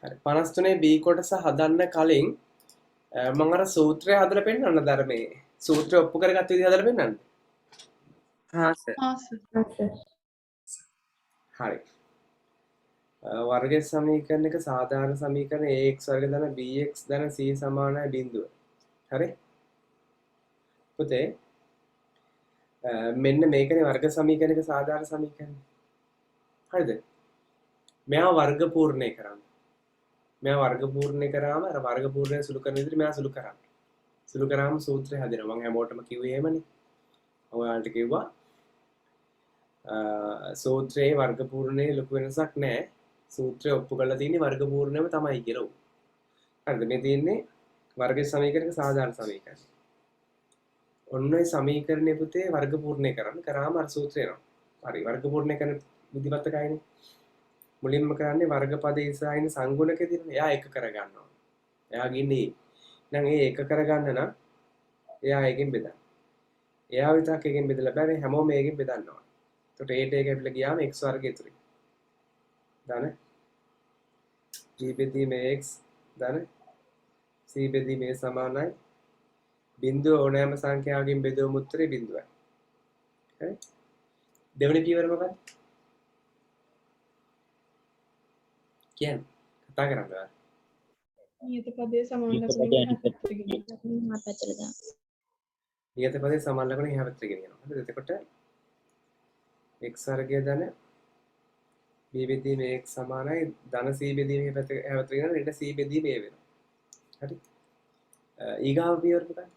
හරි 53 B කොටස හදන්න කලින් මම අර සූත්‍රය හදලා පෙන්නන්න ධර්මයේ සූත්‍රය ඔප්පු කරගත්ත විදිහ හදලා පෙන්නන්න. हाँ सर හරි. වර්ග සමීකරණ එක සාධාරණ සමීකරණ ax වර්ග ධන bx ධන c සමානයි බිඳුව. හරි. පුතේ මෙන්න මේකනේ වර්ග සමීකරණයක සාධාරණ සමීකරණය. හරිද? මෙයා වර්ග පූර්ණේ කරන්න. මෙයා වර්ග පූර්ණේ කරාම අර වර්ග පූර්ණය සුළු කරන විදිහට මෙයා සුළු කරන්න. සුළු කරාම සූත්‍රය හැදෙනවා. මම හැමෝටම කිව්වේ එහෙමනේ. ඔයාලට කිව්වා සූත්‍රයේ වර්ග පූර්ණයේ ලොකු වෙනසක් නැහැ. සූත්‍රය ඔප්පු කරලා තියෙන්නේ වර්ග පූර්ණයම තමයි කියලා උ. හරිද? මේ තියෙන්නේ වර්ග සමීකරණයක සාධාරණ සමීකරණය. ඔන්න ඔය සමීකරණය පුතේ වර්ග පූර්ණේ කරන්න කරාම අර සූත්‍රය එනවා. හරි වර්ග පූර්ණේ කරන විදිහවත්කයිනේ. මුලින්ම කරන්නේ වර්ග පදයේ ඉස්සරහින් සංගුණක තියෙනවා. එයා එක කරගන්නවා. එයාගේ ඉන්නේ. දැන් ඒ එක කරගන්න නම් එයා එකෙන් බෙදන්න. එයා විතරක් එකෙන් බෙදලා බෑ මේ හැමෝම එකෙන් බෙදන්නවා. එතකොට ඒට එක ඇවිල්ලා ගියාම x වර්ගය ඉතුරුයි. ධන g බෙදීම x ධන c බෙදීම a සමානයි බිඳුව ඕනෑම සංඛ්‍යාවකින් බෙදුවම උත්තරේ බිඳුවයි. හරි? දෙවෙනි පියවර මොකක්ද? කියන්නේ කතා කරන්න බෑ. නියත පදයේ සමාන ලකුණු නියත පදයේ නියත පදයේ සමාන ලකුණු එහා පැත්තට ගෙනියනවා. හරිද? එතකොට x වර්ගය ධන b බෙදීම x සමානයි ධන c බෙදීම එහා පැත්තට ගෙනියනවා. ඊට c බෙදීම a වෙනවා. හරි? ඊගාව පියවර මොකක්ද?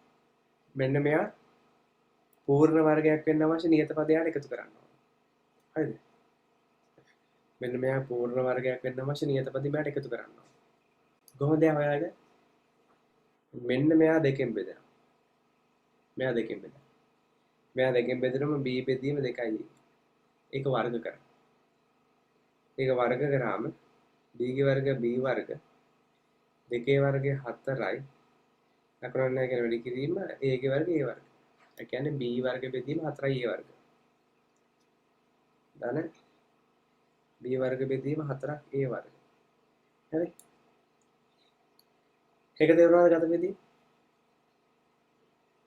මෙන්න මෙයා පූර්ණ වර්ගයක් වෙන්න අවශ්‍ය නියත පදයට එකතු කරන්න ඕනේ. හරිද? මෙන්න මෙයා පූර්ණ වර්ගයක් වෙන්න අවශ්‍ය නියත පදයට එකතු කරන්න ඕනේ. කොහොමද හොයාගන්නේ? මෙන්න මෙයා දෙකෙන් බෙදෙනවා. මෙයා දෙකෙන් බෙදෙනවා. මෙයා දෙකෙන් බෙදෙනම b බෙදීම 2යි. ඒක වර්ග කරනවා. ඒක වර්ග කරාම b ගේ වර්ග b වර්ග දෙකේ වර්ගය 4යි. ලකුණක් නැහැ කියන වැඩි කිරීම a ගේ වර්ග a වර්ග. ඒ කියන්නේ b වර්ග බෙදීම 4යි a වර්ග. ධන b වර්ග බෙදීම 4ක් a වර්ග. හරි? ඒක තේරුණාද ගත බෙදීම?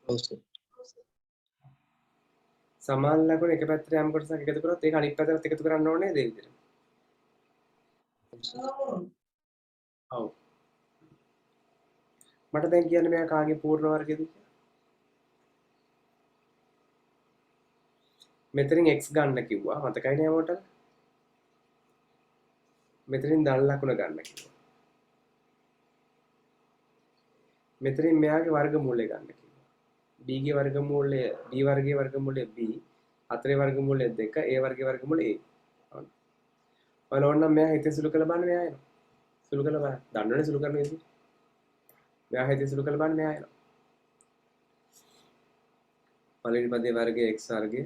ඔව් සර්. සමාන ලකුණු එක පැත්තට යම් කොටසක් එකතු කරොත් ඒක අනිත් පැත්තට එකතු කරන්න ඕනේ නේද ඒ විදිහට? ඔව්. මට දැන් කියන්න මෙයා කාගේ පූර්ණ වර්ගයද කියලා? මෙතනින් x ගන්න කිව්වා මතකයි නේ මොකට? මෙතනින් ධන ලකුණ ගන්න කිව්වා. මෙතනින් මෙයාගේ වර්ගමූලය ගන්න කිව්වා. b ගේ වර්ගමූලය b වර්ගයේ වර්ගමූලය b 4 වර්ගමූලය 2 a වර්ගයේ වර්ගමූලය a. ඔයාලා ඕනනම් මෙයා හිතේ සුළු කළ බලන්න මෙයා එනවා. සුළු කළ බලන්න. දන්නවනේ සුළු කරන විදිහ. මෙයා හිතේ සුළු කළ බලන්න මෙයා එනවා. පළවෙනි පදයේ වර්ගය x වර්ගය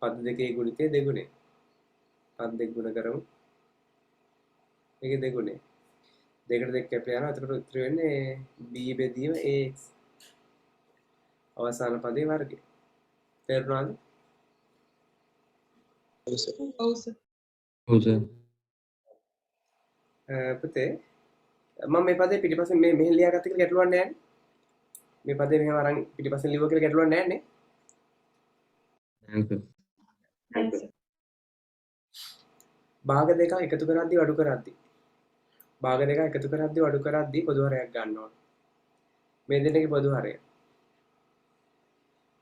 පද දෙකේ ගුණිතය දෙගුණේ. පද දෙක ගුණ කරමු. මේකේ දෙගුණේ. දෙකට දෙක කැප යනවා. එතකොට උත්තර වෙන්නේ b බෙදීම ax. අවසාන පදේ වර්ගය. තේරුණාද? ඔව් සර්. ඔව් සර්. ඔව් සර්. පුතේ මම මේ පදේ පිටිපස්සෙන් මේ මෙහෙන් ලියාගත්ත කියලා ගැටලුවක් නැහැ නේ. මේ පදේ මෙහෙම අරන් පිටිපස්සෙන් ලියුවා කියලා ගැටලුවක් නැහැ නේ. නෑ සර්. භාග දෙක එකතු කරද්දී අඩු කරද්දී භාග දෙක එකතු කරද්දී අඩු කරද්දී පොදු හරයක් ගන්න ඕන. මේ දෙන්නගේ පොදු හරය.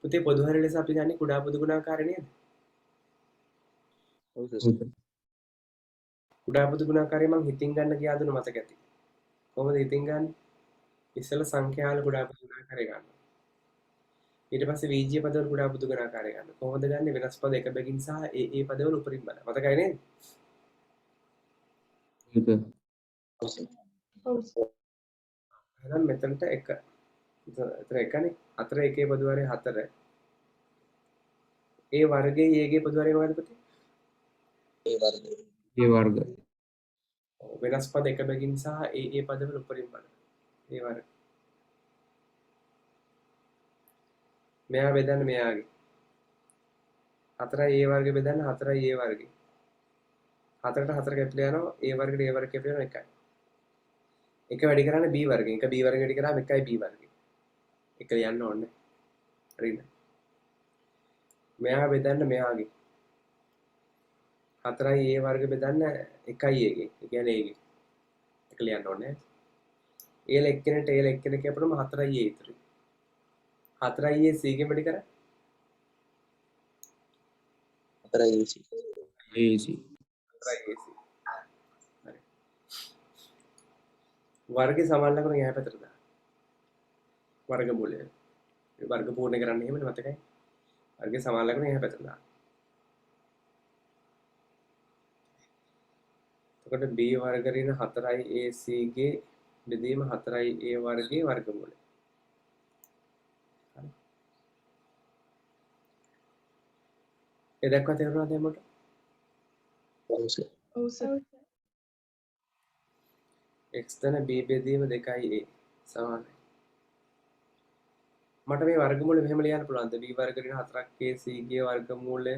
පුතේ පොදු හරය ලෙස අපි ගන්නේ කුඩා පොදු ගුණාකාරය නේද? ඔව් සර්. කුඩා පොදු ගුණාකාරය මම හිතින් ගන්න ගියා දුන මතක ඇති. කොහොමද හිතින් ගන්න? ඉස්සෙල්ලා සංඛ්‍යාවල කුඩා පොදු ගුණාකාරය ගන්න. ඊට පස්සේ වීජීය පදවල කුඩා පොදු ගුණාකාරය ගන්න. කොහොමද ගන්නේ? වෙනස් පද එක බැගින් සහ ඒ පදවල උපරිම බල. මතකයි නේද? ඔව් සර්. ඔව් සර්. එහෙනම් මෙතනට 1. එතන 1නේ. 4 එකේ පොදු හරය 4. ඒ වර්ගයේ ඒගේ පොදු හරය මොකද්ද පුතේ? ඒ වර්ග. ඒ වර්ග. වෙනස් පද එක බැගින් සහ ඒ පදවල උපරිම පද. ඒ වර්ග. මෙයා බෙදන්න මෙයාගේ. 4යි ඒ වර්ග බෙදන්න 4යි ඒ වර්ගේ. 4ට 4 කැපිලා යනවා a වර්ගයට a වර්ග කැපිලා යනවා 1යි. 1 වැඩි කරන්නේ b වර්ගෙන්. 1 b වර්ගෙන් වැඩි කරාම 1යි b වර්ගෙන්. 1 ලියන්න ඕනේ. හරිද? මෙයා බෙදන්න මෙයාගේ 4යි a වර්ග බෙදන්න 1යි a ගෙන්. ඒ කියන්නේ a ගෙන්. 1 ලියන්න ඕනේ. a ල එක්කෙනෙක්ට a ල එක්කෙනෙක් කැපුවම 4යි a ඉතුරුයි. 4යි a c ගෙන් වැඩි කරා 4යි AC. 4යි ac. හරි. වර්ගේ සමාන ලකුණ එහා පැත්තට දාන්න. වර්ගමූලය. වර්ග පූර්ණ කරන්න එහෙමනේ මතකයි. වර්ගේ සමාන ලකුණ එහා පැත්තට දාන්න. එතකොට b වර්ග ඍණ 4යි ac ගේ බෙදීම 4යි a වර්ගයේ වර්ගමූලය. හරි. ඒ දක්වා තේරුණාද එමට? ඔව් සර්. ඔව් සර්. x ධන b බෙදීම 2යි a සමානයි. මට මේ වර්ගමූලය මෙහෙම ලියන්න පුළුවන්ද? b වර්ග ඍණ 4ක් a c ගේ වර්ගමූලය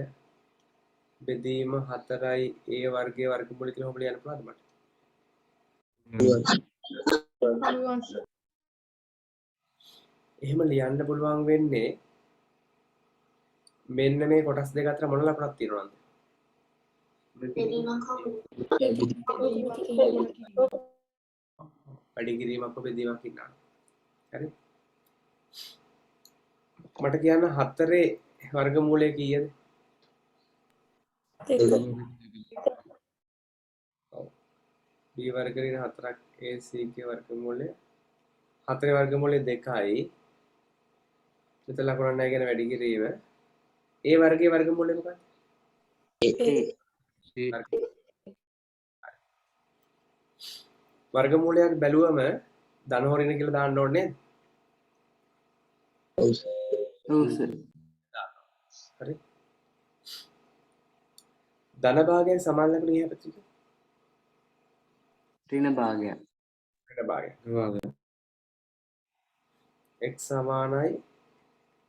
බෙදීම 4යි a වර්ගයේ වර්ගමූලය කියලා ඔබ ලියන්න පුළුවන්ද මට? පුළුවන් සර්. එහෙම ලියන්න පුළුවන් වෙන්නේ මෙන්න මේ කොටස් දෙක අතර මොන ලකුණක් තියෙනවද? වැඩි කිරීමක් හෝ බෙදීමක් ඉන්නවා. හරි? මට කියන්න 4 වර්ගමූලය කීයද? ඔව්. b වර්ග ඍණ 4ක් ac ගේ වර්ගමූලය 4 වර්ගමූලය 2යි. මෙතන ලකුණක් නැහැ කියන වැඩි කිරීම. a වර්ගයේ වර්ගමූලය මොකක්ද? වර්ගමූලයක් බැලුවම ධන හෝ ඍණ කියලා දාන්න ඕනේ නේද? ඔව් සර්. ඔව් සර්. හරි. ධන භාගයෙන් සමාන ලකුණු එහා පැත්තට. ඍණ භාගය. ඍණ භාගය. වාග. x සමානයි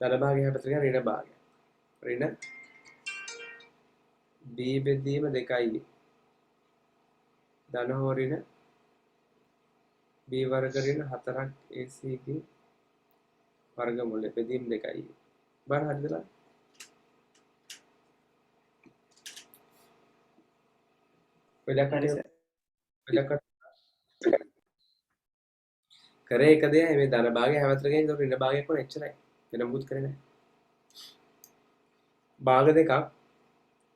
ධන භාගය එහා පැත්තට ඍණ භාගය. ඍණ b බෙදීම 2යි. ධන හෝ ඍණ b වර්ග ඍණ 4ක් ac ගේ වර්ගමූලය බෙදීම 2යි. බලන්න හරිද? වෙලකට කරේ එක දෙයයි මේ ධන භාගය හැමතැනකම ඒක ඍණ භාගයක් වුණ එච්චරයි. වෙන මොකුත් කරේ නැහැ. භාග දෙකක්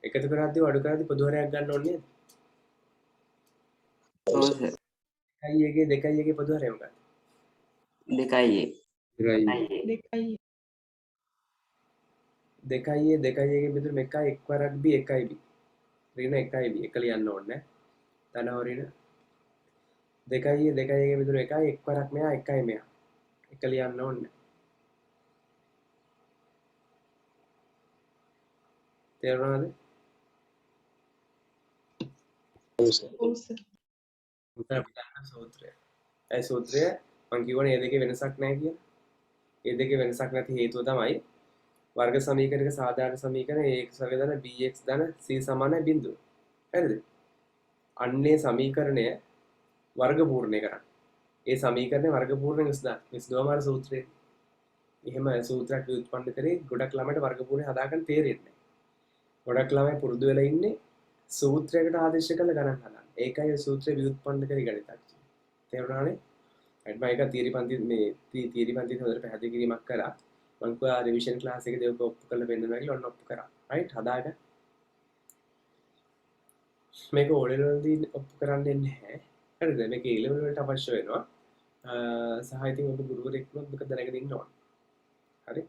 එකතු කරද්දී අඩු කරද්දී පොදු හරයක් ගන්න ඕනේ නේද? ඔව් සර්. 2යි එකේ පොදු හරය මොකක්ද? 2යි a. 2යි 2යි එකේ බෙදුණු 1යි එක් වරක් b 1යි b. ඍණ 1යි b. එක ලියන්න ඕනේ. ධන හෝ ඍණ 2යි එකේ බෙදුණු 1යි එක් වරක් මෙහා 1යි මෙහා. එක ලියන්න ඕනේ. තේරුණාද? ඔව් සර්. ඔව් සර්. උත්තර අපිට ගන්න සූත්‍රය. ඒ සූත්‍රය මම කියවනේ මේ දෙකේ වෙනසක් නැහැ කියලා. මේ දෙකේ වෙනසක් නැති හේතුව තමයි වර්ග සමීකරණයක සාධාරණ සමීකරණ ax වර්ග ධන bx ධන c සමානයි බිඳුව. හරිද? අන්නේ සමීකරණය වර්ග පූර්ණය කරන්න. ඒ සමීකරණය වර්ග පූර්ණ විසඳුමාර සූත්‍රයේ. එහෙම සූත්‍රයක් ව්‍යුත්පන්න කරේ ගොඩක් ළමයට වර්ග පූර්ණය හදාගන්න තේරෙන්නේ නැහැ. ගොඩක් ළමයි පුරුදු වෙලා ඉන්නේ සූත්‍රයකට ආදේශ කළ ගණන් හදන්න. ඒකයි ඔය සූත්‍රය ව්‍යුත්පන්න කරේ ගණිතඥයෝ. තේරුණානේ? හරි මම ඒක තියරි පන්ති මේ තියරි පන්ති හොඳට පැහැදිලි කිරීමක් කරා. මම කිව්වා රිවිෂන් ක්ලාස් එකේදී ඔක ඔප්පු කරලා පෙන්නනවා කියලා ඔන්න ඔප්පු කරා. රයිට් හදාගන්න. මේක O level වලදී ඔප්පු කරන්න දෙන්නේ නැහැ. හරිද? මේක A level වලට අවශ්‍ය වෙනවා. සහ ඉතින් ඔබ ගුරුවරයෙක් වුණොත් මේක දැනගෙන ඉන්න ඕන. හරි?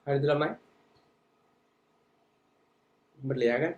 හරිද ළමයි? උඹට ලියා ගන්න.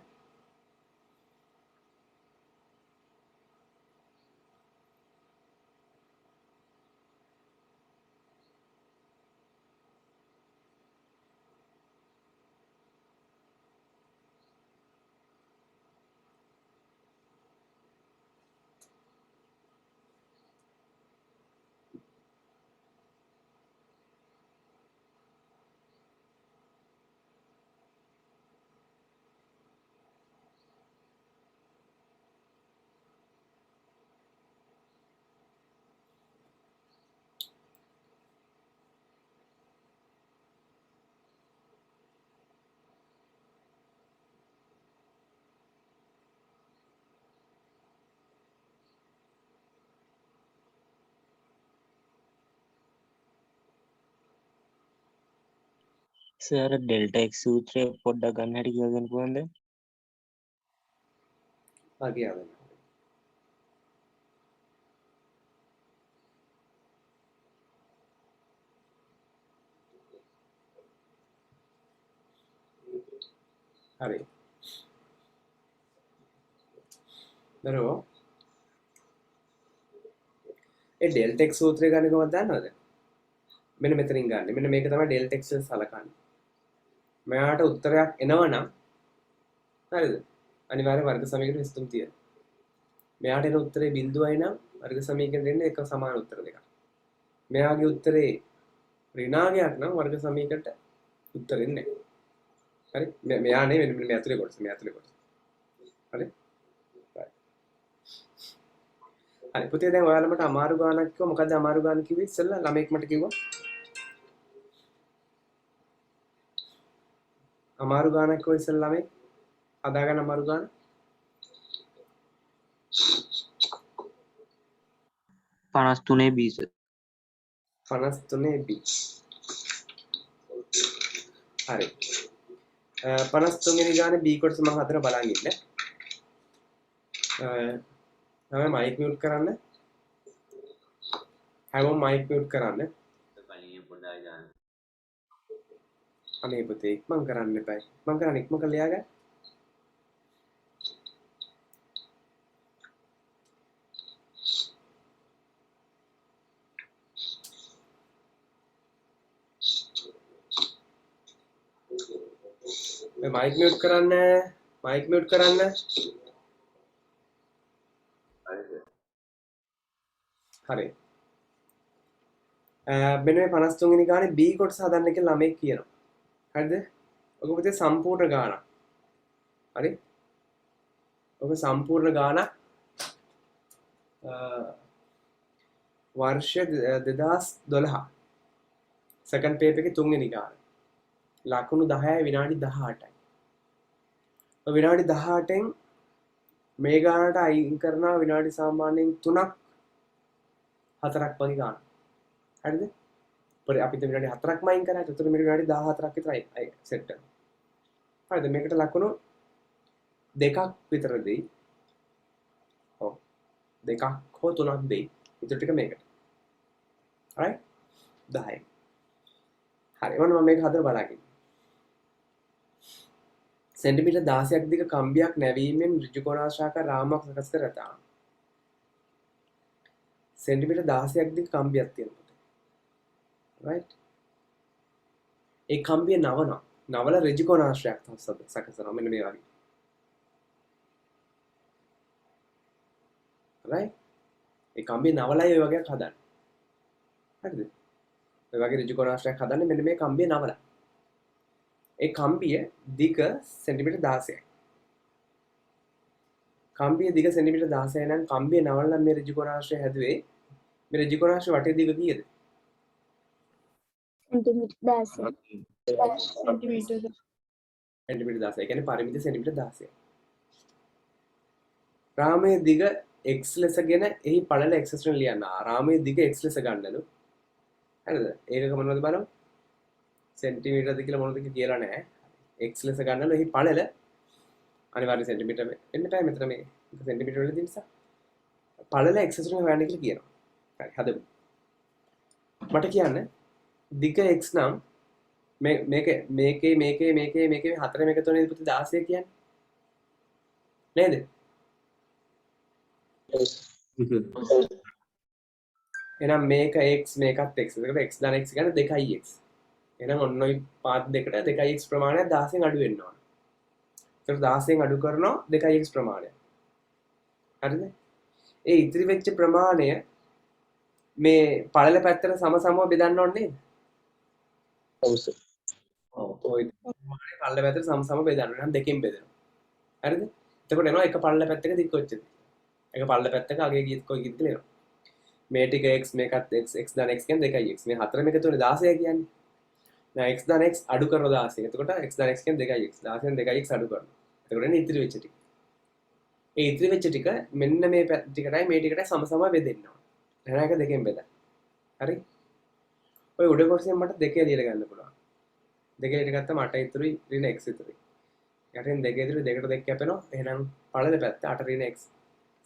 සර් ඩෙල්ටා එක්ස් සූත්‍රය පොඩ්ඩක් ගන්න හැටි කියලා දෙන්න පුළුවන්ද? මගේ ආවද? හරි. දරුවෝ ඒ ඩෙල්ටා එක්ස් සූත්‍රය ගන්න කොහොමද දන්නවද? මෙන්න මෙතනින් ගන්න. මෙන්න මේක තමයි ඩෙල්ටා එක්ස් සලකන්නේ. මෙයාට උත්තරයක් එනවනම් හරිද? අනිවාර්ය වර්ග සමීකරණ විසඳුම් තියෙනවා. මෙයාට එන උත්තරේ බිඳුවයි නම් වර්ග සමීකරණ දෙන්නේ එක සමාන උත්තර දෙකක්. මෙයාගේ උත්තරේ ඍණාගයක් නම් වර්ග සමීකරණයට උත්තර එන්නේ නැහැ. හරි? මෙයා නේ මෙන්න මේ ඇතුලේ කොටස. මේ ඇතුලේ කොටස. හරි? හරි පුතේ දැන් ඔයාලා මට අමාරු ගානක් කිව්වා. මොකද්ද අමාරු ගාන කිව්වේ ඉස්සෙල්ලා ළමෙක් මට කිව්වා? අමාරු ගානක් කිව්වා ඉස්සෙල්ලා ළමෙක්. හදාගන්න අමාරු ගාන. 53 B සර්. 53 B. හරි. 53 වෙනි ගානේ B කොටස මම හදලා බලන් ඉන්න. තමයි මයික් මියුට් කරන්න. හැමෝම මයික් මියුට් කරන්න. අනේ පුතේ ඉක්මන් කරන්න එපා. ඉක්මන් කරන්න ඉක්මන් කරලා ලියාගන්න. මයික් මියුට් කරන්න. මයික් මියුට් කරන්න. හරි. මෙන්න මේ 53 වෙනි ගානේ B කොටස හදන්න කියලා ළමෙක් කියනවා. හරිද? ඔක පුතේ සම්පූර්ණ ගානක්. හරි? ඔක සම්පූර්ණ ගානක්. වර්ෂ 2012 සෙකන්ඩ් පේපර් එකේ 3 වෙනි ගාන. ලකුණු 10යි විනාඩි 18යි. ඔය විනාඩි 18න් මේ ගානට අයින් කරනවා විනාඩි සාමාන්‍යයෙන් 3ක් 4ක් වගේ ගාන. හරිද? අපිට විනාඩි 4ක්ම අයින් කරා. ඒතර මේ විනාඩි 14ක් විතරයි සෙට් කරනවා. හරිද? මේකට ලකුණු දෙකක් විතර දෙයි. ඔව්. දෙකක් හෝ තුනක් දෙයි. ඊට ටික මේකට. right? 10යි. හරි. මම මේක හදලා බලන්න. සෙන්ටිමීටර් 16ක් දිග කම්බියක් නැවීමෙන් ඍජුකෝණාශ්‍රාකාර රාමුවක් සකස් කර ඇත. සෙන්ටිමීටර් 16ක් දිග කම්බියක් තියෙනවා. right? ඒ කම්බිය නවනවා. නවල ඍජුකෝණාශ්‍රයක් සකසනවා. මෙන්න මේ වගේ. right? ඒ කම්බිය නවලයි ඔය වගේ හදන්න. හරිද? ඔය වගේ ඍජුකෝණාශ්‍රයක් හදන්න මෙන්න මේ කම්බිය නවලා. ඒ කම්බිය දිග සෙන්ටිමීටර් 16යි. කම්බිය දිග සෙන්ටිමීටර් 16යි නම් කම්බිය නවලන මේ ඍජුකෝණාශ්‍රය හැදුවේ මේ ඍජුකෝණාශ්‍රය වටේ දිග කීයද? Centimetre 10 centimetre centimetre 16. ඒ කියන්නේ පරිමිති සෙන්ටිමීටර් 16යි. රාමයේ දිග x ලෙසගෙන එහි පළල x ලෙසට ලියන්න. රාමයේ දිග x ලෙස ගන්නලු. හරිද? ඒකක මොනවද බලමු. සෙන්ටිමීටරද කියලා මොනවද කියලා නැහැ. x ලෙස ගන්නලු එහි පළල අනිවාර්ය සෙන්ටිමීටර වෙන්න බෑ මෙතන මේ සෙන්ටිමීටර වල තියෙන නිසා. පළල x ලෙසට හොයන්න කියලා කියනවා. හරි හදමු. මට කියන්න දිග x නම් මේකේ හතරම එකතු වෙන පුතේ 16 කියන්නේ නේද? එහෙනම් මේක x මේකත් x. එතකොට x දාන x කියන්නේ 2x. එහෙනම් ඔන්න ඔය පාත් දෙකට 2x ප්‍රමාණය 16න් අඩු වෙන්න ඕන. එතකොට 16න් අඩු කරනවා 2x ප්‍රමාණය. හරිද? ඒ ඉතිරි වෙච්ච ප්‍රමාණය මේ පළල පැත්තට සමසමව බෙදන්න ඕනේ නේද? ඔව් සර්. ඔය ප්‍රමාණය පළල පැත්තට සමසමව බෙදන්න. එහෙනම් දෙකෙන් බෙදෙනවා. හරිද? එතකොට එනවා එක පළල පැත්තක දික් වෙච්ච දේ. එක පළල පැත්තක අගේ ගියත් කොයි ගියත් කියලා එනවා. මේ ටික x මේකත් x දාන x කියන්නේ 2x. මේ හතරම එකතු වෙන 16 කියන්නේ. දැන් x දාන x අඩු කරනවා 16. එතකොට x දාන x කියන්නේ 2x. 16න් 2x අඩු කරනවා. එතකොට එන්නේ ඉතිරි වෙච්ච ටික. ඒ ඉතිරි වෙච්ච ටික මෙන්න මේ ටිකටයි මේ ටිකටයි සමසමව බෙදෙන්න ඕන. එහෙනම් එක දෙකෙන් බෙදන්න. හරි? ඔය උඩ කොටසෙන් මට දෙකේ එළියට ගන්න පුළුවන්. දෙකේ එළියට ගත්තම 8 ඉතුරුයි ඍණ x ඉතුරුයි. යටින් දෙකේ ඉතුරු දෙකට දෙක කැපෙනවා. එහෙනම් පළල පැත්ත 8 ඍණ x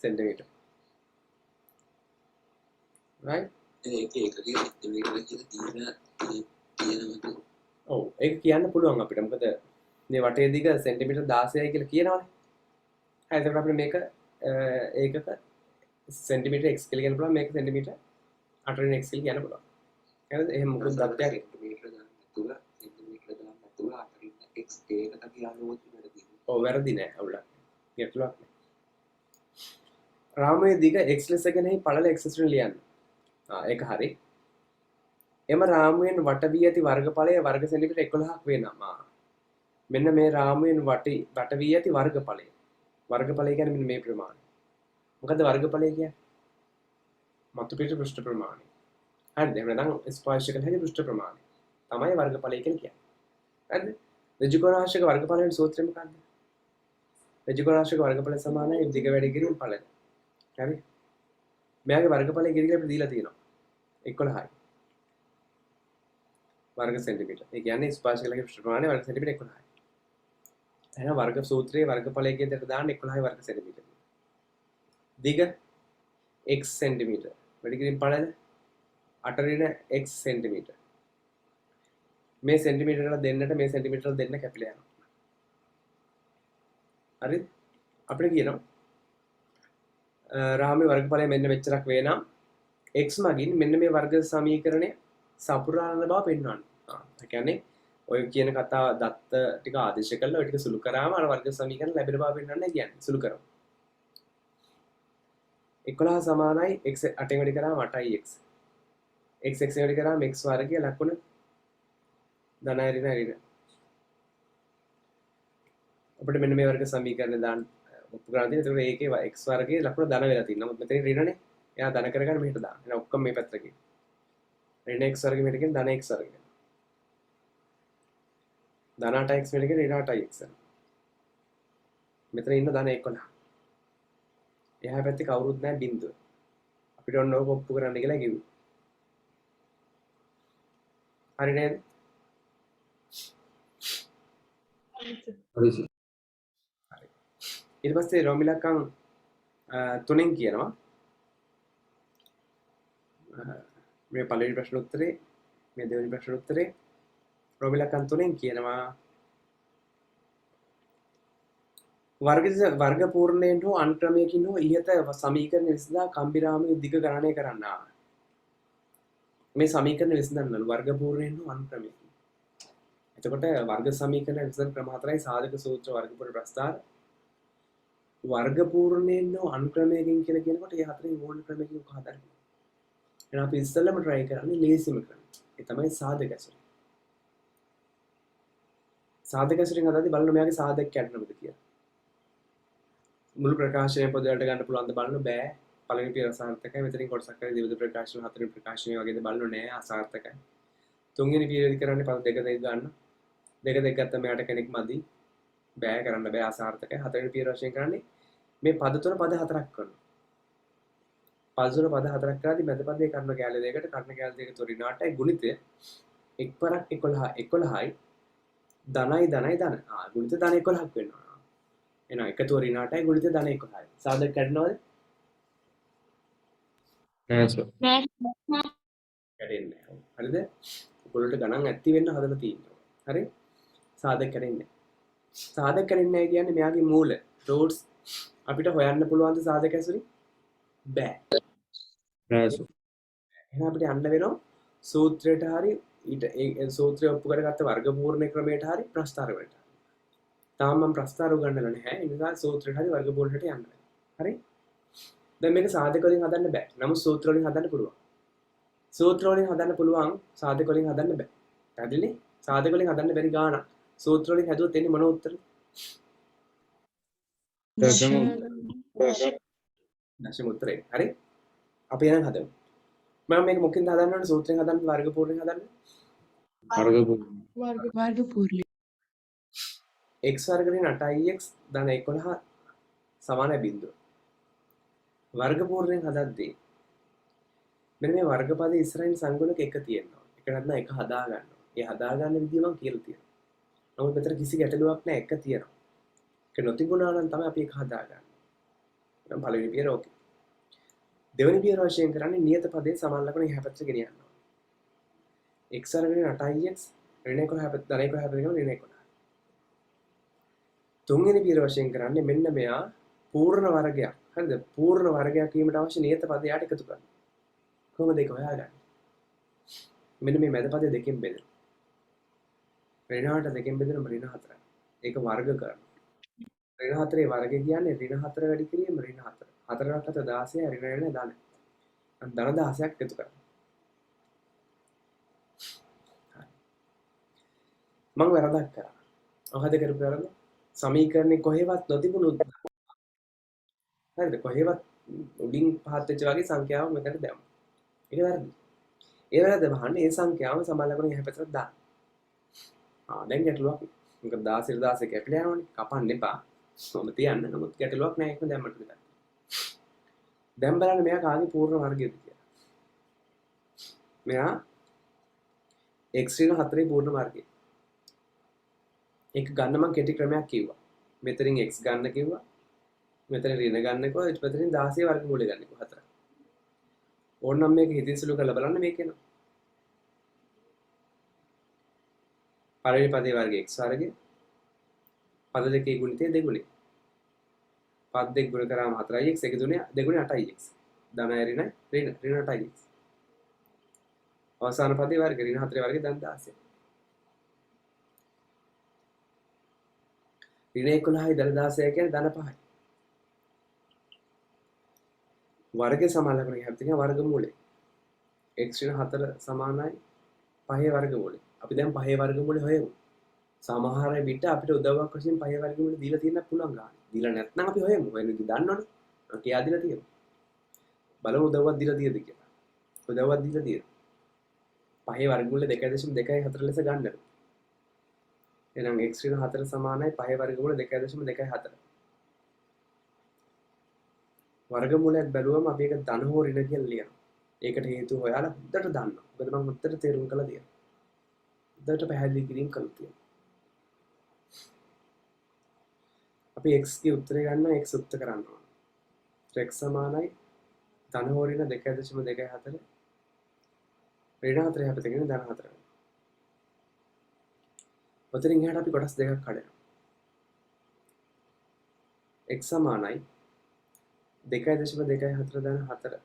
සෙන්ටිමීටර්. right? ඔව් ඒක කියන්න පුළුවන් අපිට. මොකද මේ වටේ දිග සෙන්ටිමීටර් 16යි කියලා කියනවනේ. හරි එතකොට අපිට මේක ඒකක සෙන්ටිමීටර් x කියලා කියන්න පුළුවන්. මේක සෙන්ටිමීටර් 8 x කියලා කියන්න පුළුවන්. හරිද? එහෙම මොකද දත්තයක් ඔව් වැරදි නෑ අවුලක්. ගැටලුවක් නෑ. රාමුවේ දිග x ලෙසගෙනයි පළල x ලෙසට ලියන්න. ඒක හරි. එම රාමුවෙන් වට වී ඇති වර්ගඵලය වර්ග සෙන්ටිමීටර් 11ක් වෙනවා. මෙන්න මේ රාමුවෙන් වට වී ඇති වර්ගඵලය. වර්ගඵලය කියන්නේ මෙන්න මේ ප්‍රමාණය. මොකද්ද වර්ගඵලය කියන්නේ? මතු පිට පෘෂ්ඨ ප්‍රමාණය. හරිද? එහෙනම් ස්පර්ශ කළ හැකි පෘෂ්ඨ ප්‍රමාණය තමයි වර්ගඵලය කියලා කියන්නේ. හරිද? ඍජුකෝණාංශක වර්ගඵලයේ සූත්‍රය මොකක්ද? ඍජුකෝණාංශක වර්ගඵල සමානයි දිග වැඩි කිරීම ඵලය. හරි? මෙයාගේ වර්ගඵලය කිරිලා අපිට දීලා තියෙනවා. 11යි. वर्ग सेंटीमीटर ඒ කියන්නේ ස්පර්ශ කළ හැකි පෘෂ්ඨ ප්‍රමාණය वर्ग सेंटीमीटर 11යි. එහෙනම් वर्ग සූත්‍රයේ වර්ගඵලය කියන දෙයට දාන්න 11යි वर्ग सेंटीमीटर. දිග x सेंटीमीटर. වැඩි කිරීම ඵලය 8 ඍණ x सेंटीमीटर. මේ सेंटीमीटर වල දෙන්නට මේ सेंटीमीटर වල දෙන්න කැපිලා යනවා. හරිද? අපිට කියනවා රාමයේ වර්ගඵලය මෙන්න මෙච්චරක් වේ නම් x මගින් මෙන්න මේ වර්ග සමීකරණය සපුරාන බව පෙන්වන්න. ඒ කියන්නේ ඔය කියන කතාව දත්ත ටික ආදේශ කරලා ඔය ටික සුළු කරාම අර වර්ග සමීකරණ ලැබෙන බව පෙන්වන්නයි කියන්නේ. සුළු කරමු. 11 සමානයි x 8 වැඩි කරාම 8යි x. x x වැඩි කරාම x වර්ගය ලකුණ ධන ඍණ ඍණ. අපිට මෙන්න මේ වර්ග සමීකරණ දාන්න ඔප්පු කරලා තියෙනවා. ඒතකොට ඒකේ x වර්ගයේ ලකුණ ධන වෙලා තියෙනවා. නමුත් මෙතන ඍණනේ. එයා ධන කරගන්න මෙහෙට දාන්න. එහෙනම් ඔක්කොම මේ පැත්තට ගිහින්. ऋण x वर्ग में लेकिन धन x वर्ग धन 8x में लेकिन ऋण 8x මෙතන ඉන්න ධන 11 එහා පැත්තේ කවුරුත් නැහැ බිඳුව අපිට ඔන්න ඕක ඔප්පු කරන්න කියලා කිව්වා හරි නේද හරි ඊට පස්සේ රෝමිලකම් තුනෙන් කියනවා මේ පළවෙනි ප්‍රශ්න උත්තරේ මේ දෙවෙනි ප්‍රශ්න උත්තරේ රෝමිලකම් තුනෙන් කියනවා වර්ග පූර්ණයෙන් හෝ අනුක්‍රමයකින් හෝ ඉහත සමීකරණ විසඳා කම්බිරාමයේ දිග ගණනය කරන්න. මේ සමීකරණ විසඳන්නලු වර්ග පූර්ණයෙන් හෝ අනුක්‍රමයකින්. එතකොට වර්ග සමීකරණ විසඳන ක්‍රම හතරයි සාධක සූත්‍ර වර්ගපූර්ණ ප්‍රස්තාර වර්ග පූර්ණයෙන් හෝ අනුක්‍රමයකින් කියලා කියනකොට ඒ හතරේ ඕන ක්‍රමයකින් උක හදන්න. එහෙනම් අපි ඉස්සෙල්ලම try කරන්නේ ලේසිම ක්‍රමය. ඒ තමයි සාධක ඇසුර. සාධක ඇසුරින් හදද්දී බලන්න මෙයාගේ සාධක කැඩනවද කියලා. මුළු ප්‍රකාශනය පොදවලට ගන්න පුළුවන්ද බලන්න බෑ. පළවෙනි පියවර අසාර්ථකයි. මෙතනින් කොටසක් කරේ දෙවෙනි ප්‍රකාශන හතරවෙනි ප්‍රකාශනය වගේද බලන්න නෑ අසාර්ථකයි. තුන්වෙනි පියවරේදී කරන්නේ පද දෙක ගන්න. දෙක ගත්තම මෙයාට කෙනෙක් මදි. බෑ කරන්න බෑ අසාර්ථකයි. හතරවෙනි පියවර වශයෙන් කරන්නේ මේ පද තුන පද හතරක් කරනවා. පද තුන පද හතරක් කරද්දී මැද පදේ කර්ණ කැලේ දෙකට කර්ණ කැලේ දෙක තොරින් 8යි ගුණිතය එක් පරක් 11යි ධනයි ධනයි ධන. ගුණිත ධන 11ක් වෙනවා. එහෙනම් එකතු ඍණ 8යි ගුණිත ධන 11යි. සාධක කැඩනවද? නෑ සර්. නෑ කැඩෙන්නේ නැහැ. හරිද? ඔයගොල්ලන්ට ගණන් ඇත්ති වෙන්න හදලා තියෙනවා. හරි සාධක කරන්නේ සාධක කරන්නේ කියන්නේ මෙයාගේ මූල රූට්ස් අපිට හොයන්න පුළුවන් ද සාධක ඇසුරින් බෑ එහෙනම් අපිට යන්න වෙනවා සූත්‍රයට හරි ඊට ඒ සූත්‍රය ඔප්පු කරගත්ත වර්ගපූර්ණ ක්‍රමයට හරි ප්‍රස්ථාර වලට තාම මම ප්‍රස්ථාර උගන්වලා නැහැ ඒ නිසා සූත්‍රයට හරි වර්ගපූර්ණයට යන්න හරි දැන් මේක සාධක වලින් හදන්න බෑ නමුත් සූත්‍ර වලින් හදන්න පුළුවන් සූත්‍ර වලින් හදන්න පුළුවන් සාධක වලින් හදන්න බෑ පැහැදිලිනේ සාධක වලින් හදන්න බැරි ගාන සූත්‍ර වලින් හැදුවොත් එන්නේ මොන උත්තරද දශම උත්තරේ හරි අපි එහෙනම් හදමු මම මේක මොකෙන්ද හදන්න ඕනේ සූත්‍රයෙන් හදන්න වර්ගපූර්ණයෙන් හදන්න වර්ගපූර්ණ x වර්ගයෙන් 8ix ධන 11 සමාන බිඳුව වර්ගපූර්ණයෙන් හදද්දී මෙන්න මේ වර්ගපදයේ ඉස්සරහින් සංගුණක එක තියෙනවා එක නැත්නම් එක හදා ගන්නවා ඒ හදා ගන්න විදිය මම කියලා තියෙනවා නමුත් මෙතන කිසි ගැටලුවක් නැහැ එක තියෙනවා ඒක නොතිබුණා නම් තමයි අපි එක හදා ගන්න නම් පළවෙනි පියවර ඕකේ දෙවෙනි පියවර වශයෙන් කරන්නේ නියත පදයේ සමාන ලකුණ එහා පැත්තට ගෙනියනවා x වර්ගයෙන් 8ix ඍණ 11 පැත්ත ධන 11 පැත්තට ගෙනියන ඍණ 11 තුන්වෙනි පියවර වශයෙන් කරන්නේ මෙන්න මෙයා පූර්ණ වර්ගයක් හරිද පූර්ණ වර්ගයක් වීමට අවශ්‍ය නියත පදයට එකතු කරනවා කොහොමද ඒක හොයාගන්නේ මෙන්න මේ මැද පදේ දෙකෙන් බෙදෙනවා ඍණ 8 දෙකෙන් බෙදෙනවා ඍණ 4 ඒක වර්ග කරනවා ඍණ 4 වර්ගය කියන්නේ ඍණ 4 වැඩි කිරීම ඍණ 4 4ක් අත 16 ඍණ ධන 16ක් එකතු කරනවා මම වැරදක් කරා මොකද කරපු වැරද්ද සමීකරණේ කොහෙවත් නොතිබුණු හරිද කොහෙවත් උඩින් පහත් වෙච්ච වගේ සංඛ්‍යාවක් මෙතන දැම්මා ඒක වැරදි ඒ වැරද්ද වහන්නේ ඒ සංඛ්‍යාව සමාන ලකුණු එහා පැත්තට දාන්න දැන් ගැටලුවක් මොකද 16 16 කැපිලා යනවනේ කපන්න එපා මම තියන්න නමුත් ගැටලුවක් නෑ ඒක දැම්මට විතරයි දැන් බලන්න මෙයා කාගේ පූර්ණ වර්ගයද කියලා මෙයා x ඍණ 4 පූර්ණ වර්ගය ඒක ගන්න මම කෙටි ක්‍රමයක් කිව්වා මෙතනින් x ගන්න කිව්වා මෙතන ඍණ ගන්න කිව්වා ඊට පස්සේ 16 වර්ගමූලය ගන්න කිව්වා 4 ඕනනම් මේක හිතින් සුළු කරලා බලන්න මේක එනවා පළවෙනි පදේ වර්ගය x වර්ගය පද දෙකේ ගුණිතය දෙගුණය පද දෙක ගුණ කරාම 4x එක දුනේ දෙගුණේ 8x ධන ඍණ 8x අවසාන පදේ වර්ගය ඍණ 4 වර්ගය ධන 16 ඍණ 11යි ධන 16 කියන්නේ ධන 5යි වර්ගය සමාන ලකුණු හැප්පෙන වර්ගමූලය x ඍණ 4 සමානයි 5 වර්ගමූලය අපි දැන් 5 වර්ගමූලය හොයමු සමහර විට අපිට උදව්වක් වශයෙන් 5 වර්ගමූලය දීලා තියෙන්න පුළුවන් ගන්න දීලා නැත්නම් අපි හොයමු වෙන විදිහ දන්නවනේ මම කියා දීලා තියෙනවා බලමු උදව්වක් දීලා තියෙද කියලා උදව්වක් දීලා තියෙනවා 5 වර්ගමූලය 2.24 ලෙස ගන්න එහෙනම් x ඍණ 4 සමානයි 5 වර්ගමූල 2.24 වර්ගමූලයක් බැලුවම අපි ඒක ධන හෝ ඍණ කියලා ලියනවා. ඒකට හේතුව හොයාලා හොඳට දන්නවා. මොකද මම හොඳට තේරුම් කරලා දෙනවා. හොඳට පැහැදිලි කිරීම කරලා තියෙනවා. අපි x ගේ උත්තරය ගන්න x උත්තර කරන්න ඕන. x සමානයි ධන හෝ ඍණ 2.24 ඍණ 4 හැපතගෙන ධන 4. ඔතනින් එහාට අපි කොටස් දෙකක් කඩනවා. x සමානයි 2.24 ධන 4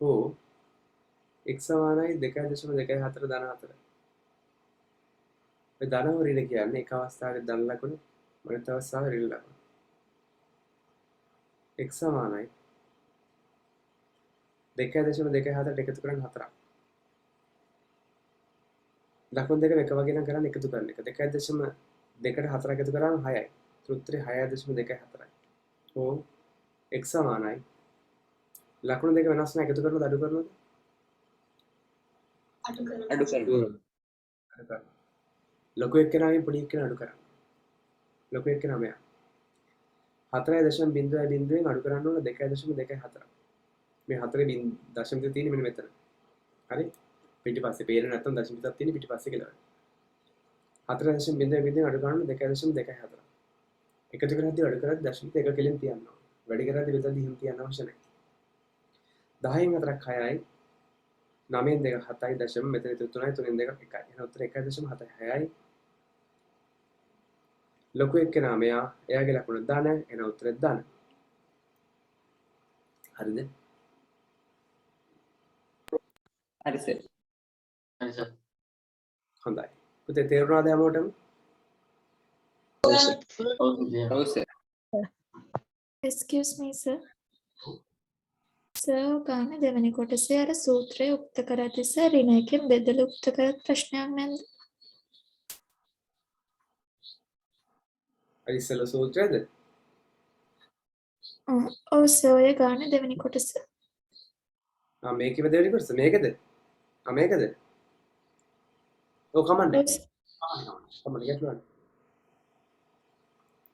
හෝ x සමානයි 2.24 ධන 4 මේ ධන හෝ ඍණ කියන්නේ එක අවස්ථාවක ධන ලකුණ අනිත් අවස්ථාවේ ඍණ ලකුණ x සමානයි 2.24 එකතු කරන් 4ක් ලකුණු දෙක එක වගේ නම් කරන්නේ එකතු කරන එක 2.2කට 4ක් එකතු කරාම 6යි උත්තරේ 6.24යි හෝ x සමානයි ලකුණු දෙක වෙනස් නම් එකතු කරනවද අඩු කරනවද අඩු කරනවා ලොකු එක්කෙනාගෙන් පොඩි එක්කෙනා අඩු කරන්න ලොකු එක්කෙනා මෙයා 4.0 අඩු කරන්න ඕන 2.24 මේ 4 දශම දෙක තියෙන්නේ මෙන්න මෙතන හරි පිටිපස්සේ පේන්නේ නැත්නම් දශම දෙකක් තියෙන්නේ පිටිපස්සේ කියලා 4.0 අඩු කරන්න 2.24 එකතු කරද්දී අඩු කරද්දී දශම දෙක කෙලින් තියනවා වැඩි කරද්දී බෙදද්දී හිම තියන්න අවශ්‍ය නැහැ 10න් 4ක් 6යි 9න් 2ක් 7යි දශම මෙතන 3යි 3න් 2ක් 1යි එහෙනම් උත්තර 1.76යි ලොකු එක්කෙනා මෙයා එයාගේ ලකුණ දාන එන උත්තරේ දාන. හරිද? හරි සර්. හොඳයි. පුතේ තේරුණාද හැමෝටම? ඔව් sir. Excuse me, sir. Sir ගාන දෙවෙනි කොටසේ අර සූත්‍රය උක්ත කරද්දී සර් ඍණ එකෙන් බෙදලා උක්ත කරත් ප්‍රශ්නයක් නැද්ද? අර ඉස්සෙල්ලා සූත්‍රයද? ඔව් සර් ඔය ගාන දෙවෙනි කොටස. මේකෙම දෙවෙනි කොටස මේකද? මේකද? ඔව් කමන්නේ. කමන්නේ ගැටලුවක්.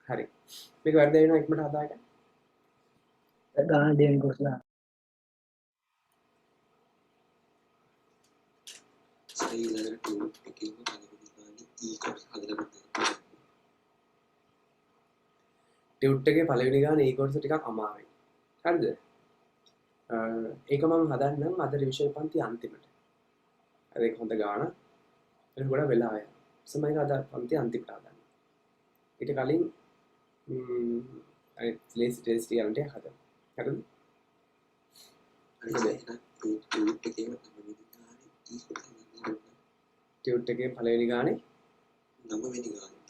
හරි. මේක වැරදි වෙනවා ඉක්මනට හදාගන්න. ගාන දෙවෙනි කොටස ටියුට් එකේ පළවෙනි ගාන ඒ කොටස ටිකක් අමාරුයි. හරිද? ඒක මම හදන්නම් අද රිවිෂන් පන්ති අන්තිමට. හරි ඒක හොඳ ගාන. ඒක ගොඩක් වෙලා ආය. සමහරවිට අද පන්ති අන්තිමට හදන්න. ඊට කලින් අනිත් ලේසි ටෙස්ට් එක ගන්නට හදන්න. හරිද? ටියුට් එකේ පළවෙනි ගානේ 9 වෙනි ගානේ.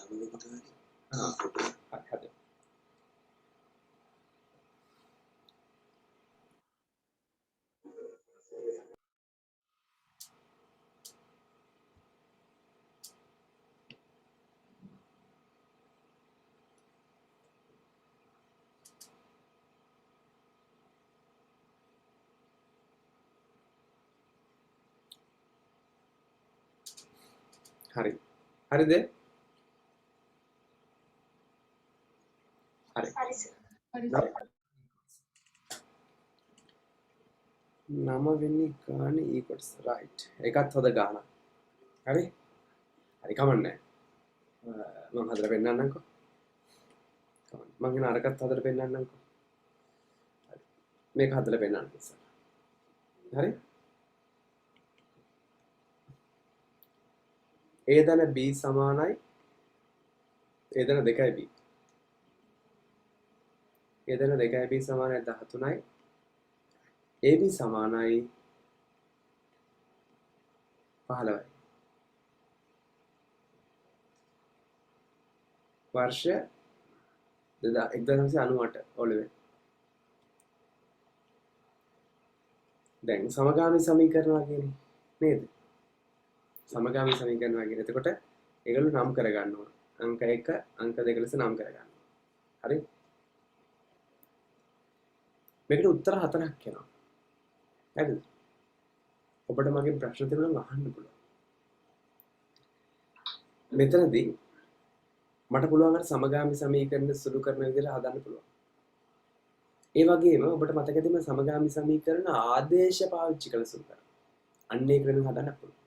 හරි. හරි. හරිද? හරි. නම වෙන්නේ ගානේ ඊ කොටස රයිට්. ඒකත් හොඳ ගානක්. හරි? හරි කමන්නේ. මම හදලා පෙන්නන්නම්කෝ. මම එන අරකට හදලා පෙන්නන්නම්කෝ. හරි. මේක හදලා පෙන්නන්න ඉස්සර. හරි? A ධන B සමානයි A ධන 2යි B. A ධන 2යි B සමානයි 13යි. AB සමානයි 15යි. වර්ෂ 1998 ඔළුවේ. දැන් සමගාමී සමීකරණ කියන්නේ නේද? සමගාමී සමීකරණ වගේ. එතකොට ඒගොල්ලෝ නම් කරගන්න ඕන. අංක 1 අංක 2 ලෙස නම් කරගන්න. හරි? මේකට උත්තර 4ක් එනවා. හරිද? ඔබට මගේ ප්‍රශ්න තිබුණා නම් අහන්න පුළුවන්. මෙතනදී මට පුළුවන් අර සමගාමී සමීකරණ සුළු කරන විදිහට හදන්න පුළුවන්. ඒ වගේම ඔබට මතකද මේ සමගාමී සමීකරණ ආදේශ පාවිච්චි කරලා සුළු කරන්න. අන්න ඒ ක්‍රමෙන් හදන්න පුළුවන්.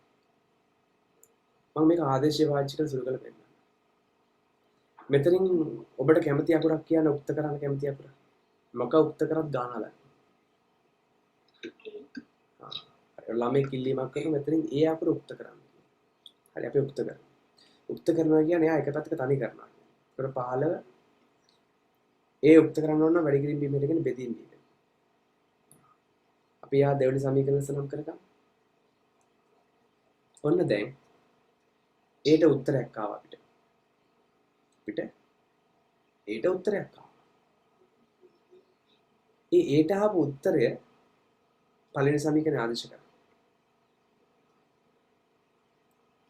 මම මේක ආදේශය පාවිච්චි කරලා සුළු කරලා පෙන්නනවා. මෙතනින් ඔබට කැමති අකුරක් කියන්න උක්ත කරන්න කැමති අකුර. මොක උක්ත කරත් ගාන හදන්න. ළමයි කිල්ලීමක් කරන මෙතනින් ඒ අකුර උක්ත කරන්න. හරි අපි උක්ත කරමු. උක්ත කරනවා කියන්නේ එයා එක පැත්තක තනි කරනවා. ඒකට 15 ඒ උක්ත කරන්න ඕන නම් වැඩි කිරීම බීම එකකින් බෙදීම බීම. අපි යා දෙවෙනි සමීකරණ සනම් කරගමු. ඔන්න දැන් ඒට උත්තරයක් ආවා අපිට. ඒට උත්තරයක් ආවා. ඒට ආපු උත්තරය පළවෙනි සමීකරණය ආදේශ කරනවා.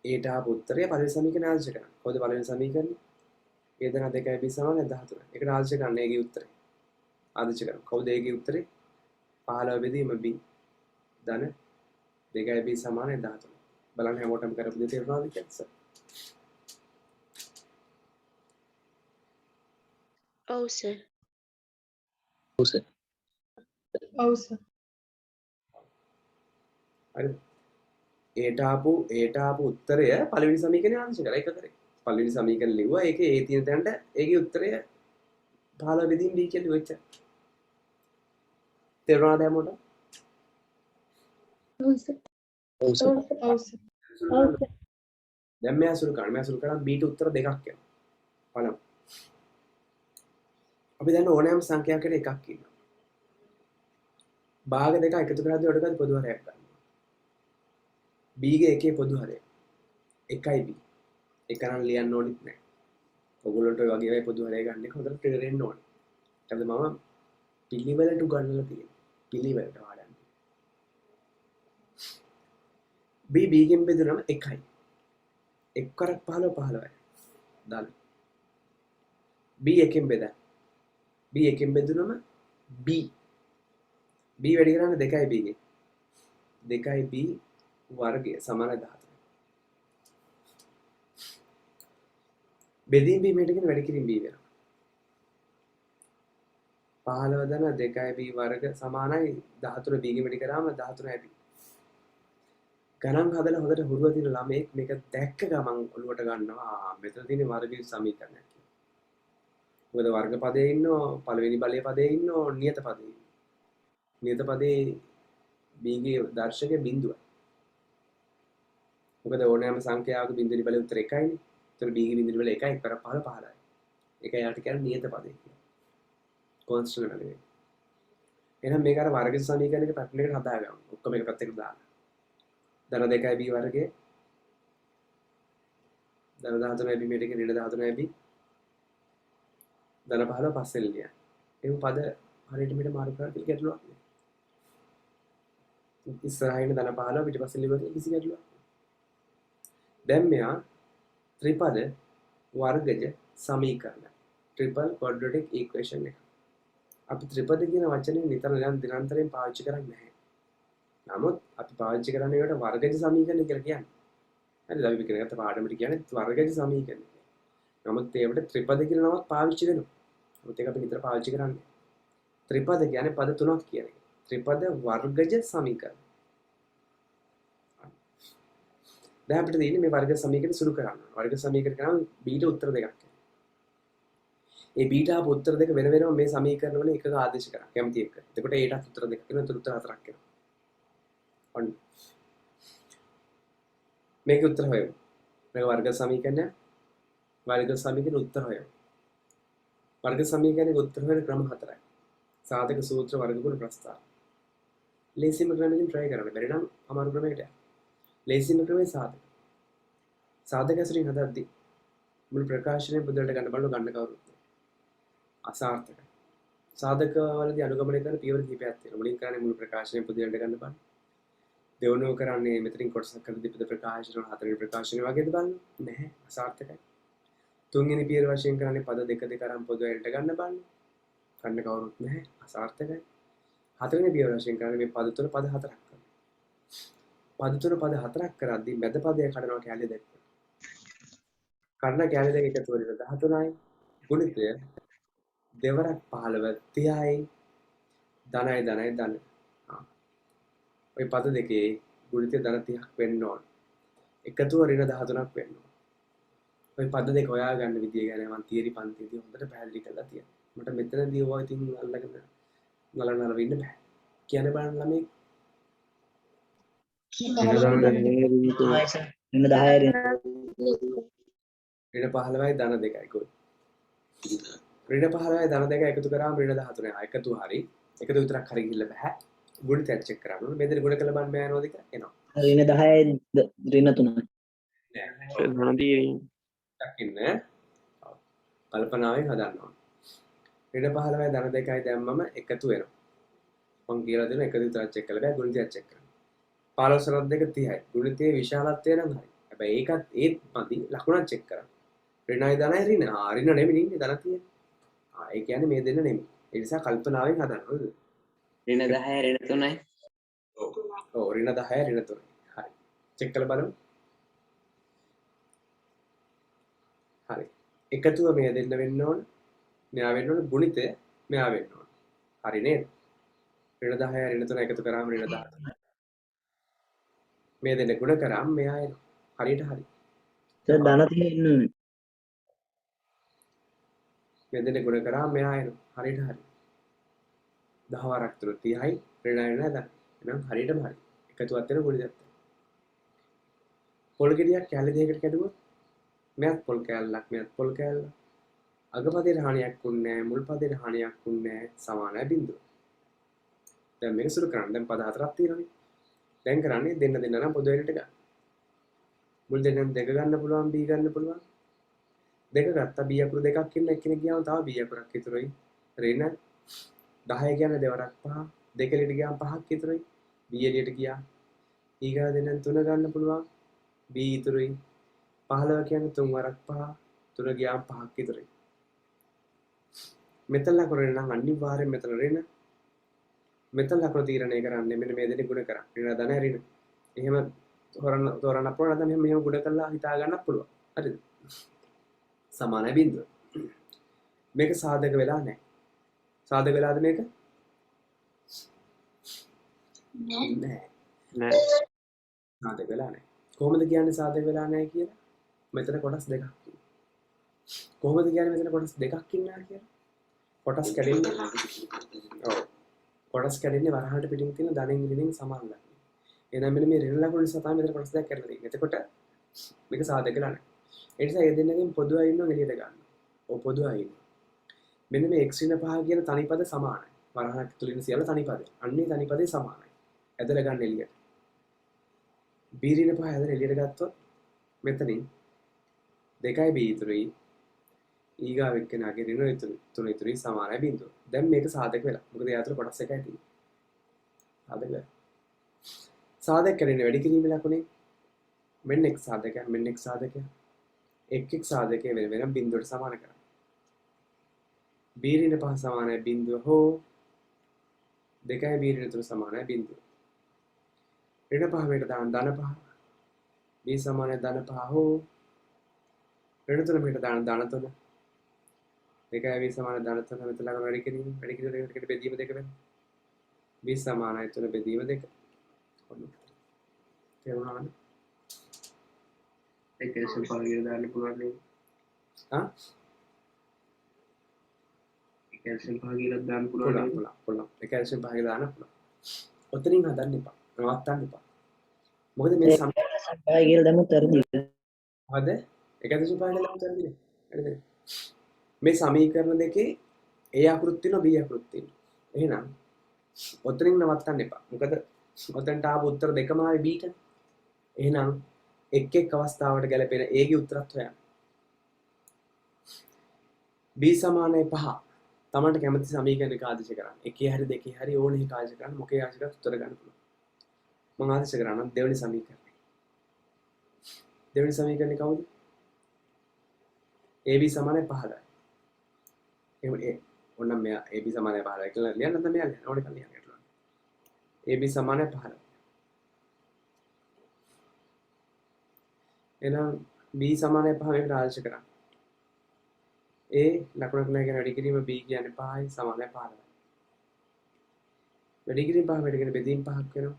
ඒට ආපු උත්තරය පළවෙනි සමීකරණය ආදේශ කරනවා. කොහොමද පළවෙනි සමීකරණය? A ධන 2යි B සමාන 13. ඒකට ආදේශ කරන්න ඒකේ උත්තරය. ආදේශ කරනවා. කොහොමද ඒකේ උත්තරේ? 15 බෙදීම B ධන 2යි B සමාන 13. බලන්න හැමෝටම කරපු දේ තේරුණාද කියලා? ඔව් සර්. ඔව් සර්. හරිද? ඒට ආපු උත්තරය පළවෙනි සමීකරණය ආදේශ කරලා ඒක කරේ. පළවෙනි සමීකරණ ලිව්වා. ඒකේ A තියෙන තැනට ඒකේ උත්තරය 15 බෙදීම B කියලා ලියුවා එච්චර. තේරුණාද හැමෝටම? ඔව් සර්. ඔව් සර්. දැන් මෙයා සුළු කරා B ට උත්තර දෙකක් එනවා. බලමු. අපි දැන් ඕනෑම සංඛ්‍යාවකට එකක් ඉන්නවා. භාග දෙක එකතු කරද්දී ඔඩකද පොදු හරයක් ගන්නවා. b ගේ එකේ පොදු හරය 1යි b. ඒක නම් ලියන්න ඕනෙත් නැහැ. ඔයගොල්ලන්ට ඔය වගේ පොදු හරය ගන්න එක හොඳට ක්ලියර් වෙන්න ඕනේ. ඒකද මම පිළිවෙලට උගන්වලා තියෙනවා. පිළිවෙලට වඩන්න. b ගෙන් බෙදුනම 1යි. 1 කරක් 15 15යි. දාන්න. b එකෙන් බෙදන්න. b එකෙන් බෙදුනම b වැඩි කරන්නේ 2යි b ගෙන්. 2යි b වර්ගය සමාන 14. බෙදීම් බීමට කියන වැඩි කිරීම b වෙනවා. 15 දන 2යි b වර්ග සමානයි 13 b ගෙන් වැඩි කරාම 13යි b. ගණන් හදලා හොඳට හුරුව තියෙන ළමයෙක් මේක දැක්ක ගමන් ඔළුවට ගන්නවා මෙතන තියෙන වර්ග සමීකරණයක් කියලා. මොකද වර්ග පදයේ ඉන්නෝ පළවෙනි බලයේ පදයේ ඉන්නෝ නියත පදයේ. නියත පදයේ b ගේ දර්ශකය බිඳුවයි. මොකද ඕනෑම සංඛ්‍යාවක බිඳුනි බලයේ උත්තර 1යිනේ. ඒතර b ගේ බිඳුනි බලය 1යි 1 15 15යි. ඒක යාට කියන්නේ නියත පදේ කියලා. කොන්ස්ටන්ට් එක නෙවෙයි. එහෙනම් මේක අර වර්ග සමීකරණයක පැටර්න් එකට හදාගමු. ඔක්කොම එක පැත්තකට දාන්න. ධන 2යි b වර්ගය ධන 13යි b මේකට ඍණ 13යි b ධන 15 පස්සෙන් ලියන්න. ඒක පද හරියට මෙතන මාරු කරලා කියලා ගැටලුවක් නෑ. ඉස්සරහින් ධන 15 පිටිපස්සෙන් ලියුවා කිසි ගැටලුවක් නෑ. දැන් මෙයා ත්‍රිපද වර්ගජ සමීකරණ ට්‍රිපල් ක්වොඩ්‍රැටික් ඉක්වේෂන් එක. අපි ත්‍රිපද කියන වචනේ නිරන්තරයෙන් පාවිච්චි කරන්නේ නැහැ. නමුත් අපි පාවිච්චි කරන්නේ ඒකට වර්ගජ සමීකරණ කියලා කියන්නේ. හරිද? අපි ඉගෙන ගත්ත පාඩමට කියන්නේ වර්ගජ සමීකරණ. නමුත් ඒකට ත්‍රිපද කියන නමක් පාවිච්චි වෙනවා. නමුත් ඒක අපි විතර පාවිච්චි කරන්නේ. ත්‍රිපද කියන්නේ පද තුනක් කියන එක. ත්‍රිපද වර්ගජ සමීකරණ. දැන් අපිට තියෙන්නේ මේ වර්ග සමීකරණ සුළු කරන්න. වර්ග සමීකරණ කරාම b ට උත්තර දෙකක් එනවා. ඒ b ට ආපු උත්තර දෙක වෙන වෙනම මේ සමීකරණ වල එකක ආදේශ කරා. කැමති එක. එතකොට ඒටත් උත්තර දෙකක් එනවා. උත්තර හතරක් එනවා. ඔන්න. මේක උත්තර හොයමු. මේක වර්ග සමීකරණය. වර්ග සමීකරණ උත්තර හොයමු. වර්ග සමීකරණයේ උත්තර හොයන ක්‍රම හතරයි. සාධක සූත්‍ර වර්ගගුණ ප්‍රස්තාර. ලේසිම ක්‍රමයකින් try කරන්න. බැරි නම් අමාරු ක්‍රමයකට යන්න. ලේසිම ක්‍රමයේ සාධක. සාධක ඇසුරින් හදද්දී මුළු ප්‍රකාශනය බුදුරට ගන්න බලන ගන්න කවුරුත් නෑ. අසාර්ථකයි. සාධක වලදී අනුගමනය කරන පියවර කිහිපයක් තියෙනවා. මුලින් කරන්නේ මුළු ප්‍රකාශනය බුදුරට ගන්න බලන්න. දෙවනුව කරන්නේ මෙතනින් කොටසක් කරද්දී බුදු ප්‍රකාශන වල හතරවෙනි ප්‍රකාශනය වගේද බලන්න. නැහැ. අසාර්ථකයි. තුන්වෙනි පියවර වශයෙන් කරන්නේ පද දෙක දෙක අරන් පොදුවට ගන්න බලන්න. ගන්න කවුරුත් නැහැ. අසාර්ථකයි. හතරවෙනි පියවර වශයෙන් කරන්නේ මේ පද තුන පද හතරක් කරනවා. පද තුන පද හතරක් කරද්දී මැද පදය කඩනවා කැලේ දෙක. කඩන කැලේ දෙක එකතු වෙලා 13යි. ගුණිතය දෙවරක් 15 30යි. ධනයි ධනයි ධන. ඔය පද දෙකේ ගුණිතය ධන 30ක් වෙන්න ඕන. එකතුව ඍණ 13ක් වෙන්න ඕන. ඔය පද දෙක හොයාගන්න විදිය ගැන මම තියරි පන්තියේදී හොඳට පැහැදිලි කරලා තියෙනවා. මට මෙතනදී ඔය ඉතින් අල්ලගෙන නලනල වෙන්න බෑ. කියන්න බලන්න ළමයි. ඍණ 10යි ඍණ 15යි ධන 2යි ගොඩ. ඍණ 15යි ධන 2 එකතු කරාම ඍණ 13යි. එකතු හරි. එකතු විතරක් හරි ගිහිල්ලා බෑ. ගුණිතය චෙක් කරන්න ඕනේ. මෙතන ගුණ කළ බලන්න බෑ නෝද කියලා එනවා. ඍණ 10යි ඍණ 3යි නෑ. දකින්න. කල්පනාවෙන් හදන්න ඕනේ. ඍණ 15යි ධන 2යි දැම්මම එකතු වෙනවා. මම කියලා දෙන එකතු විතරක් චෙක් කරලා බෑ ගුණිතය චෙක් කරන්න. 15 සරත් දෙක 30යි. ගුණිතයේ විශාලත්වය නම් හරි. හැබැයි ඒකත් ඒත් මදි ලකුණක් චෙක් කරන්න. ඍණයි ධනයි ඍණ. ඍණ නෙමෙයි ඉන්නේ ධන තියෙන්නේ. ඒ කියන්නේ මේ දෙන්න නෙමෙයි. ඒ නිසා කල්පනාවෙන් හදන්න ඕනේ. ඍණ 10 ඍණ 3යි. ඔව් ඍණ 10 ඍණ 3යි. හරි. චෙක් කරලා බලමු. හරි. එකතුව මේ දෙන්න වෙන්න ඕන. මෙයා වෙන්න ඕන ගුණිතය මෙයා වෙන්න ඕන. හරි නේද? ඍණ 10 ඍණ 3 එකතු කරාම ඍණ 13. මේ දෙන්න ගුණ කරාම මෙයා එනවා. හරියට හරි. සර් ධන 30 ඉන්නේ මේ දෙන්න ගුණ කරාම මෙයා එනවා. හරියට හරි. 10 වරක් තුන 30යි ඍණ වෙන දැන්. එහෙනම් හරියටම හරි. එකතුවත් වෙන ගුණිතයත්. පොල් ගෙඩියක් කැලේ දෙකකට කැඩුවොත් මෙයත් පොල් කැලලක් මෙයත් පොල් කැලලක්. අගපදයට හානියක් වුන්නේ නැහැ මුල් පදයට හානියක් වුන්නේ නැහැ සමානයි බිඳුව. දැන් මේක සුළු කරන්න. දැන් පද හතරක් තියෙනවානේ. දැන් කරන්නේ දෙන්න නම් පොදු වෙලට ගන්න. මුල් දෙකෙන් දෙක ගන්න පුළුවන් b ගන්න පුළුවන්. දෙක ගත්තා b අකුරු දෙකක් ඉන්න එක්කෙනෙක් ගියාම තව b අකුරක් ඉතුරුයි. ඍණ 10 කියන්නේ දෙවරක් 5. දෙක එළියට ගියාම 5ක් ඉතුරුයි. b එළියට ගියා. ඊගා දෙනෙන් 3 ගන්න පුළුවන්. b ඉතුරුයි. 15 කියන්නේ 3 වරක් 5. 3 ගියාම 5ක් ඉතුරුයි. මෙතන ලකුණ නම් අනිවාර්යෙන් මෙතන ඍණ. මෙතන ලකුණ තීරණය කරන්නේ මෙන්න මේ දෙනේ ගුණ කරා. ඍණ ධන ඍණ. එහෙම තෝරන්න පුළුවන් නැත්නම් මෙහෙම ගුණ කරලා හිතා ගන්නත් පුළුවන්. හරිද? සමානයි බිඳුව. මේක සාධක වෙලා නැහැ. සාධක වෙලාද මේක? නැහැ. නෑ. සාධක වෙලා නැහැ. කොහොමද කියන්නේ සාධක වෙලා නැහැ කියලා? මෙතන කොටස් දෙකක් තියෙනවා. කොහොමද කියන්නේ මෙතන කොටස් දෙකක් ඉන්නවා කියලා? කොටස් කැඩෙන්නේ ඔව්. කොටස් කැඩෙන්නේ වරහාට පිටින් තියෙන ධනෙන් ඍණෙන් සමාන ලකුණු. එහෙනම් මෙන්න මේ ඍණ ලකුණු නිසා තමයි මෙතන කොටස් දෙකක් කැඩලා තියෙන්නේ. එතකොට මේක සාධක වෙලා නැහැ. ඒ නිසා ඒ දෙන්නගෙන් පොදු අය ඉන්නවා එළියට ගන්න. ඔව් පොදු අය ඉන්නවා. මෙන්න මේ x ඍණ 5 කියන තනිපද සමානයි. වරහාට තුලින් සියල්ල තනිපද. අන්නේ තනිපදේ සමානයි. ඇදලා ගන්න එළියට. b ඍණ 5 ඇදලා එළියට ගත්තොත් මෙතනින් 2යි b ඉතුරුයි. ඊගාව එක්කෙනාගේ ඍණ ඉතුරු 3 ඉතුරුයි සමානයි බිඳුව. දැන් මේක සාධක වෙලා. මොකද ඒ අතර කොටස් එකයි තියෙන්නේ. සාධක වෙලා. සාධක කරන්නේ වැඩි කිරීමේ ලකුණේ මෙන්න x සාධකයක් මෙන්න x සාධකයක්. x සාධකයේ වෙන වෙනම බිඳුවට සමාන කරන්න. b ඍණ 5 සමානයි බිඳුව හෝ 2යි b ඍණ 3 සමානයි බිඳුව. ඍණ 5 මෙට දාන්න ධන 5. b සමානයි ධන 5 හෝ ඍණ 3 මෙට දාන්න ධන 3. 2යි b සමානයි ධන 3 මෙතන ළඟ වැඩි කිරීම බෙදීම 2 වෙනවා. b සමානයි 3 බෙදීම 2. ඔන්න. තේරුණාද? ඒක කැල්සියම් පහකින් දාන්න පුළුවන් නේ. ආ? ඒ කැල්සියම් පහකින් දාන්න පුළුවන් නේ. පුළුවන්. ඒ කැල්සියම් පහක දාන්න පුළුවන්. ඔතනින් හදන්න එපා. නවත්තන්න එපා. මොකද මේ සම සම්පයි කියලා දැම්මොත් වැරදිද? හද 1.5 ගලම කරන්නේ. හරිද? මේ සමීකරණ දෙකේ A අකුරුත් තියෙනවා B අකුරුත් තියෙනවා. එහෙනම් ඔතනින් නවත්තන්න එපා. මොකද ඔතනට ආපු උත්තර දෙකම ආවේ B ට. එහෙනම් එක් එක් අවස්ථාවට ගැලපෙන A ගේ උත්තරත් හොයන්න. B සමානයි 5. තමන්ට කැමති සමීකරණයක ආදේශ කරන්න. එකේ හරි දෙකේ හරි ඕනේ එක ආදේශ කරන්න. මොකේ ආදේශ කරත් උත්තර ගන්න පුළුවන්. මම ආදේශ කරනවා දෙවෙනි සමීකරණය. දෙවෙනි සමීකරණය කවුද? AB සමානයි 5යි. එහෙනම් ඔන්න මෙයා AB සමානයි 5යි කියලා ලියන්න නැත්නම් මෙයා ලියන්න ඕනේ කියලා ලියන්න. AB සමානයි 5යි. එහෙනම් B සමානයි 5 එකට ආදේශ කරන්න. A ලකුණක් නැහැ කියන වැඩි කිරීම B කියන්නේ 5යි සමානයි 5යි. වැඩි කිරීම 5 වැඩි කිරීම බෙදීම 5ක් වෙනවා.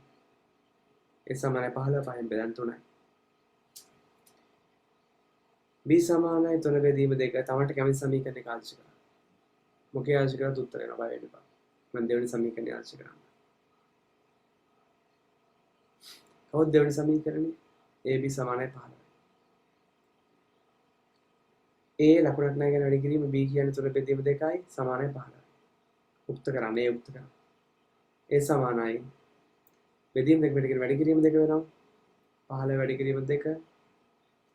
A සමානයි 15 5න් බෙදන්න 3යි. B සමානයි 3 බෙදීම 2 තමන්ට කැමති සමීකරණයක ආදේශ කරන්න. මොකේ ආදේශ කරත් උත්තර එනවා බය වෙන්න එපා. මම දෙවෙනි සමීකරණය ආදේශ කරනවා. කවුද දෙවෙනි සමීකරණය? AB සමානයි 15. A ලකුණක් නැහැ කියන වැඩි කිරීම B කියන්නේ 3 බෙදීම 2යි සමානයි 15. උක්ත කරන්න A උක්ත කරන්න. A සමානයි බෙදීම 2 වැඩි කිරීම 2 වෙනවා. 15 වැඩි කිරීම 2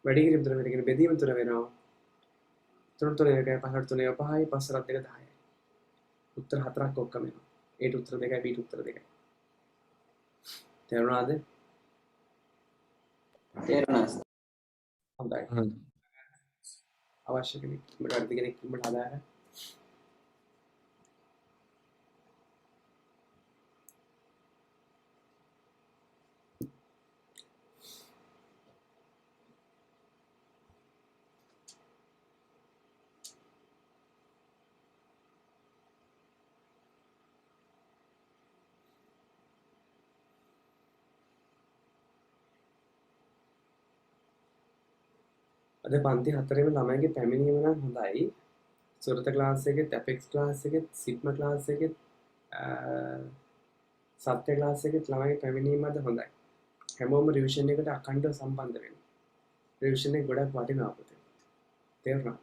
වැඩි කිරීම 3 වැඩි කිරීම බෙදීම 3 වෙනවා. 3 3 1යි 15 3 5යි 5 2 10යි. උත්තර 4ක් ඔක්කොම එනවා. A ට උත්තර 2යි B ට උත්තර 2යි. තේරුණාද? තේරුණා. හොඳයි. අවශ්‍ය කෙනෙක් මට අර්ථ කෙනෙක් මට හදාගන්න. අද පන්ති 4ේම ළමයිගේ පැමිණීම නම් හොඳයි. සුරත ක්ලාස් එකේ, ඇපෙක්ස් ක්ලාස් එකේ, සිග්මා ක්ලාස් එකේ, සත්‍ය ක්ලාස් එකේ ළමයිගේ පැමිණීම අද හොඳයි. හැමෝම රිවිෂන් එකට අඛණ්ඩව සම්බන්ධ වෙනවා. රිවිෂන් එක ගොඩක් වටිනවා අපිට. තේරුණා?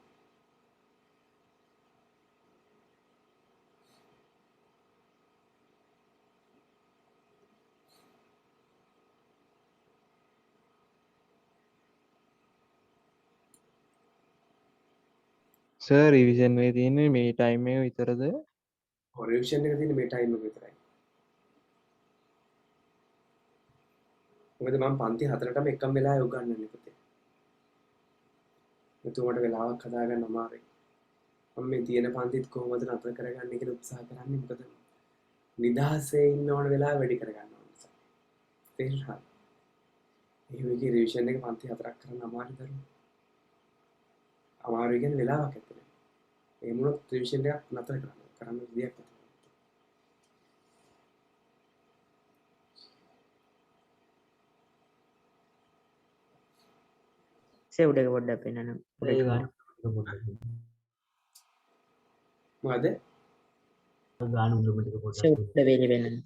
සර් රිවිෂන් එකේ තියෙන්නේ මේ ටයිම් එක විතරද? රිවිෂන් එක තියෙන්නේ මේ ටයිම් එක විතරයි. මොකද මම පන්ති 4ටම එකම වෙලාවෙ උගන්වන්නේ පුතේ. එතුමට වෙලාවක් හදාගන්න අමාරුයි. මම මේ තියෙන පන්තිත් කොහොමද නතර කරගන්නේ කියලා උත්සාහ කරන්නේ. මොකද නිදහසේ ඉන්න ඕන වෙලාව වැඩි කරගන්න ඕන නිසා. තේරුණාද? මේ වගේ රිවිෂන් එක පන්ති 4ක් කරන්න අමාරු දරුවෝ. අමාරු කියන්නේ වෙලාවක් ඇත්තේ. ඒ මොනොත් රිවිෂන් එකක් නතර කරන්න විදියක් නැහැ. සෙව් එක පොඩ්ඩක් පෙන්නන්න. මොකද? සෙව් වේලි පෙන්නන්න.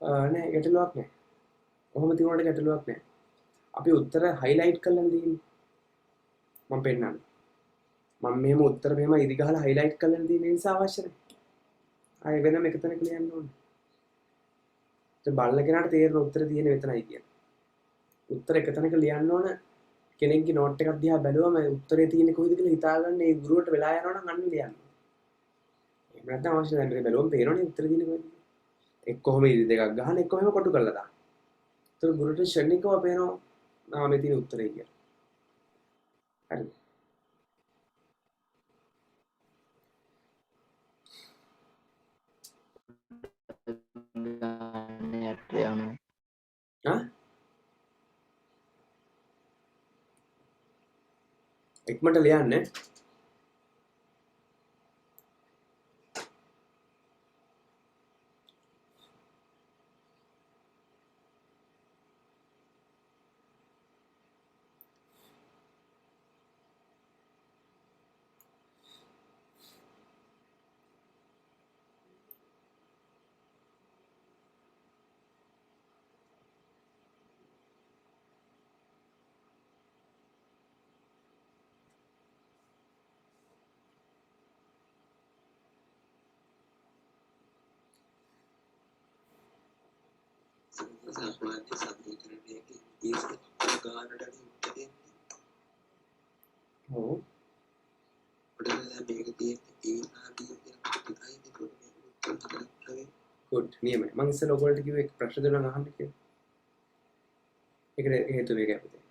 නෑ ගැටලුවක් නෑ. කොහොම තියුණාට ගැටලුවක් නෑ. අපි උත්තර හයිලයිට් කරලා තියෙන්නේ. මම පෙන්නන්න. මම මෙහෙම උත්තර මෙහෙම ඉදි ගහලා හයිලයිට් කරලා තියෙන නිසා අවශ්‍ය නැහැ. ආයෙ වෙනම එක තැනක ලියන්න ඕනේ. ඒ බලන කෙනාට තේරෙන උත්තර තියෙන මෙතනයි කියන්නේ. උත්තර එක තැනක ලියන්න ඕන. කෙනෙක්ගේ නෝට් එකක් දිහා බැලුවම උත්තරේ තියෙන්නේ කොයිද කියලා හිතාගන්න ඒ ගුරුවරට වෙලා යනවා නම් අන්න ලියන්න. එහෙම නැත්නම් අවශ්‍ය නැහැ. මේක බැලුවම පේනවනේ උත්තර තියෙන්නේ කොයිද. එක් කොහොම ඉදි දෙකක් ගහන එක්ක මෙහෙම කොටු කරලා දාන්න. ඒතර ගුරුවරට ෂණිකව පේනවා මේ තියෙන උත්තරේ කියලා. හරිද? ඉක්මනට ලියන්න. සාමාන්‍ය සමීකරණයක ගානට උත්තරේ ඔව්. ඔතන මේක තියෙන්නේ ඒනාදී කියන කොටසයි පොඩ්ඩක් ගුඩ් නියමයි. මම ඉස්සෙල්ලා ඔයගොල්ලන්ට කිව්වේ ප්‍රශ්න දෙකක් අහන්න කියලා. ඒකට හේතුව මේකයි පුතේ.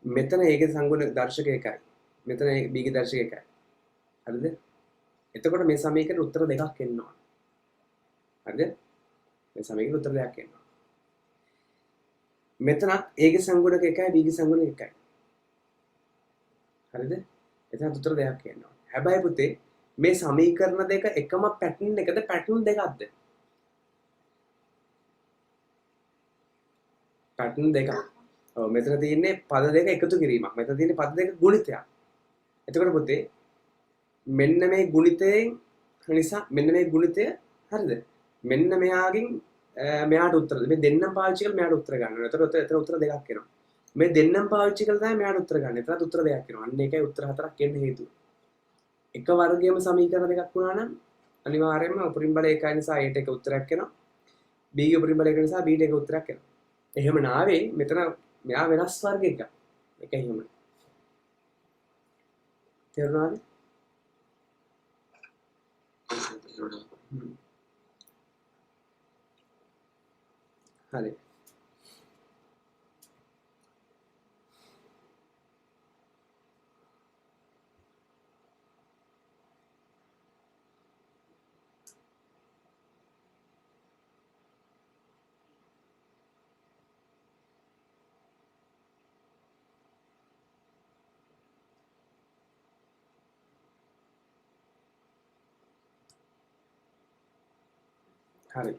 මෙතන ඒකේ සංගුණ දර්ශක එකයි. මෙතන බීගේ දර්ශක එකයි. හරිද? එතකොට මේ සමීකරණ උත්තර දෙකක් එන්න ඕන. හරිද? මේ සමීකරණ උත්තර දෙකක් එන්න ඕන. මෙතනත් ඒකේ සංගුණක එකයි බීගේ සංගුණක එකයි. හරිද? එතන උත්තර දෙකක් එන්න ඕන. හැබැයි පුතේ මේ සමීකරණ දෙක එකම පැටර්න් එකද පැටර්න් දෙකක්ද? පැටර්න් දෙකක්. ඔව් මෙතන තියෙන්නේ පද දෙක එකතු කිරීමක්. මෙතන තියෙන්නේ පද දෙක ගුණිතයක්. එතකොට පුතේ මෙන්න මේ ගුණිතයෙන් නිසා මෙන්න මේ ගුණිතය හරිද? මෙන්න මෙයාගෙන් මෙයාට උත්තර දෙන්න. මේ දෙන්නම් පාවිච්චි කරලා මෙයාට උත්තර ගන්න. එතකොට එතන උත්තර දෙකක් එනවා. මේ දෙන්නම් පාවිච්චි කරලා තමයි මෙයාට උත්තර ගන්න. එතනත් උත්තර දෙකක් එනවා. අන්න ඒකයි උත්තර හතරක් එන්න හේතුව. එක වර්ගයේම සමීකරණ දෙකක් වුණා නම් අනිවාර්යයෙන්ම උපරිම බලය එකයි නිසා ඒට එක උත්තරයක් එනවා. B ගේ උපරිම බලය එක නිසා B ට එක උත්තරයක් එනවා. එහෙම නාවේ මෙතන මෙයා වෙනස් වර්ගයක. ඒක එහෙම. තේරුණාද? හරි. හරි.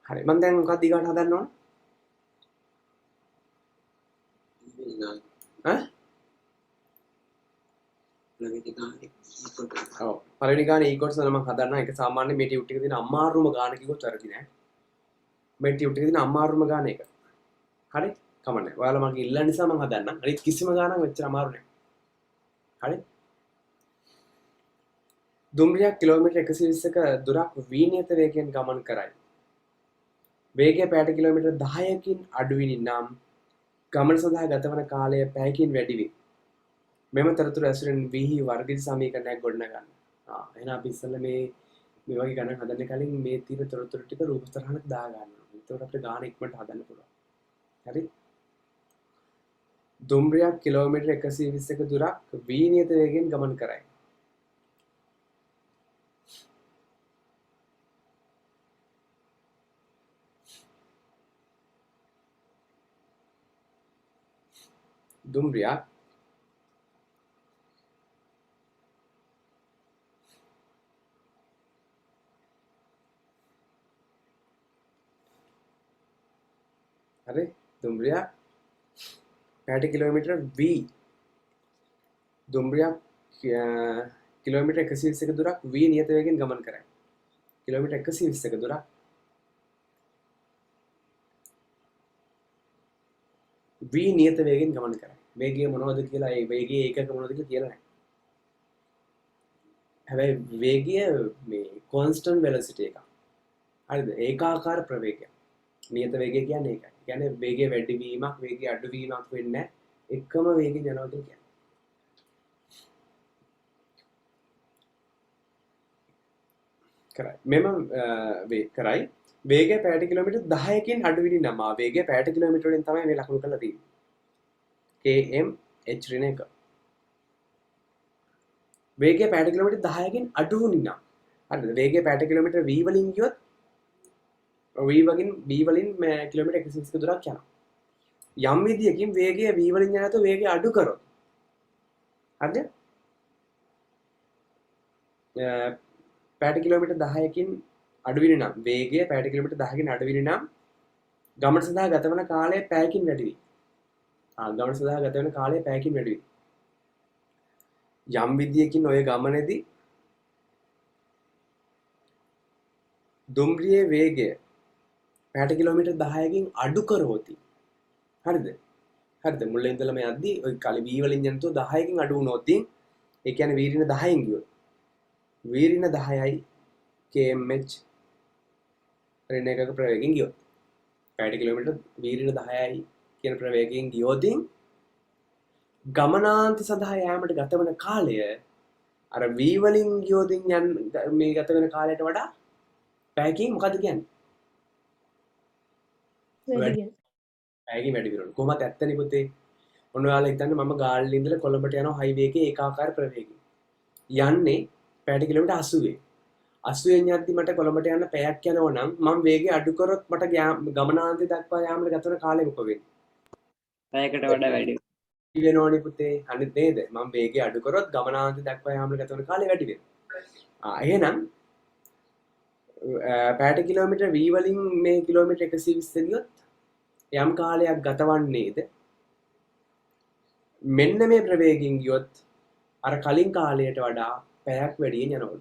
හරි. මම දැන් මොකක්ද ඊගාට හදන්න ඕන? ඈ? ඔව්. පළවෙනි ගානේ ඊකොට්ස් නම් මම හදන්න. ඒක සාමාන්‍ය මේ ටියුට් එකේ තියෙන අමාරුම ගාන කිව්වොත් වැරදි නෑ. මේ ටියුට් එකේ තියෙන අමාරුම ගාන එක. හරි? කමන්නේ. ඔයාලා මගේ ඉල්ලන නිසා මම හදන්න. අනිත් කිසිම ගානක් මෙච්චර අමාරු නෑ. හරි? දුම්රියක් කිලෝමීටර් 120ක දුරක් v නියත වේගයෙන් ගමන් කරයි. වේගය පැයට කිලෝමීටර් 10කින් අඩු වෙනි නම් ගමන සඳහා ගතවන කාලය පැයකින් වැඩි වේ. මෙම තොරතුරු ඇසුරෙන් v වර්ගිත සමීකරණයක් ගොඩනගන්න. එහෙනම් අපි ඉස්සෙල්ලා මේ වගේ ගණන් හදන්න කලින් මේ තියෙන තොරතුරු ටික රූප තරහකට දා ගන්න ඕනේ. එතකොට අපිට ගාන ඉක්මනට හදන්න පුළුවන්. හරි? දුම්රියක් කිලෝමීටර් 120ක දුරක් v නියත වේගයෙන් ගමන් කරයි. දුම්රියක් හරි දුම්රියක් පැයට කිලෝමීටර් v දුම්රියක් කිලෝමීටර් 120ක දුරක් v නියත වේගයෙන් ගමන් කරයි. කිලෝමීටර් 120ක දුරක් v නියත වේගයෙන් ගමන් කරයි. වේගය මොනවද කියලා ඒ වේගයේ ඒකක මොනවද කියලා කියලා නැහැ. හැබැයි වේගය මේ constant velocity එක. හරිද? ඒකාකාර ප්‍රවේගයක්. නියත වේගය කියන්නේ ඒකයි. කියන්නේ වේගය වැඩි වීමක්, වේගය අඩු වීමක් වෙන්නේ එකම වේගෙන් යනවා කියන්නේ. කරයි. මෙම කරයි. වේගය පැයට කිලෝමීටර් 10කින් අඩු වෙනි නම් වේගය පැයට කිලෝමීටර වලින් තමයි මේ ලකුණු කරලා තියෙන්නේ. km h ඍණ 1. වේගය පැයට කිලෝමීටර් 10කින් අඩු වුණි නම් හරිද? වේගය පැයට කිලෝමීටර් v වලින් ගියොත් v වලින් කිලෝමීටර් 120ක දුරක් යනවා. යම් විදියකින් වේගය v වලින් යන නැතුව වේගය අඩු කරොත් හරිද? පැයට කිලෝමීටර් 10කින් අඩු වෙනි නම් වේගය පැයට කිලෝමීටර් 10කින් අඩු වෙනි නම් ගමන සඳහා ගතවන කාලය පැයකින් වැඩි වෙයි. ගමන සඳහා ගතවන කාලය පැයකින් වැඩි වෙයි. යම් විදියකින් ඔය ගමනේදී දුම්රියේ වේගය පැයට කිලෝමීටර් 10කින් අඩු කරවති. හරිද? හරිද? මුලින් ඉඳලම යද්දී ඔය කලින් v වලින් යනතෝ 10කින් අඩු වුණොත් ඒ කියන්නේ v ඍණ 10න් ගියොත් v ඍණ 10යි kmh ඍණ එකක ප්‍රවේගයෙන් ගියොත් පැයට කිලෝමීටර් v ඍණ 10යි කියන ප්‍රවේගයෙන් ගියොත් ගමනාන්ත සඳහා යාමට ගතවන කාලය අර v වලින් ගියොත් යන මේ ගතවන කාලයට වඩා පැයකින් මොකද කියන්නේ? පැයකින් වැඩි වෙනවා. කොහොමද ඇත්තනේ පුතේ? ඔන්න ඔයාලා හිතන්නේ මම ගාල්ලේ ඉඳලා කොළඹට යනවා හයිවේ එකේ ඒකාකාර ප්‍රවේගයෙන්. යන්නේ පැයට කිලෝමීටර් 80. 80න් යද්දි මට කොළඹට යන්න පැයක් යනවා නම් මම වේගය අඩු කරොත් මට ගමනාන්තය දක්වා යාමට ගතවන කාලය මොකද වෙන්නේ? පැයකට වඩා වැඩි. වෙනෝනේ පුතේ. අනිත් නේද? මම වේගය අඩු කරොත් ගමනාන්තය දක්වා යාමට ගතවන කාලය වැඩි වෙනවා. එහෙනම් පැයට කිලෝමීටර් v වලින් මේ කිලෝමීටර් 120 ගියොත් යම් කාලයක් ගතවන්නේද මෙන්න මේ ප්‍රවේගයෙන් ගියොත් අර කලින් කාලයට වඩා පැයක් වැඩියෙන් යනවලු.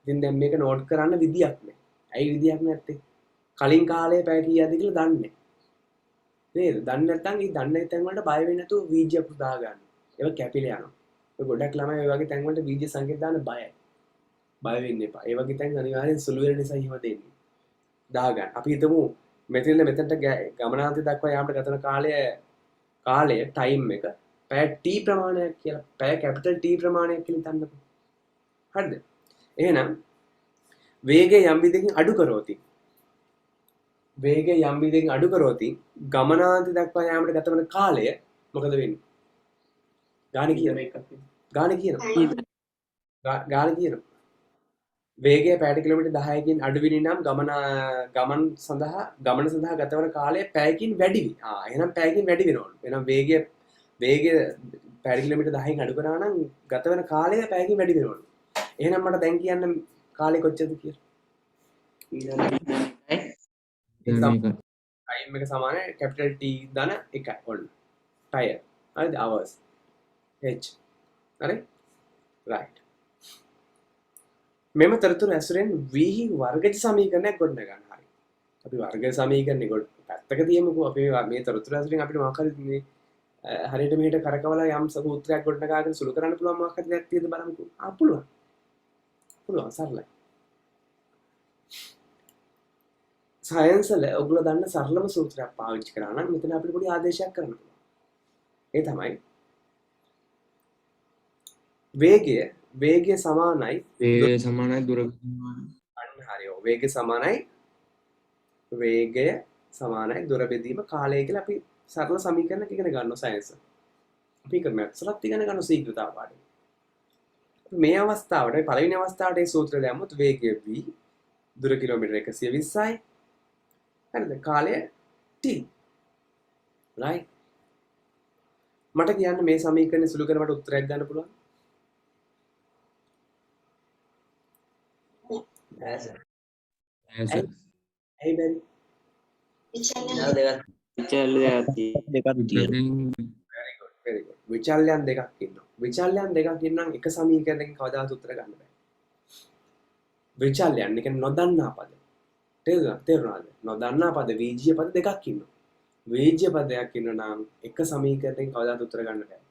ඉතින් දැන් මේක නෝට් කරන්න විදියක් නැහැ. ඇයි විදියක් නැත්තේ? කලින් කාලේ පැය කීයද කියලා දන්නේ නේද? දන්නේ නැත්නම් ඒ දන්නේ තැන් වලට බය වෙන්නේ නැතුව වීජයක් පුදා ගන්න. ඒක කැපිලා යනවා. ඔය ගොඩක් ළමයි ඔය වගේ තැන් වලට වීජ සංකේත දාන්න බයයි. බය වෙන්න එපා. ඒ වගේ තැන් අනිවාර්යෙන් සුළු වෙන නිසා එහෙම දෙන්නේ. දාගන්න. අපි හිතමු මෙතන මෙතනට ගමනාන්තය දක්වා යාමට ගතන කාලය ටයිම් එක පැය t ප්‍රමාණයක් කියලා පැය කැපිටල් t ප්‍රමාණයක් කියලා හිතන්නකෝ. හරිද? එහෙනම් වේගය යම් විදිහකින් අඩු කරොත් ගමනාන්තය දක්වා යාමට ගතවන කාලය මොකද වෙන්නේ? ගාන කියනවා. වේගය පැයට කිලෝමීටර් 10කින් අඩු වෙනි නම් ගමන සඳහා ගතවන කාලය පැයකින් වැඩි වෙයි. එහෙනම් පැයකින් වැඩි වෙනවලු. එහෙනම් වේගය පැයට කිලෝමීටර් 10කින් අඩු කරා නම් ගතවන කාලය පැයකින් වැඩි වෙනවලු. එහෙනම් මට දැන් කියන්න කාලය කොච්චරද කියලා. ටයිම් එක සමානයි කැපිටල් T ධන 1යි. ඔන්න. ටයර්. හරිද? hours. h. හරි? right. මෙම තොරතුරු ඇසුරෙන් v වර්ගජ සමීකරණයක් ගොඩනගන්න. හරි. අපි වර්ග සමීකරණේ පැත්තක තියමුකෝ. අපි මේ තොරතුරු ඇසුරෙන් අපිට මොකක් හරි මේ හරියට මෙහෙට කරකවලා යම් සූත්‍රයක් ගොඩනගාගෙන සුළු කරන්න පුළුවන් මොකක් හරි දෙයක් තියෙද බලමුකෝ. පුළුවන්. පුළුවන් සරලයි. සයන්ස් වල ඔයගොල්ලෝ දන්න සරලම සූත්‍රයක් පාවිච්චි කරා නම් මෙතන අපිට පොඩි ආදේශයක් කරන්න පුළුවන්. ඒ තමයි වේගය සමානයි වේගය සමානයි දුර අන්න හරි. ඔව් වේගය සමානයි දුර බෙදීම කාලය කියලා අපි සරල සමීකරණයක් ඉගෙන ගන්නවා සයන්ස්. අපි ඒක මැත්ස් වලත් ඉගෙන ගන්නවා ශීඝ්‍රතාව පාඩේ. මේ අවස්ථාවට පළවෙනි අවස්ථාවට ඒ සූත්‍රය දැම්මොත් වේගය v දුර කිලෝමීටර 120යි. හරිද? කාලය t. right? මට කියන්න මේ සමීකරණය සුළු කරලා මට උත්තරයක් ගන්න පුළුවන්? ඇයි බැරි? විචල් දෙකක් තියෙනවා. දෙකක් තියෙනවා. very good. විචල්‍යයන් දෙකක් ඉන්නවා. විචල්‍යයන් දෙකක් ඉන්නම් එක සමීකරණයකින් කවදාවත් උත්තර ගන්න බෑ. විචල්‍යයන් කියන්නේ නොදන්නා පද. තේරුණාද? නොදන්නා පද වීජ්‍ය පද දෙකක් ඉන්නවා. වීජ්‍ය පදයක් ඉන්න නම් එක සමීකරණයකින් කවදාවත් උත්තර ගන්න බෑ.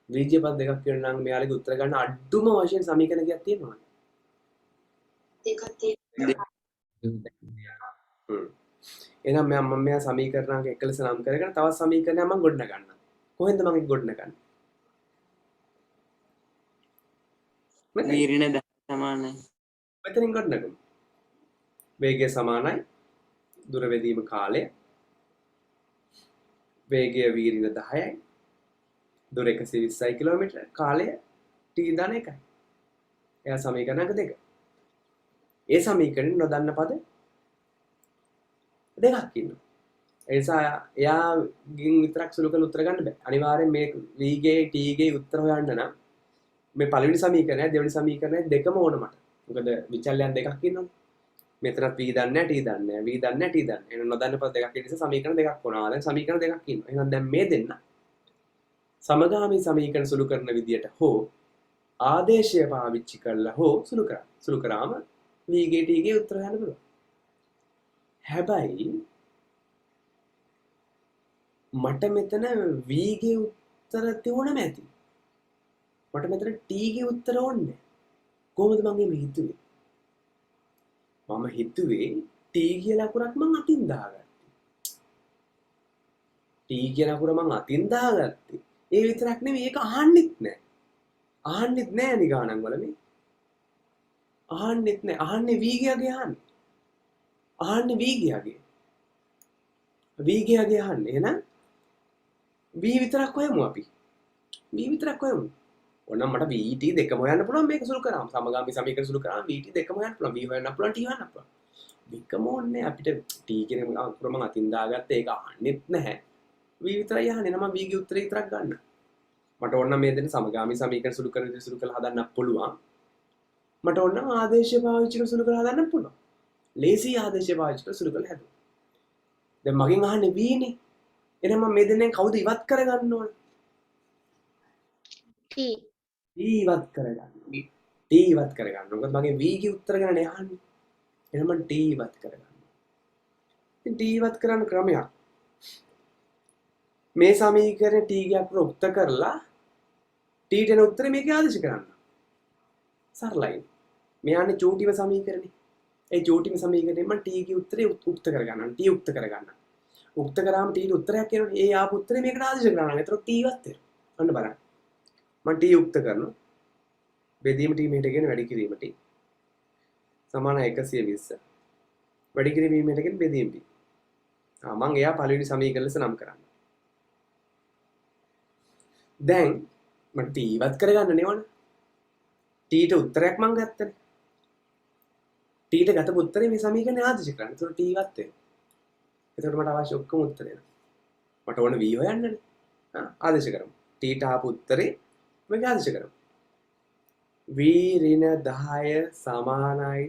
වීජ්‍ය පද දෙකක් ඉන්න නම් මෙයාලගේ උත්තර ගන්න අඩුම වශයෙන් සමීකරණ කීයක් තියෙනවද? එහෙනම් මම මෙයා සමීකරණාංක 1 ලෙස නම් කරගෙන තවත් සමීකරණයක් මම ගොඩනග ගන්නවා. කොහෙන්ද මම ඒක ගොඩනගන්නේ? වීරින 10 සමානයි. මෙතනින් ගොඩනගමු. වේගය සමානයි දුර බෙදීම කාලය. වේගය වීරින 10යි. දුර 120 කිලෝමීටර. කාලය t දාන 1යි. එයා සමීකරණයක 2. ඒ සමීකරණය නොදන්න පද දෙකක් ඉන්නවා. ඒ නිසා එයාගෙන් විතරක් සුළු කරලා උත්තර ගන්න බෑ. අනිවාර්යෙන් මේ v ගේ t ගේ උත්තර හොයන්න නම් මේ පළවෙනි සමීකරණය දෙවෙනි සමීකරණය දෙකම ඕන මට. මොකද විචල්‍යයන් දෙකක් ඉන්නවනේ. මෙතනත් v දන්නේ නැහැ t දන්නේ නැහැ. v දන්නේ නැහැ t දන්නේ. එහෙනම් නොදන්න පද දෙකක් ඉන්න නිසා සමීකරණ දෙකක් ඕනවා. දැන් සමීකරණ දෙකක් ඉන්නවා. එහෙනම් දැන් මේ දෙන්න සමගාමී සමීකරණ සුළු කරන විදියට හෝ ආදේශය පාවිච්චි කරලා හෝ සුළු කරා. සුළු කරාම v ගේ t ගේ උත්තර හොයන්න පුළුවන්. හැබැයි මට මෙතන v ගේ උත්තර තියුණම ඇති. මට මෙතන t ගේ උත්තර ඕනේ. කොහොමද මම මේ හිතුවේ? මම හිතුවේ t කියලා අකුරක් මං අතින් දාගත්තා. t කියන අකුර මං අතින් දාගත්තේ. ඒ විතරක් නෙමෙයි ඒක අහන්නෙත් නෑ. අහන්නෙත් නෑ නේ ගානන් වල මේ. අහන්නෙත් නෑ. අහන්නේ v ගියාගේ අහන්නේ. අහන්නේ v ගියාගේ. v ගියාගේ අහන්නේ. එහෙනම් v විතරක් හොයමු අපි. v විතරක් හොයමු. ඕනම් මට vt දෙකම හොයන්න පුළුවන් මේක සුළු කරාම. සමගාමී සමීකරණ සුළු කරාම vt දෙකම හොයන්න පුළුවන්. v හොයන්න පුළුවන් t හොයන්න පුළුවන්. දෙකම ඕනේ අපිට t කියන අකුර මම අතින් දාගත්ත ඒක අහන්නෙත් නැහැ. v විතරයි අහන්නේ. නම් v ගේ උත්තරේ විතරක් ගන්න. මට ඕන නම් මේ දෙන්න සමගාමී සමීකරණ සුළු කරන විදිහ සුළු කරලා හදන්න පුළුවන්. මට ඕන නම් ආදේශය පාවිච්චි කරලා සුළු කරලා හදන්න පුළුවන්. ලේසි ආදේශය පාවිච්චි කරලා සුළු කරලා හදුවා. දැන් මගෙන් අහන්නේ v නේ. එහෙනම් මම මේ දෙන්නෙන් කවුද ඉවත් කරගන්න ඕන? t ඉවත් කරගන්න. t ඉවත් කරගන්න. මොකද මගේ v ගේ උත්තර ගැන නේ අහන්නේ. එහෙනම් මම t ඉවත් කරගන්න. ඉතින් t ඉවත් කරන්න ක්‍රමයක්. මේ සමීකරණය t ගේ අකුර උක්ත කරලා t ට එන උත්තරේ මේක ආදේශ කරන්න. සරලයි. මෙයානේ චූටිම සමීකරණේ. ඒ චූටිම සමීකරණයෙන් මම t ගේ උත්තරේ උක්ත කරගන්නවා. t උක්ත කරගන්නවා. උක්ත කරාම t ට උත්තරයක් එනවනේ. ඒ ආපු උත්තරේ මේකට ආදේශ කරනවා. ඒතකොට t ඉවත් වෙනවා. අන්න බලන්න. මම t උක්ත කරනවා. බෙදීම t මෙහෙට ගෙන වැඩි කිරීම t සමාන 120. වැඩි කිරීම මෙහෙට ගෙන බෙදීම t. මම එයා පළවෙනි සමීකරණ ලෙස නම් කරන්නේ. දැන් මට t ඉවත් කරගන්න නෙවනේ. t ට උත්තරයක් මම ගත්තනේ. t ට ගත උත්තරේ මේ සමීකරණය ආදේශ කරන්න. ඒතකොට t ඉවත් වෙනවා. එතකොට මට අවශ්‍ය ඔක්කොම උත්තර එනවා. මට ඕන v හොයන්නනේ. ආදේශ කරමු. t ට ආපු උත්තරේ මේක ආදේශ කරමු. v ඍණ 10 සමානයි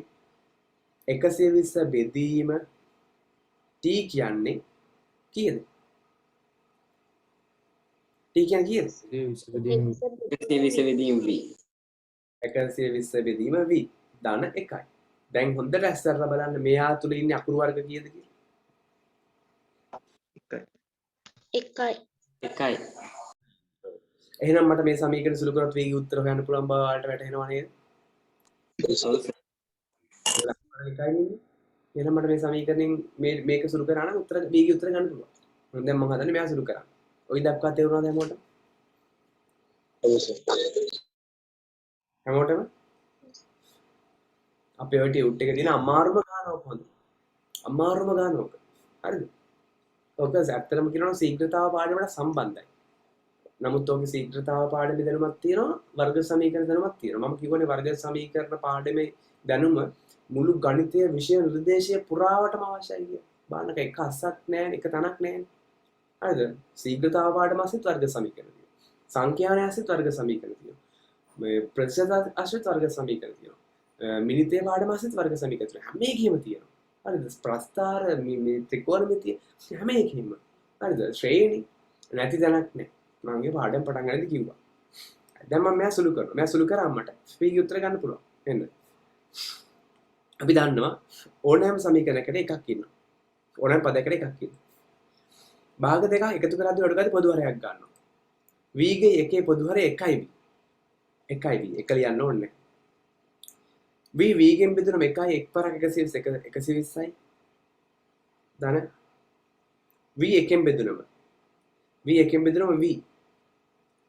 120 බෙදීම t කියන්නේ කීයද? t කියන්නේ කීයද? 120 වෙදීම් v. 120 බෙදීම v ධන 1යි. දැන් හොඳට ඇස්සරලා බලන්න මෙයා තුල ඉන්නේ අකුරු වර්ග කීයද කියලා? එකයි. එහෙනම් මට මේ සමීකරණ සුළු කරොත් v ගේ උත්තර හොයන්න පුළුවන් බව ඔයාලට වැටහෙනව නේද? එකයි නේ. එහෙනම් මට මේ සමීකරණයෙන් මේක සුළු කරා නම් උත්තර B ගේ උත්තර ගන්න පුළුවන්. දැන් මම හදන්නේ මෙයා සුළු කරා. ඔය දක්වා තේරුණාද හැමෝටම? හැමෝටම අපේ ඔය ටියුට් එකේ තියෙන අමාරුම ගානක් හොඳ. අමාරුම ගානක්. හරිද? ඔක ඇත්තටම කියනවා ශීඝ්‍රතාව පාඩමට සම්බන්ධයි. නමුත් ඔගේ ශීඝ්‍රතාව පාඩමේ දැනුමක් තියෙනවා වර්ග සමීකරණ දැනුමක් තියෙනවා. මම කියවනේ වර්ග සමීකරණ පාඩමේ දැනුම මුළු ගණිතීය විෂය නිර්දේශය පුරාවටම අවශ්‍යයි කිය. බානක එක අස්සක් නැහැ, එක තනක් නැහැ. හරිද? ශීඝ්‍රතාව පාඩම අසිත වර්ග සමීකරණ තියෙනවා. සංඛ්‍යාන අසිත වර්ග සමීකරණ තියෙනවා. මේ ප්‍රතිශත අසිත වර්ග සමීකරණ තියෙනවා. මිනිතේ පාඩම අසිත වර්ග සමීකරණ තියෙනවා. හැම එකෙම තියෙනවා. හරිද? ප්‍රස්ථාර මේ ත්‍රිකෝණමිතිය හැම එකෙම. හරිද? ශ්‍රේණි නැති තැනක් නැහැ. මගේ පාඩම් පටන් ගන්නද කිව්වා. දැන් මම මෙයා සුළු කරනවා. මෙයා සුළු කරාම මට ස්පීඩ් උත්තර ගන්න පුළුවන්. එන්න. අපි දන්නවා ඕනෑම සමීකරණයකට එකක් ඉන්නවා. ඕනෑම පදයකට එකක් ඉන්නවා. භාග දෙක එකතු කරද්දී ඔඩගාදී පොදු හරයක් ගන්නවා. v ගේ එකේ පොදු හරය 1යි v. 1යි v. එක ලියන්න ඕනේ. v ගෙන් බෙදුනම 1යි 1 පරක් 120 120යි. දන v එකෙන් බෙදුනම v එකෙන් බෙදුනම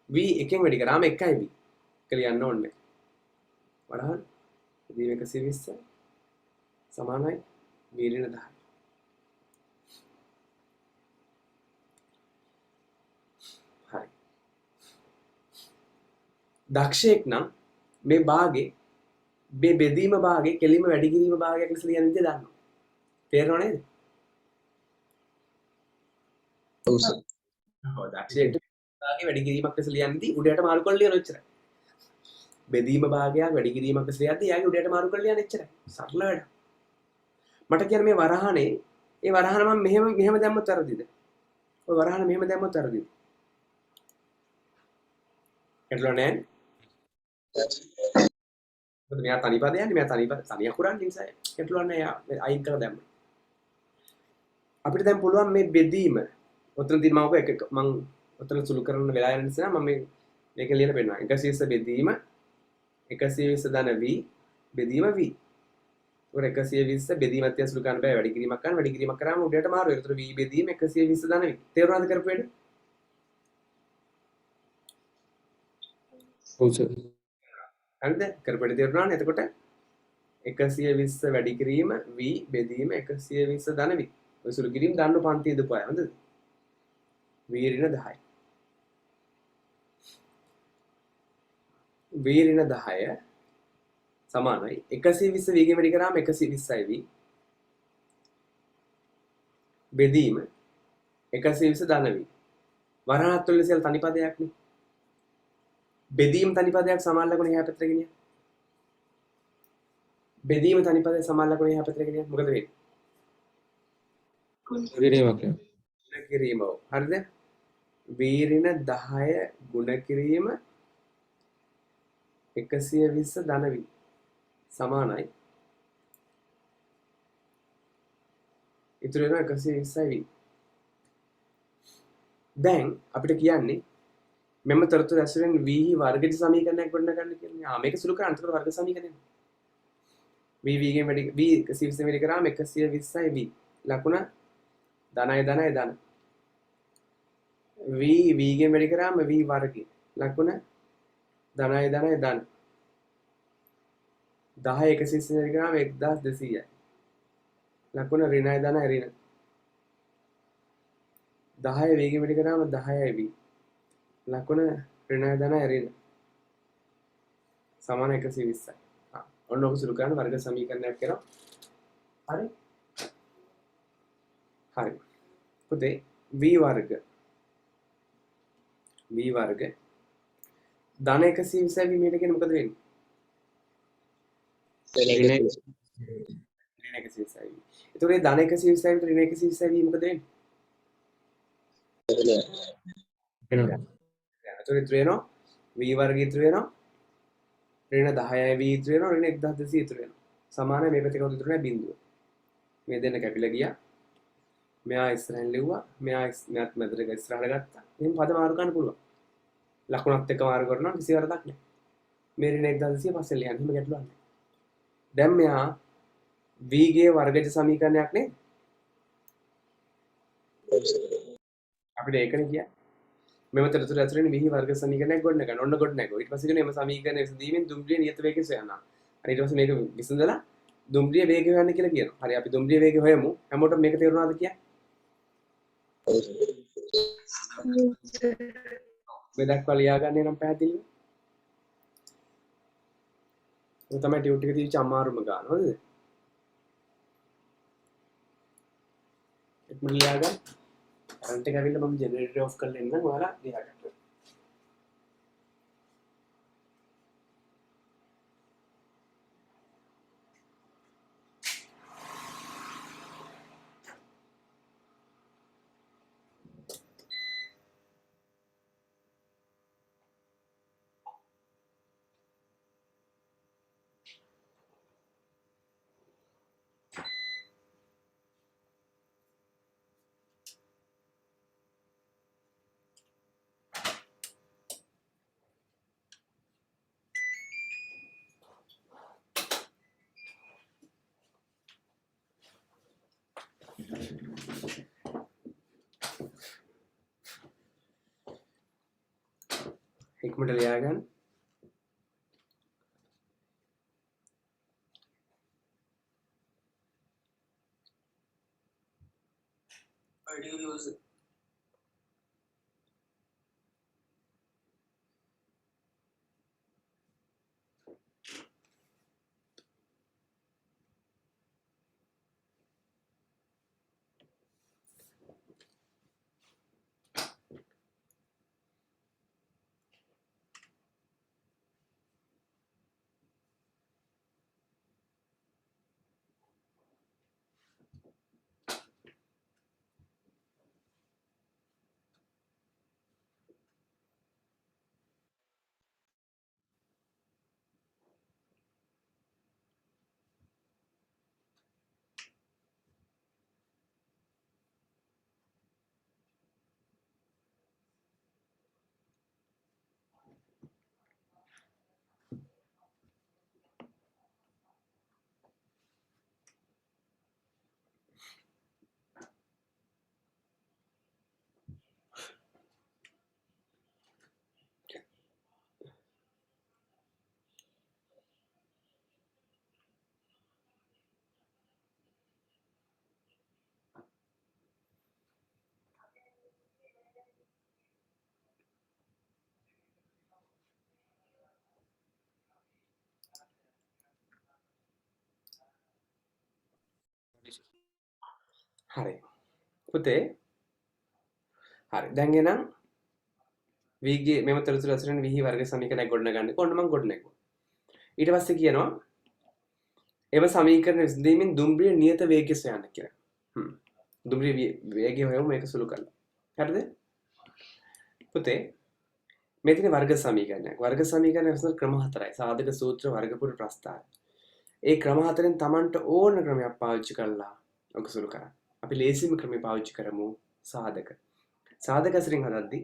v එකෙන් වැඩි කරාම 1යි v. එක ලියන්න ඕනේ. වරහන් v 120 සමානයි v ඍණ 10. හරි. දක්ෂයෙක් නම් මේ භාගේ මේ බෙදීම භාගේ කෙලින්ම වැඩි කිරීම භාගයක් ලෙස ලියන විදිය දන්නවා. තේරෙනව නේද? ඔව් සර්. ඔව් දක්ෂයෙක් භාගේ වැඩි කිරීමක් ලෙස ලියන්නදී උඩයට මාරු කරලා ලියන එච්චරයි. බෙදීම භාගයක් වැඩි කිරීමක් ලෙස ලියද්දී යාගේ උඩයට මාරු කරලා ලියන එච්චරයි. සරල වැඩ. මට කියන්නේ මේ වරහනේ ඒ වරහන මම මෙහෙම දැම්මොත් වැරදිද? ඔය වරහන මෙහෙම දැම්මොත් වැරදිද? ගැටලුවක් නැහැ. මොකද මෙයා තනි පදයක් යන්නේ මෙයා තනි අකුරක් නිසා ගැටලුවක් නැහැ. යා අයින් කරලා දැම්ම. අපිට දැන් පුළුවන් මේ බෙදීම ඔතන තියෙන මම එක මම ඔතන සුළු කරන වෙලාව යන නිසා මම මේක ලියලා පෙන්නනවා. 120 බෙදීම 120 ධන v බෙදීම v. ඔර 120 බෙදීමත් යන සුළු කරන්න බෑ වැඩි කිරීමක් කරාම උඩට මාරු වෙනවා. ඒතර v බෙදීම 120 ධන v. තේරුණාද කරපු වැඩ? ඔව් සර්. හරිද? කරපු වැඩ තේරුණානේ. එතකොට 120 වැඩි කිරීම v බෙදීම 120 ධන v. ඔය සුළු කිරීම දන්න පන්තිය දපුවා. හරිද? v ඍණ 10. v ඍණ 10 සමානයි 120 v ගෙන් වැඩි කරාම 120යි v බෙදීම 120 ධන v. වරහන් තුල ඉස්සෙල් තනි පදයක් නේ. බෙදීම තනි පදයක් සමාන ලකුණ එහා පැත්තට ගෙනියන්න. බෙදීම තනි පදයක් සමාන ලකුණ එහා පැත්තට ගෙනියන්න. මොකද වෙන්නේ? කිරීමක් නේ. ගුණ කිරීම. හරිද? v ඍණ 10 ගුණ කිරීම 120 ධන v සමානයි ඉතුරු වෙනවා 120යි v. දැන් අපිට කියන්නේ මෙම තොරතුරු ඇසුරෙන් v වර්ගජ සමීකරණයක් ගොඩනගන්න කියන්නේ. මේක සුළු කරා අන්තිමට වර්ග සමීකරණය. v ගෙන් වැඩි v 120 වැඩි කරාම 120යි v. ලකුණ ධනයි ධන. v ගෙන් වැඩි කරාම v වර්ගය. ලකුණ ධනයි ධන. 10 120 වැඩි කරාම 1200යි. ලකුණ ඍණයි ධනයි ඍණ. 10 v ගෙන් වැඩි කරාම 10යි v. ලකුණ ඍණයි ධනයි ඍණ. සමාන 120යි. ඔන්න ඔක සුළු කරන වර්ග සමීකරණයක් කරනවා. හරි. හරි. පුතේ v වර්ග ධන 120යි මේට කියන්නේ මොකද වෙන්නේ? ඍණ 120යි. ඒතකොට ධන 120යි ඍණ 120යි මොකද වෙන්නේ? වෙනවා. එතකොට ඉතුරු වෙනවා v වර්ගය ඉතුරු වෙනවා ඍණ 10යි v ඉතුරු වෙනවා ඍණ 1200 ඉතුරු වෙනවා. සමානයි මේ පැත්තේ කවුද ඉතුරු නැහැ බිඳුව. මේ දෙන්න කැපිලා ගියා. මෙයා ඉස්සරහින් ලිව්වා. මෙයාත් මැදට ඉස්සරහට ගත්තා. එහෙනම් පද මාරු කරන්න පුළුවන්. ලකුණත් එක්ක මාරු කරනවා කිසි වරදක් නැහැ. මේ ඍණ 1200 පස්සේ ලියන්න. එහෙම ගැටලුවක් නැහැ. දැන් මෙයා v ගේ වර්ගජ සමීකරණයක් නේ අපිට ඒකනේ කියන්නේ මෙම තොරතුරු ඇතුළේ v වර්ග සමීකරණයක් ගොඩනගන්න ඕන ගොඩනගුවා ඊට පස්සේ කියන එම සමීකරණය විසඳීමෙන් දුම්රිය නියත වේගය සොයනවා හරි ඊට පස්සේ මේක විසඳලා දුම්රිය වේගය හොයන්න කියලා කියනවා හරි අපි දුම්රිය වේගය හොයමු හැමෝටම මේක තේරුණාද කියන්නේ මේ දක්වා ලියා ගන්න නම් පැහැදිලිව ඔය තමයි ටියුට් එකේ තියෙච්ච අමාරුම ගාන හරිද එක්ම ලියා ගන්න කරන්ට් එක ඇවිල්ලා මම ජෙනරේටර් ඔෆ් කරලා එන්නම් ඔයාලා ලියා ගන්න ඉක්මනට ලියා ගන්න හරි පුතේ හරි දැන් එනම් v ගේ මෙම තොරතුරු ඇතුළේ v වර්ග සමීකරණයක් ගොඩනගන්න කොහොමද මම ගොඩනගුවා ඊට පස්සේ කියනවා එම සමීකරණ විසඳීමෙන් දුම්රිය නියත වේගය සොයන්න කියලා දුම්රිය වේගය හොයමු මේක සුළු කරලා හරිද පුතේ මේ තියෙන වර්ග සමීකරණයක් වර්ග සමීකරණ විසඳන ක්‍රම හතරයි සාධක සූත්‍ර වර්ගපුර ප්‍රස්ථාර ඒ ක්‍රම හතරෙන් Tamanට ඕන ක්‍රමයක් පාවිච්චි කරලා ඔක සුළු කරන්න අපි ලේසිම ක්‍රමය පාවිච්චි කරමු සාධක අසරින් හදද්දී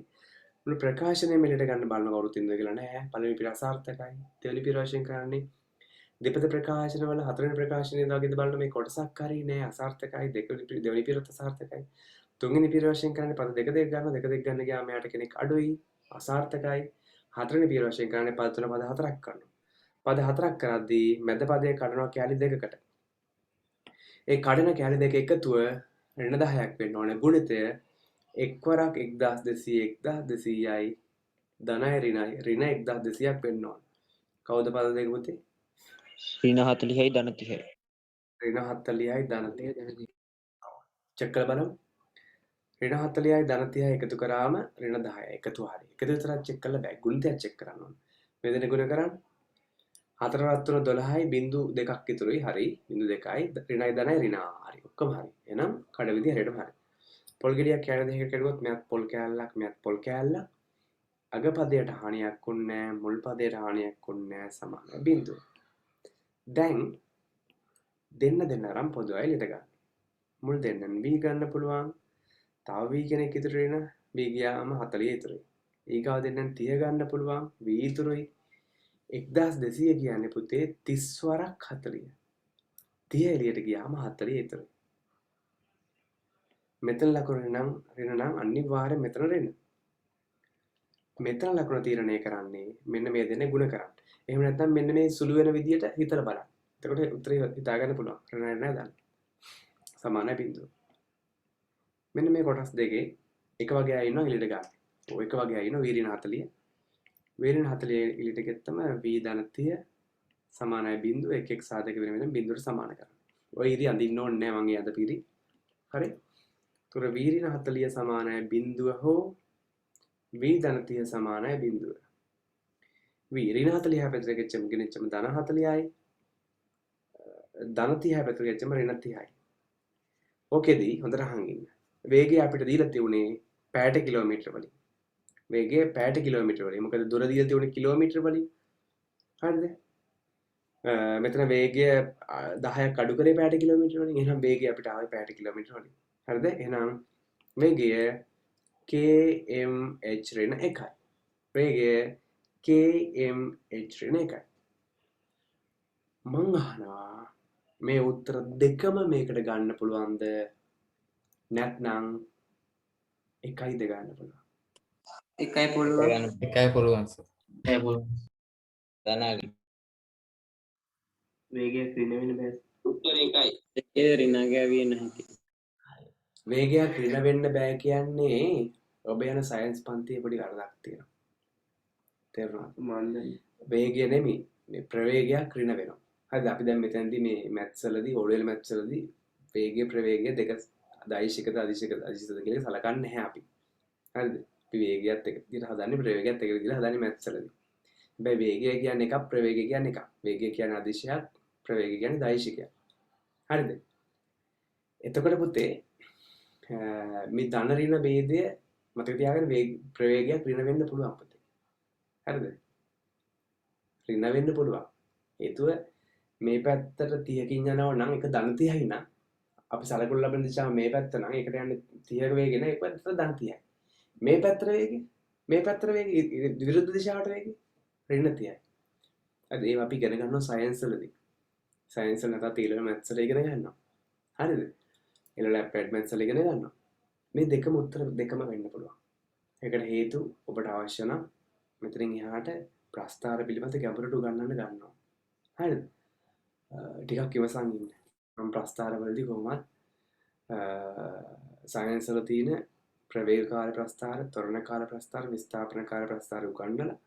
මුළු ප්‍රකාශනය මෙලට ගන්න බලන කවුරුත් ඉන්නද කියලා නෑ පළවෙනි පිර අසාර්ථකයි දෙවෙනි පිර වශයෙන් කරන්නේ දෙපද ප්‍රකාශන වල හතරවෙනි ප්‍රකාශනයේ දාගෙද බලන මේ කොටසක් හරිය නෑ අසාර්ථකයි දෙවෙනි පිරත් අසාර්ථකයි තුන්වෙනි පිර වශයෙන් කරන්නේ පද දෙක ගන්න ගන්න ගියාම යාට කෙනෙක් අඩුයි අසාර්ථකයි හතරවෙනි පිර වශයෙන් කරන්නේ පද තුන පද හතරක් කරනවා පද හතරක් කරද්දී මැද පදයේ කඩනවා කැලි දෙකකට ඒ කඩන කැලි දෙක එකතුව ඍණ 10ක් වෙන්න ඕනේ ගුණිතය එක්වරක් 1200 1200යි ධනයි ඍණයි ඍණ 1200ක් වෙන්න ඕනේ කවුද පද දෙක පුතේ ඍණ 40යි ධන 30යි ඍණ 40යි ධන 30යි චෙක් කරලා බලමු ඍණ 40යි ධන 30යි එකතු කරාම ඍණ 10යි එකතු හරි එකතු විතරක් චෙක් කරලා බෑ ගුණිතයක් චෙක් කරන්න ඕනේ මේ දෙන ගුණ කරන්න 4 × 3 12යි බිංදු දෙකක් ඉතුරුයි හරි බිංදු දෙකයි ඍණයි ධනයි ඍණ හරි ඔක්කොම හරි එහෙනම් කඩ විදිය හරියටම හරි පොල් ගෙඩියක් කෑල්ල දෙකකට කැඩුවොත් මෙයත් පොල් කෑල්ලක් මෙයත් පොල් කෑල්ලක් අග පදයට හානියක් වුන්නේ නැහැ මුල් පදයට හානියක් වුන්නේ නැහැ සමාන බිංදු දැන් දෙන්න අරන් පොදුවයි ලියට ගන්න මුල් දෙන්නෙන් v ගන්න පුළුවන් තව v කෙනෙක් ඉතුරු වෙන v ගියාම 40 ඉතුරුයි ඊගාව දෙන්නෙන් 30 ගන්න පුළුවන් v ඉතුරුයි 1200 කියන්නේ පුතේ 30 වරක් 40 30 එළියට ගියාම 40 ඉතුරුයි. මෙතන ලකුණ ඍණ නම් අනිවාර්යෙන් මෙතන ඍණ. මෙතන ලකුණ තීරණය කරන්නේ මෙන්න මේ දෙන්නේ ಗುಣ කරන්න. එහෙම නැත්නම් මෙන්න මේ සුළු වෙන විදියට හිතලා බලන්න. එතකොට උත්තරේ හිතා ගන්න පුළුවන්. ඍණ නැහැ දාන්න. සමානයි බිඳුව. මෙන්න මේ කොටස් දෙකේ එක වගේ අය ඉන්නවා එළියට ගන්න. ඔය එක වගේ අය ඉන්නවා වීරින 40. වීරින 40 එළියට ගෙත්තම v ධන 30 සමානයි බිඳුව 1 සාධක වෙන වෙන බිඳුවට සමාන කරන්න. ඔය ඉරි අඳින්න ඕනේ නැහැ මගේ අද පිරි. හරි. තුර වීරින 40 සමානයි බිඳුව හෝ v ධන 30 සමානයි බිඳුව. වීරින 40 පැත්තට ගෙච්චම ගෙනෙච්චම ධන 40යි. ධන 30 පැත්තට ගෙච්චම ඍණ 30යි. ඕකේදී හොඳට අහන් ඉන්න. වේගය අපිට දීලා තියුනේ පැයට කිලෝමීටර වලින්. වේගය පැයට කිලෝමීටර වලින්. මොකද දුර දීලා තියුනේ කිලෝමීටර වලින්. හරිද? මෙතන වේගය 10ක් අඩු කරේ පැයට කිලෝමීටර වලින්. එහෙනම් වේගය අපිට ආවේ පැයට කිලෝමීටර වලින්. හරිද? එහෙනම් වේගය kmh ඍණ 1යි. වේගය kmh ඍණ 1යි. මං අහනවා මේ උත්තර දෙකම මේකට ගන්න පුළුවන්ද? නැත්නම් එකයිද ගන්න පුළුවන්? එකයි පුළුවන්. එකයි පුළුවන් සර්. එකයි පුළුවන්. ධනාගේ. වේගය ඍණ වෙන්න බෑ. උත්තරේ එකයි. ඒකේ ඍණ ගෑවිය නැහැ. වේගයක් ඍණ වෙන්න බෑ කියන්නේ ඔබ යන සයන්ස් පන්තියේ පොඩි වරදක් තියෙනවා. තේරුණාද? වේගය නෙමෙයි මේ ප්‍රවේගයක් ඍණ වෙනවා. හරිද? අපි දැන් මෙතනදී මේ මැත්ස් වලදී ඕලෙවල් මැත්ස් වලදී වේගය ප්‍රවේගය දෙක දෛශිකද අදිශිකද කියලා සලකන්නේ නැහැ අපි. හරිද? අපි වේගයත් එක විදිහට හදන්නේ ප්‍රවේගයත් එක විදිහට හදන්නේ මැත්ස් වලදී. හැබැයි වේගය කියන්නේ එකක් ප්‍රවේගය කියන්නේ එකක්. වේගය කියන්නේ අදිශයක් ප්‍රවේගය කියන්නේ දෛශිකයක්. හරිද? එතකොට පුතේ මේ ධන ඍණ ભેදය මතක තියාගන්න ප්‍රවේගයක් ඍණ වෙන්න පුළුවන් පුතේ. හරිද? ඍණ වෙන්න පුළුවන්. හේතුව මේ පැත්තට 30කින් යනවා නම් එක ධන 30යි නම් අපි සලකුණු ලබන දිශාව මේ පැත්ත නම් ඒකට යන්නේ 30ක වේගෙ නේ ඒක පැත්තට ධන 30යි. මේ පැත්තට වේගෙ විරුද්ධ දිශාවට වේගෙ ඍණ 30යි. හරිද? ඒවා අපි ඉගෙන ගන්නවා සයන්ස් වලදී. සයන්ස් වල නැත්නම් ඊළඟ මැත්ස් වල ඉගෙන ගන්නවා. හරිද? ඊළඟ ඇප්ලයිඩ් මැත්ස් වල ඉගෙන ගන්නවා. මේ දෙකම උත්තර දෙකම වෙන්න පුළුවන්. ඒකට හේතු ඔබට අවශ්‍ය නම් මෙතනින් එහාට ප්‍රස්ථාර පිළිබඳ ගැඹුරට උගන්වන්න ගන්නවා. හරිද? ටිකක් ඉවසන් ඉන්න. මම ප්‍රස්ථාර වලදී කොහොමද සයන්ස් වල තියෙන ප්‍රවේගකාර ප්‍රස්ථාර, ත්වරණකාර ප්‍රස්ථාර, විස්ථාපනකාර ප්‍රස්ථාර උගන්වලා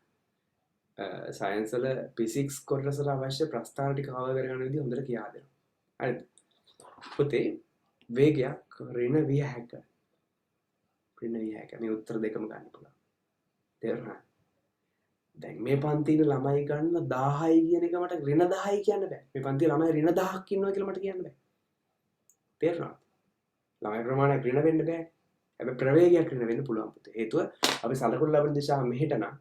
සයන්ස් වල ෆිසික්ස් කොටසට අවශ්‍ය ප්‍රස්ථාර ටික කවර් කරගන්න විදිහ හොඳට කියා දෙනවා. හරිද? පුතේ වේගයක් ඍණ විය හැකියි. ඍණ විය හැකියි. මේ උත්තර දෙකම ගන්න පුළුවන්. තේරුණාද? දැන් මේ පන්තියේ ළමයි ගන්න 1000යි කියන එක මට ඍණ 10යි කියන්න බෑ. මේ පන්තියේ ළමයි ඍණ 1000ක් ඉන්නවා කියලා මට කියන්න බෑ. තේරුණාද? ළමයි ප්‍රමාණයක් ඍණ වෙන්න බෑ. හැබැයි ප්‍රවේගයක් ඍණ වෙන්න පුළුවන් පුතේ. හේතුව අපි සලකුණු ලබන දිශාව මෙහෙට නම්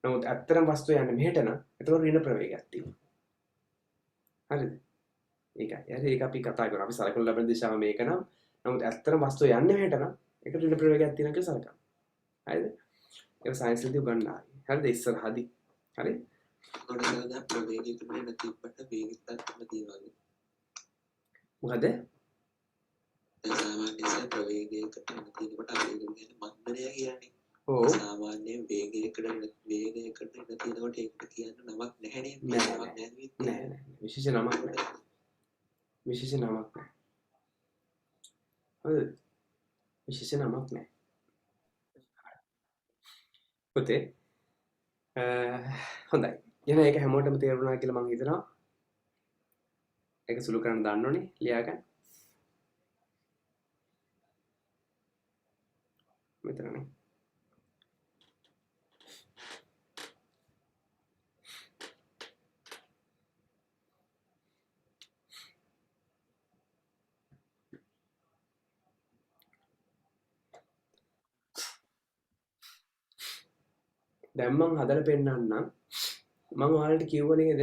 නමුත් ඇත්තටම වස්තුව යන්නේ මෙහෙට නම් එතකොට ඍණ ප්‍රවේගයක් තියෙනවා. හරිද? ඒකයි. ඒක අපි කතා කරා. අපි සලකුණු ලබන දිශාව මේක නම් නමුත් ඇත්තටම වස්තුව යන්නේ මෙහෙට නම් ඒක ඍණ ප්‍රවේගයක් තියෙනවා කියලා සලකනවා. හරිද? ඒක සයන්ස් වලදී උගන්වනවා. හරිද? ඉස්සරහදී. හරි? ගොඩනගන ප්‍රවේගයකට නැති තිබ්බට වේගයක් ගන්න තියෙනවා. මොකද? සාමාන්‍යයෙන් ප්‍රවේගයකට නැතිනකොට අපි කියන්නේ මන්දනය කියන්නේ. ඔව්. සාමාන්‍යයෙන් වේගයකට නැතිනකොට ඒකට කියන්න නමක් නැහැනේ. නෑ. විශේෂ නමක් නෑ. විශේෂ නමක් නෑ. හරිද? විශේෂ නමක් නෑ. පුතේ හොඳයි. එහෙනම් ඒක හැමෝටම තේරුණා කියලා මම හිතනවා. ඒක සුළු කරන්න දාන්න ඕනේ ලියා ගන්න. මෙතනනේ. දැන් මම හදලා පෙන්නන්නම්. මම ඔයාලට කිව්ව නේද?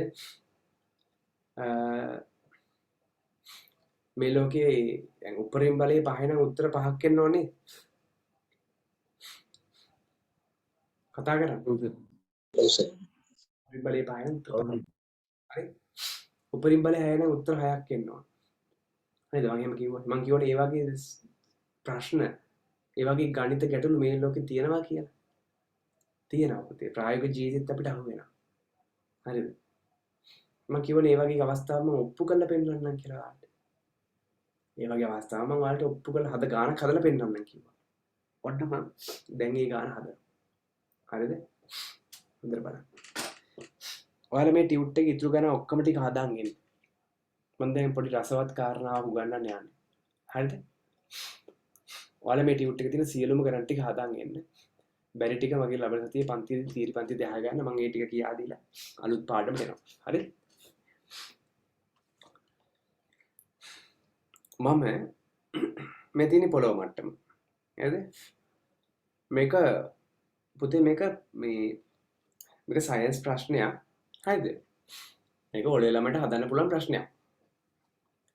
මේ ලෝකේ දැන් උපරිම බලයේ පහේ නම් උත්තර පහක් එන්න ඕනේ. කතා කරා. උපරිම බලයේ පහේ නම් උත්තර පහක්. හරි. උපරිම බලයේ 6 නම් උත්තර 6ක් එන්න ඕනේ. හරිද? මම එහෙම කිව්වා. මම කියවනේ ඒ වගේ ප්‍රශ්න, ඒ වගේ ගණිත ගැටලු මේ ලෝකේ තියෙනවා කියලා. තියෙනවා පුතේ. ප්‍රායෝගික ජීවිතෙත් අපිට අහු වෙනවා. හරිද? මම කියවනේ ඒ වගේ අවස්ථාවක් මම ඔප්පු කරලා පෙන්නන්නම් කියලා ඔයාලට. ඒ වගේ අවස්ථාවක් මම ඔයාලට ඔප්පු කරලා හද ගානක් හදලා පෙන්නන්නම් කිව්වා. ඔන්න මම දැන් ඒ ගාන හදනවා. හරිද? හොඳට බලන්න. ඔයාලා මේ ටියුට් එකේ ඉතුරු ගාන ඔක්කොම ටික හදාන් එන්න. මම දැන් පොඩි රසවත් කාරණාවක් උගන්වන්න යන්නේ. හරිද? ඔයාලා මේ ටියුට් එකේ තියෙන සියලුම ගණන් ටික හදාන් එන්න. බැරි ටික මගේ ලබන සතියේ පන්තියේ තීරි පන්ති 10 ගන්න මම ඒ ටික කියා දීලා අලුත් පාඩම දෙනවා. හරිද? මම මේ තියෙන පොළොව මට්ටම. හරිද? මේක පුතේ මේක සයන්ස් ප්‍රශ්නයක්. හරිද? මේක ඔය ළමයට හදන්න පුළුවන් ප්‍රශ්නයක්.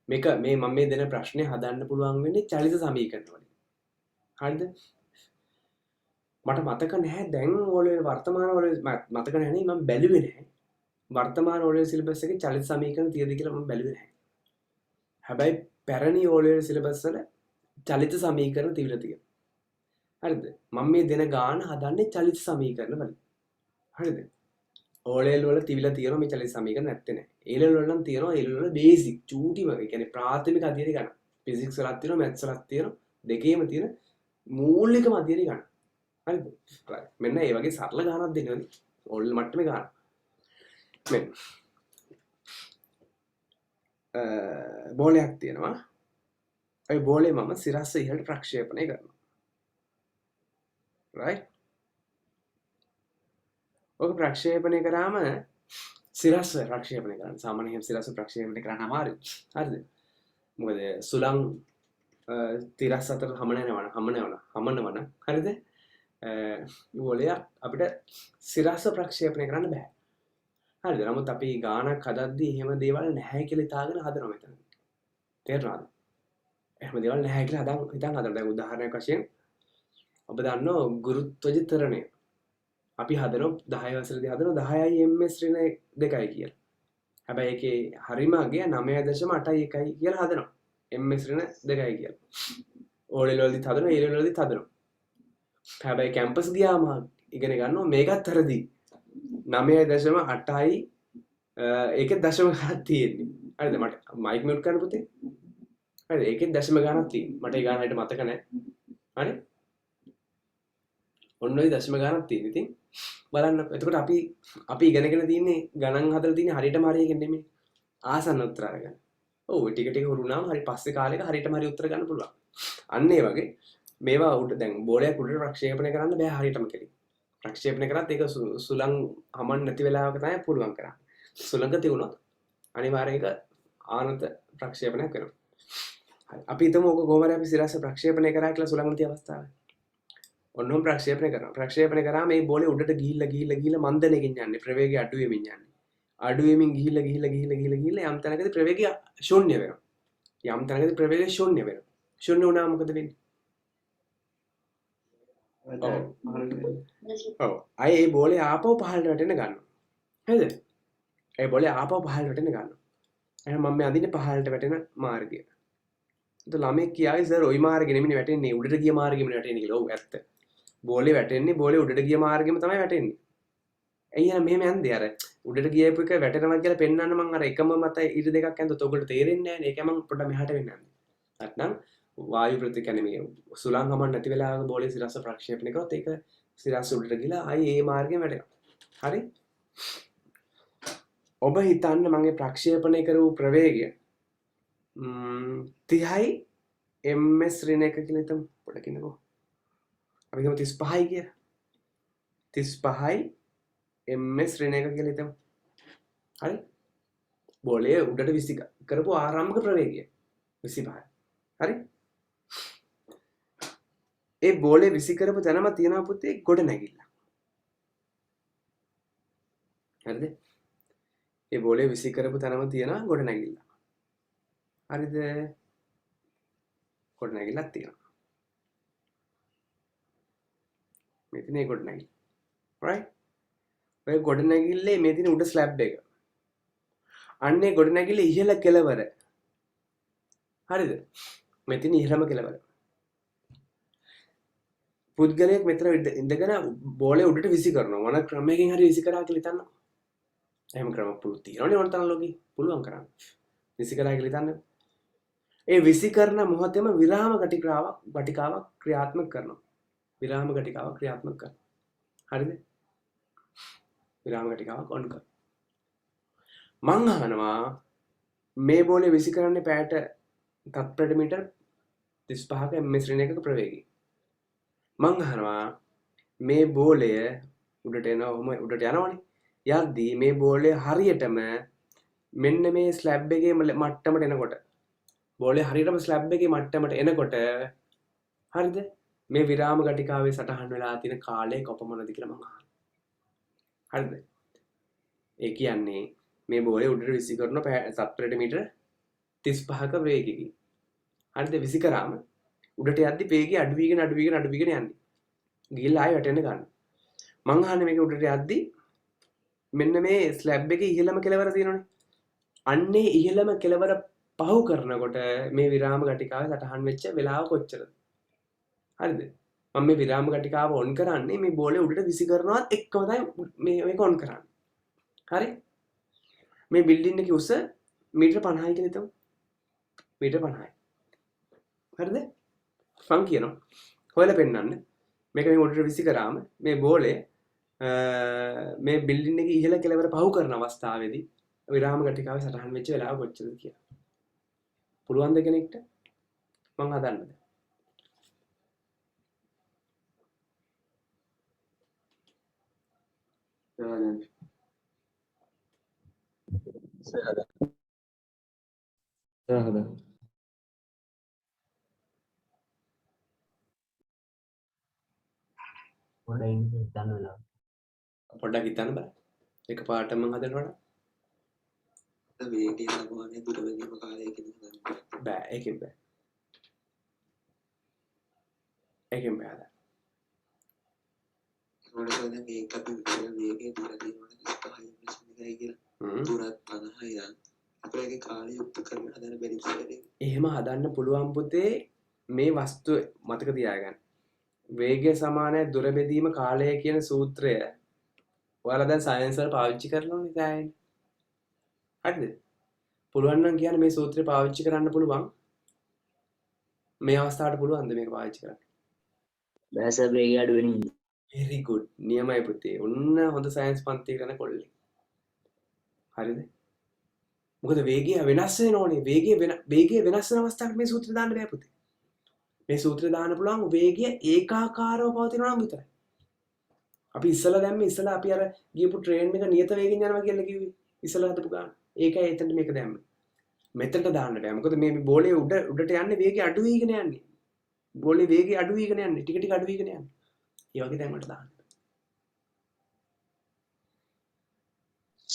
මේක මම මේ දෙන ප්‍රශ්නේ හදන්න පුළුවන් වෙන්නේ චලිත සමීකරණ වලින්. හරිද? මට මතක නැහැ දැන් ඔය වර්තමාන වල මතක නැහැ නේ මම බැලුවේ නැහැ. වර්තමාන ඔය සිලබස් එකේ චලිත සමීකරණ තියද කියලා මම බැලුවේ නැහැ. හැබැයි පැරණි ඔය සිලබස් වල චලිත සමීකරණ තිබිලා තියෙනවා. හරිද? මම මේ දෙන ගාන හදන්නේ චලිත සමීකරණ වලින්. හරිද? ඕලෙල් වල තිබිලා තියෙනවා මේ චලිත සමීකරණ නැත්තේ නෑ. ඒලෙල් වල නම් තියෙනවා ඒලෙල් වල බේසික් චූටිම ඒ කියන්නේ ප්‍රාථමික අධ්‍යයනය ගන්න. ෆිසික්ස් වලත් තියෙනවා මැත්ස් වලත් තියෙනවා දෙකේම තියෙන මූලිකම අධ්‍යයනය ගන්න. හරිද? මෙන්න ඒ වගේ සරල ගානක් දෙන්නවනේ. ඕලෙල් මට්ටමේ ගාන. මෙන්න බෝලයක් තියෙනවා. ඒ බෝලේ මම සිරස්ස ඉහළට ප්‍රක්ෂේපණය කරනවා. right? ඔක ප්‍රක්ෂේපණය කරාම සිරස්ස ප්‍රක්ෂේපණය කරන්න සාමාන්‍යයෙන් සිරස්ස ප්‍රක්ෂේපණය කරන්න අමාරුයි. හරිද? මොකද සුළං තිරස් අතර හමනවන. හරිද? බෝලය අපිට සිරස්ස ප්‍රක්ෂේපණය කරන්න බෑ. හරිද? නමුත් අපි ගානක් හදද්දී එහෙම දේවල් නැහැ කියලා හිතාගෙන හදනවා මෙතන. තේරුණාද? එහෙම දේවල් නැහැ කියලා හිතන් හදනවා. දැන් උදාහරණයක් වශයෙන් ඔබ දන්නවා ගුරුත්වජ ත්වරණය. අපි හදනවා 10 වසරේදී හදනවා 10යි ms ඍණ 2යි කියලා. හැබැයි ඒකේ හරිම අගය 9.81 කියලා හදනවා. ms ඍණ 2යි කියලා. O level වලදීත් හදනවා A level වලදීත් හදනවා. හැබැයි කැම්පස් ගියාම ඉගෙන ගන්නවා මේකත් හරිදි 9.8යි ඒකේ දශම ගණක් තියෙන්නේ. හරිද? මට මයික් මියුට් කරන්න පුතේ. හරිද? ඒකේ දශම ගණක් තියෙන්නේ. මට ඒ ගාන හිට මතක නැහැ. හරි? ඔන්න ඔය දශම ගණක් තියෙන. ඉතින් බලන්න. එතකොට අපි ඉගෙනගෙන තියෙන්නේ ගණන් හදලා තියෙන්නේ හරියටම හරියකින් නෙමෙයි. ආසන්න උත්තර අරගන්න. ඔව් ටික ටික හුරුනාම හරි පස්සේ කාලෙක හරියටම හරි උත්තර ගන්න පුළුවන්. අන්න ඒ වගේ මේවා උඩ දැන් බෝලයක් උඩට ප්‍රක්ෂේපණය කරන්න බෑ හරියටම කෙලින්. ප්‍රක්ෂේපණය කරත් ඒක සුළං හමන් නැති වෙලාවක තමයි පුළුවන් කරන්නේ. සුළංක තියුණොත් අනිවාර්යයෙන් ඒක ආනත ප්‍රක්ෂේපණයක් වෙනවා. හරි. අපි හිතමු ඔක කොහොම හරි අපි සිරස්ස ප්‍රක්ෂේපණය කරා කියලා සුළං නැති අවස්ථාවේ. ඔන්නෝම ප්‍රක්ෂේපණය කරනවා. ප්‍රක්ෂේපණය කරාම මේ බෝලේ උඩට ගිහිල්ලා මන්දනකින් යන්නේ. ප්‍රවේගය අඩු වෙමින් යන්නේ. අඩු වෙමින් ගිහිල්ලා යම් තැනකදී ප්‍රවේගය ශූන්‍ය වෙනවා. යම් තැනකදී ප්‍රවේගය ශූන්‍ය වෙනවා. ශූන්‍ය වුණාම මොකද වෙන්නේ? ඔව්. අය ඒ බෝලේ ආපහු පහළට වැටෙන්න ගන්නවා. හරිද? ඒ බෝලේ ආපහු පහළට වැටෙන්න ගන්නවා. එහෙනම් මම මේ අඳින්නේ පහළට වැටෙන මාර්ගය. ඒත් ළමෙක් කියාවේ සර් ওই මාර්ගෙ නෙමෙයි වැටෙන්නේ උඩට ගිය මාර්ගෙම වැටෙන්නේ කියලා. ඔව් ඇත්ත. බෝලේ වැටෙන්නේ බෝලේ උඩට ගිය මාර්ගෙම තමයි වැටෙන්නේ. ඇයි එහෙනම් මෙහෙම යන්නේ අර උඩට ගියපු එක වැටෙනවා කියලා පෙන්වන්න මම අර එකම මත ඉර දෙකක් ඇන්දොත් ඔයගොල්ලෝ තේරෙන්නේ නැහැ නේ. ඒක මම පොඩ්ඩක් මෙහාට වෙන්නන්නේ. නැත්නම් වායු ප්‍රතිකරණය මේ සුළං හමන් නැති වෙලාවක බෝලේ සිරස්ස ප්‍රක්ෂේපණය කරොත් ඒක සිරස්ස උඩට ගිහලා ආයි ඒ මාර්ගෙම වැටෙනවා. හරි? ඔබ හිතන්න මගේ ප්‍රක්ෂේපණය කරපු ප්‍රවේගය 30යි ms ඍණ 1 කියලා හිතමු. පොඩ්ඩක් ඉන්නකෝ. අපි හිතමු 35යි කියලා. 35යි ms ඍණ 1 කියලා හිතමු. හරි? බෝලය උඩට විසි කරපු ආරම්භක ප්‍රවේගය 25යි. හරි? ඒ බෝලේ විසි කරපු තැනම තියෙනවා පුතේ ගොඩ නැගිල්ල. හරිද? ඒ බෝලේ විසි කරපු තැනම තියෙනවා ගොඩ නැගිල්ල. හරිද? ගොඩ නැගිල්ලක් තියෙනවා. මේ තියෙන ගොඩ නැගිල්ල. right? ඔය ගොඩ නැගිල්ලේ මේ තියෙන උඩ ස්ලැබ් එක. අන්නේ ගොඩ නැගිල්ලේ ඉහළ කෙළවර. හරිද? මෙතන ඉහළම කෙලවර. පුද්ගලයෙක් මෙතන ඉඳගෙන බෝලේ උඩට විසි කරනවා. මොන ක්‍රමයකින් හරි විසි කරා කියලා හිතන්න. එහෙම ක්‍රම පුළුවන් තියෙනවනේ ඕන තරම් ලෝකේ. පුළුවන් කරන්න. විසි කරා කියලා හිතන්න. ඒ විසි කරන මොහොතේම විරාම ගටිකාවක් ක්‍රියාත්මක කරනවා. විරාම ගටිකාවක් ක්‍රියාත්මක කරනවා. හරිද? විරාම ගටිකාවක් ඔන් කරනවා. මං අහනවා මේ බෝලේ විසි කරන්නේ පැයට තත්පරට මීටර් 35ක ms ශ්‍රේණියක ප්‍රවේගයෙන්. මං අහනවා මේ බෝලය උඩට එනවා ඔහොම උඩට යනවනේ. යද්දී මේ බෝලය හරියටම මෙන්න මේ ස්ලැබ් එකේ මට්ටමට එනකොට බෝලය හරියටම ස්ලැබ් එකේ මට්ටමට එනකොට හරිද? මේ විරාම ගටිකාවේ සටහන් වෙලා තියෙන කාලය කොපමණද කියලා මං අහනවා. හරිද? ඒ කියන්නේ මේ බෝලේ උඩට විසි කරන තත්පරට මීටර 35ක වේගයකින්. හරිද? විසි කරාම උඩට යද්දි වේගය අඩු වීගෙන යන්නේ. ගිහිල්ලා ආයෙ වැටෙන්න ගන්න. මං අහන්නේ මේක උඩට යද්දි මෙන්න මේ ස්ලැබ් එකේ ඉහළම කෙලවර තියෙනවනේ. අන්නේ ඉහළම කෙලවර පහු කරනකොට මේ විරාම ගටිකාවේ සටහන් වෙච්ච වෙලාව කොච්චරද? හරිද? මම මේ විරාම ගටිකාව ඔන් කරන්නේ මේ බෝලේ උඩට විසි කරනවත් එක්කම තමයි මේක ඔන් කරන්නේ. හරි? මේ බිල්ඩින් එකේ උස මීටර 50යි කියලා හිතමු. මීටර 50යි. හරිද? මං කියනවා හොයලා පෙන්නන්න. මේක මේ උඩට විසි කරාම මේ බෝලේ මේ බිල්ඩින් එකේ ඉහළ කෙළවර පහු කරන අවස්ථාවේදී විරාම ගටිකාවේ සටහන් වෙච්ච වෙලාව කොච්චරද කියලා. පුළුවන් ද කෙනෙක්ට? මං හදන්නද? හදා. පොඩ්ඩක් හිතන්න බෑ. එකපාරට මං හදන්න වඩා වේගය සමානයි දුර වැදීම කාලයකින් හදන්න බෑ. ඒකෙන් බෑ. හදන්න. ඒකට දැන් මේක අපි විතර වේගය දුර දිනවන 35 ms කියලා දුරත් 50යි නම් අපේ ඒකේ කාලය යුක්ත කරන්න හදන්න බැරි ඉස්සරේ. එහෙම හදන්න පුළුවන් පුතේ. මේ වස්තුව මතක තියාගන්න. වේගය සමානයි දුර බෙදීම කාලය කියන සූත්‍රය ඔයාලා දැන් සයන්ස් වල පාවිච්චි කරනවනේ දැන්. හරිද? පුළුවන් නම් කියන්නේ මේ සූත්‍රය පාවිච්චි කරන්න පුළුවන්. මේ අවස්ථාවට පුළුවන්ද මේක පාවිච්චි කරන්න? බෑ සර් වේගය අඩු වෙන හින්දා. very good. නියමයි පුතේ. ඔන්න හොඳ සයන්ස් පන්තියක යන කොල්ලෙක්. හරිද? මොකද වේගය වෙනස් වෙනෝනේ. වේගය වෙනස් වෙන අවස්ථාවකට මේ සූත්‍රය දාන්න බෑ පුතේ. මේ සූත්‍රය දාන්න පුළුවන් වේගය ඒකාකාරව පවතිනවා නම් විතරයි. අපි ඉස්සලා අපි අර ගියපු ට්‍රේන් එක නියත වේගෙන් යනවා කියලා කිව්වේ. ඉස්සලා හදපු ගාන. ඒකයි එතනට මේක දැම්මේ. මෙතනට දාන්න බෑ. මොකද මේ බෝලේ උඩට යන්නේ වේගය අඩු වීගෙන යන්නේ. බෝලේ වේගය අඩු වීගෙන යන්නේ. ටික ටික අඩු වීගෙන යන්නේ. ඒ වගේ තැන් වලට දාන්න.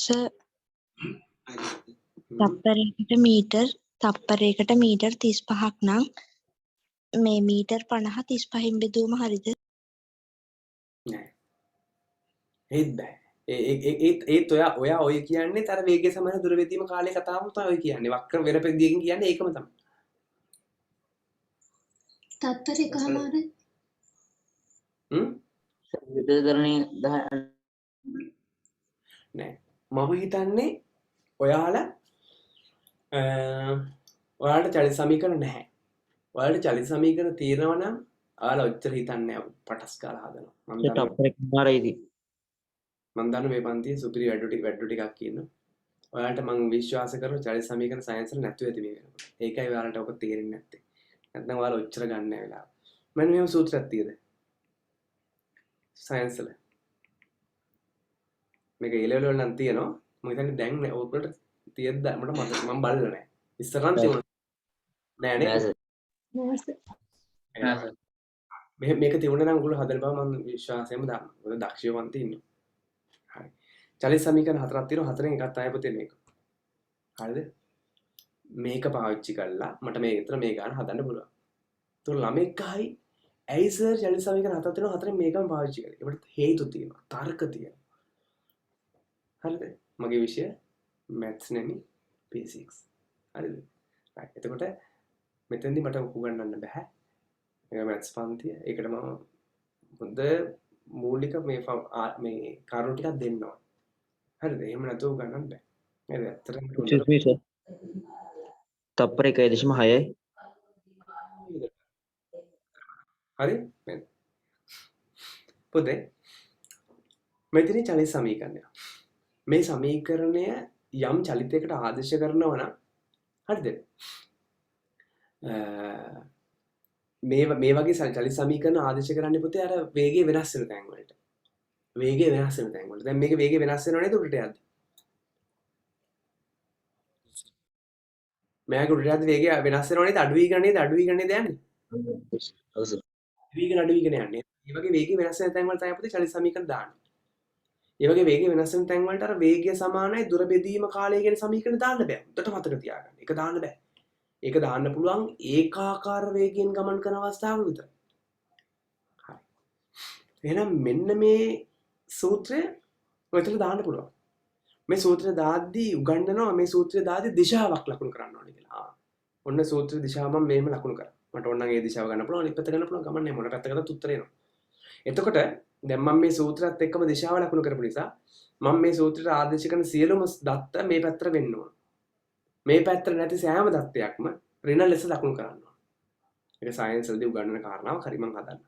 සර් හරි. තප්පරයකට මීටර් 35ක් නම් මේ මීටර් 50 35න් බෙදුවම හරිද? නෑ. ඒත් බෑ. ඒත් ඔයා ඔය කියන්නේ අර වේගය සමාන දුර බෙදීම කාලේ කතාවම තමයි ඔය කියන්නේ. වක්‍ර වෙරපෙද්දියකින් කියන්නේ ඒකම තමයි. තත්පර එකමාරයි. විතරකරණේ 10 නෑ. මම හිතන්නේ ඔයාලට චලිත සමීකරණ නැහැ. ඔයාලට චලිත සමීකරණ තියෙනවා නම් ඔයාලා ඔච්චර හිතන්නේ නැහැ. පටස් ගාලා හදනවා. මම ටොප් එක මාරයිද? දන්න මේ පන්තියේ සුපිරි වැඩ ටිකක් ඉන්නවා. ඔයාලට මම විශ්වාස කරනවා චලිත සමීකරණ සයන්ස් වල නැතුව ඇති මේ වෙනකොට. ඒකයි ඔයාලට ඔක තේරෙන්නේ නැත්තේ. නැත්නම් ඔයාලා ඔච්චර ගන්න නැහැ වෙලාව. මම මෙහෙම සූත්‍රයක් තියෙද? සයන්ස් වල. මේක A level වල නම් තියෙනවා. මම හිතන්නේ දැන් ඔයගොල්ලෝ තියෙද්ද මට මතක මම බලලා නැහැ. ඉස්සරහන් තියුණා. නෑ නේ. මේක තියුණා නම් ඔයගොල්ලෝ හදලා බව මම විශ්වාසයෙන්ම දානවා. මොකද දක්ෂයෝ වන්ති ඉන්නවා. හරි. චලිත සමීකරණ හතරක් තියෙනවා. හතරෙන් එකක් තමයි පුතේ මේක. හරිද? මේක පාවිච්චි කරලා මට මේ විතර මේ ගාන හදන්න පුළුවන්. ඒතකොට ළමෙක් අහයි ඇයි සර් චලිත සමීකරණ හතරක් තියෙනවා හතරෙන් මේකම පාවිච්චි කරේ. ඒකට හේතු තියෙනවා. තර්ක තියෙනවා. හරිද? මගේ විෂය maths නෙමෙයි physics. හරිද? right. එතකොට මෙතෙන්දි මට උගන්වන්න බෑ. මේක මැත්ස් පන්තිය. ඒකට මම හොඳ මූලික මේ කරුණු ටිකක් දෙන්න ඕන. හරිද? එහෙම නැතුව උගන්වන්න බෑ. හරිද? ඇත්තටම Excuse me, sir. තප්පර 1.6යි. හරි? පොතේ මෙතන චලිත සමීකරණය. මේ සමීකරණය යම් චලිතයකට ආදේශ කරනවා නම් හරිද? මේ වගේ චලිත සමීකරණ ආදේශ කරන්නේ පුතේ අර වේගය වෙනස් වෙන තැන් වලට. වේගය වෙනස් වෙන තැන් වලට. දැන් මේක වේගය වෙනස් වෙනව නේද උඩට යද්දි? මේක උඩට යද්දි වේගය වෙනස් වෙනව නේද? අඩු වීගෙන නේද? අඩු වීගෙන නේද යන්නේ? ඔව් සර්. අඩු වීගෙන යන්නේ. මේ වගේ වේගය වෙනස් වෙන තැන් වල තමයි පුතේ චලිත සමීකරණ දාන්නේ. ඒ වගේ වේගය වෙනස් වෙන තැන් වලට අර වේගය සමානයි දුර බෙදීම කාලය කියන සමීකරණ දාන්න බෑ. උඩට මතක තියාගන්න. ඒක දාන්න බෑ. ඒක දාන්න පුළුවන් ඒකාකාර වේගයෙන් ගමන් කරන අවස්ථාවල විතරයි. හරි. එහෙනම් මෙන්න මේ සූත්‍රය ඔයතන දාන්න පුළුවන්. මේ සූත්‍රය දාද්දී උගන්වනවා මේ සූත්‍රය දාද්දී දිශාවක් ලකුණු කරන්න ඕනේ කියලා. ඔන්න සූත්‍ර දිශාව මම මෙහෙම ලකුණු කරා. මට ඕන නම් ඒ දිශාව ගන්න පුළුවන්, අනිත් පැත්ත ගන්න පුළුවන්, ගමන් නැහැ මොන පැත්තකටත් උත්තර එනවා. එතකොට දැන් මම මේ සූත්‍රයත් එක්කම දිශාව ලකුණු කරපු නිසා මම මේ සූත්‍රයට ආදේශ කරන සියලුම දත්ත මේ පැත්තට වෙන්න ඕන. මේ පැත්තට නැති සෑම දත්තයක්ම ඍණ ලෙස ලකුණු කරන්න ඕන. ඒක සයන්ස් වලදී උගන්වන කාරණාවක්. හරි මම හදන්න.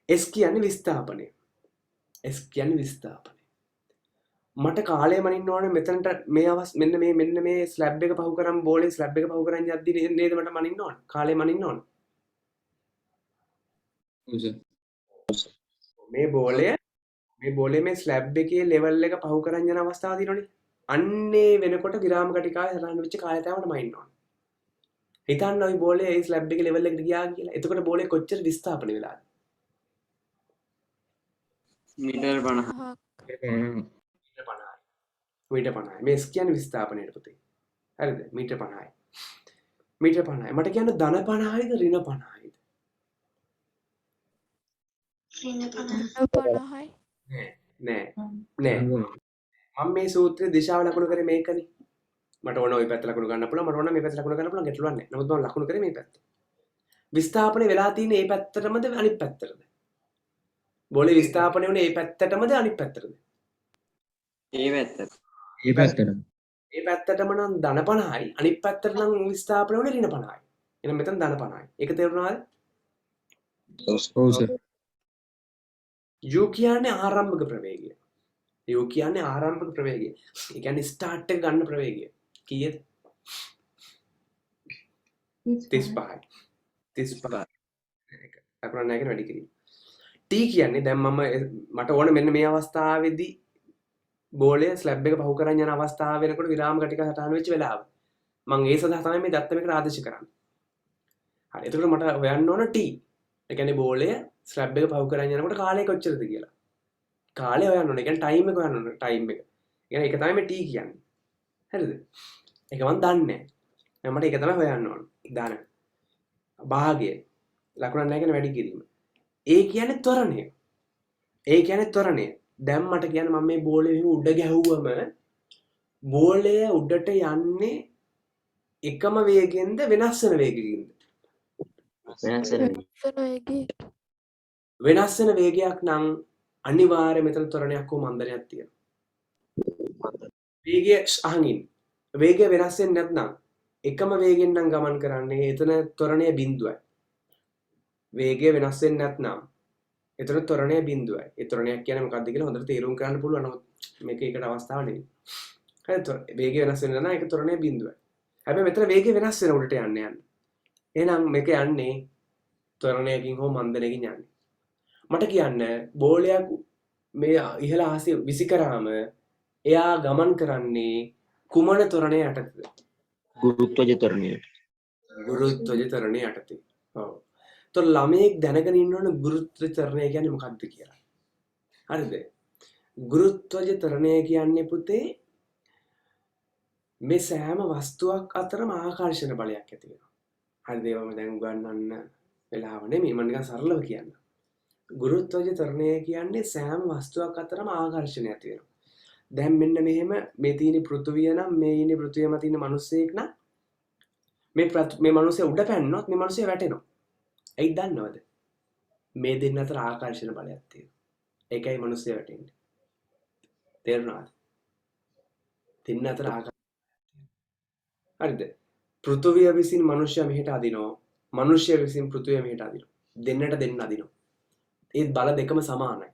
S කියන්නේ විස්ථාපනය. S කියන්නේ විස්ථාපනය. මට කාලය මනින්න ඕනේ මෙතනට මේ මෙන්න මේ ස්ලැබ් එක පහු කරන් බෝලේ ස්ලැබ් එක පහු කරන් යද්දි නේද මට මනින්න ඕනේ. කාලය මනින්න ඕනේ. මේ බෝලේ මේ ස්ලැබ් එකේ ලෙවල් එක පහු කරන් යන අවස්ථාව තියෙනවනේ. අන්නේ වෙනකොට විරාම කටිකාවේ සටහන් වෙච්ච කාලය තමයි මට මනින්න ඕනේ. හිතන්න ওই බෝලේ ඒ ස්ලැබ් එකේ ලෙවල් එකට ගියා කියලා. එතකොට බෝලේ කොච්චර විස්ථාපන වෙලාද? මීටර් 50. මීටර් 50යි. මේ S කියන්නේ විස්ථාපනයට පුතේ. හරිද? මීටර් 50යි. මීටර් 50යි. මට කියන්න ධන 50යිද ඍණ 50යිද? නෑ. මම මේ සූත්‍රයේ දිශාව ලකුණු කරේ මේකනේ. මට ඕන ওই පැත්ත ලකුණු ගන්න පුළුවන්, මට ඕන මේ පැත්ත ලකුණු ගන්න පුළුවන්, ගැටලුවක් නෑ. නමුත් මම ලකුණු කරේ මේ පැත්ත. විස්ථාපනය වෙලා තියෙන්නේ මේ පැත්තටමද අනිත් පැත්තටද? බෝලේ විස්ථාපනය වුණේ මේ පැත්තටමද අනිත් පැත්තටද? ඒ පැත්තට. ඒ පැත්තට. මේ පැත්තටම නම් ධන 50යි, අනිත් පැත්තට නම් විස්ථාපනය වුණේ ඍණ 50යි. එහෙනම් මෙතන ධන 50යි. ඒක තේරුණාද? ඔව් සර්. U කියන්නේ ආරම්භක ප්‍රවේගය. U කියන්නේ ආරම්භක ප්‍රවේගය. ඒ කියන්නේ ස්ටාර්ට් එක ගන්න ප්‍රවේගය. කීයද? 35යි. 35. අකුරක් නැහැ කියන වැඩි කිරීම. T කියන්නේ දැන් මට ඕන මෙන්න මේ අවස්ථාවේදී බෝලය ස්ලැබ් එක පහු කරන් යන අවස්ථාව වෙනකොට විරාම කටික සටහන් වෙච්ච වෙලාව. මම ඒ සඳහා තමයි මේ දත්ත මේකට ආදේශ කරන්නේ. හරි. එතකොට මට හොයන්න ඕන T. ඒ කියන්නේ බෝලය ස්ලැබ් එක පහු කරන් යනකොට කාලය කොච්චරද කියලා. කාලය හොයන්න ඕනේ. ඒ කියන්නේ ටයිම් එක හොයන්න ඕනේ. ටයිම් එක. ඒ කියන්නේ ඒක තමයි මේ T කියන්නේ. හරිද? ඒක මම දන්නේ නැහැ. මට ඒක තමයි හොයන්න ඕනේ. දාන. භාගය. ලකුණක් නැහැ කියන වැඩි කිරීම. ඒ කියන්නේ ත්වරණය. ඒ කියන්නේ ත්වරණය. දැන් මට කියන්න මම මේ බෝලේ මෙහෙම උඩ ගැහුවම බෝලය උඩට යන්නේ එකම වේගෙන්ද වෙනස් වෙන වේගකින්ද? වෙනස් වෙන වේගයක් නම් අනිවාර්යයෙන් මෙතන ත්වරණයක් හෝ මන්දනයක් තියෙනවා. වේගය අහංගින්. වේගය වෙනස් වෙන්නේ නැත්නම් එකම වේගෙන් නම් ගමන් කරන්නේ එතන ත්වරණය බිඳුවයි. වේගය වෙනස් වෙන්නේ නැත්නම් එතන ත්වරණය බිඳුවයි. ඒ ත්වරණයක් කියන්නේ මොකක්ද කියලා හොඳට තේරුම් ගන්න පුළුවන්. නමුත් මේක ඒකට අවස්ථාවක් නෙවෙයි. හරිද? වේගය වෙනස් වෙනවා නම් ඒක ත්වරණය බිඳුවයි. හැබැයි මෙතන වේගය වෙනස් වෙන උඩට යන්නේ. එහෙනම් මේක යන්නේ ත්වරණයකින් හෝ මන්දනයකින් යන්නේ. මට කියන්න බෝලයක් මේ ඉහළ අහසේ විසි කරාම එයා ගමන් කරන්නේ කුමන ත්වරණය යටතේද? ගුරුත්වජ ත්වරණයට. ගුරුත්වජ ත්වරණය යටතේ. ඔව්. તો ළමයෙක් දැනගෙන ඉන්න ඕන ගුරුත්ව ත්වරණය කියන්නේ මොකක්ද කියලා. හරිද? ගුරුත්වජ ත්වරණය කියන්නේ පුතේ මේ සෑම වස්තුවක් අතරම ආකර්ෂණ බලයක් ඇති වෙනවා. හරිද? ඒවම දැන් උගන්වන්න වෙලාව නෙමෙයි මම නිකන් සරලව කියන්න. ගුරුත්වජ ත්වරණය කියන්නේ සෑම වස්තුවක් අතරම ආකර්ෂණය ඇති වෙනවා. දැන් මෙන්න මෙහෙම මේ තියෙන පෘථුවිය නම් මේ ඉන්නේ පෘථුවිය මත ඉන්න මිනිස්සෙක් නම් මේ මිනිස්සේ උඩ පැන්නොත් මේ මිනිස්සේ වැටෙනවා. ඒයි දන්නවද? මේ දෙන්න අතර ආකර්ෂණ බලයක් තියෙනවා. ඒකයි මිනිස්සේ වැටෙන්නේ. තේරුණාද? දෙන්න අතර හරිද? පෘථුවිය විසින් මනුෂ්‍යයා මෙහෙට අදිනවා. මනුෂ්‍යයා විසින් පෘථුවිය මෙහෙට අදිනවා. දෙන්නට දෙන්න අදිනවා. ඒ බල දෙකම සමානයි.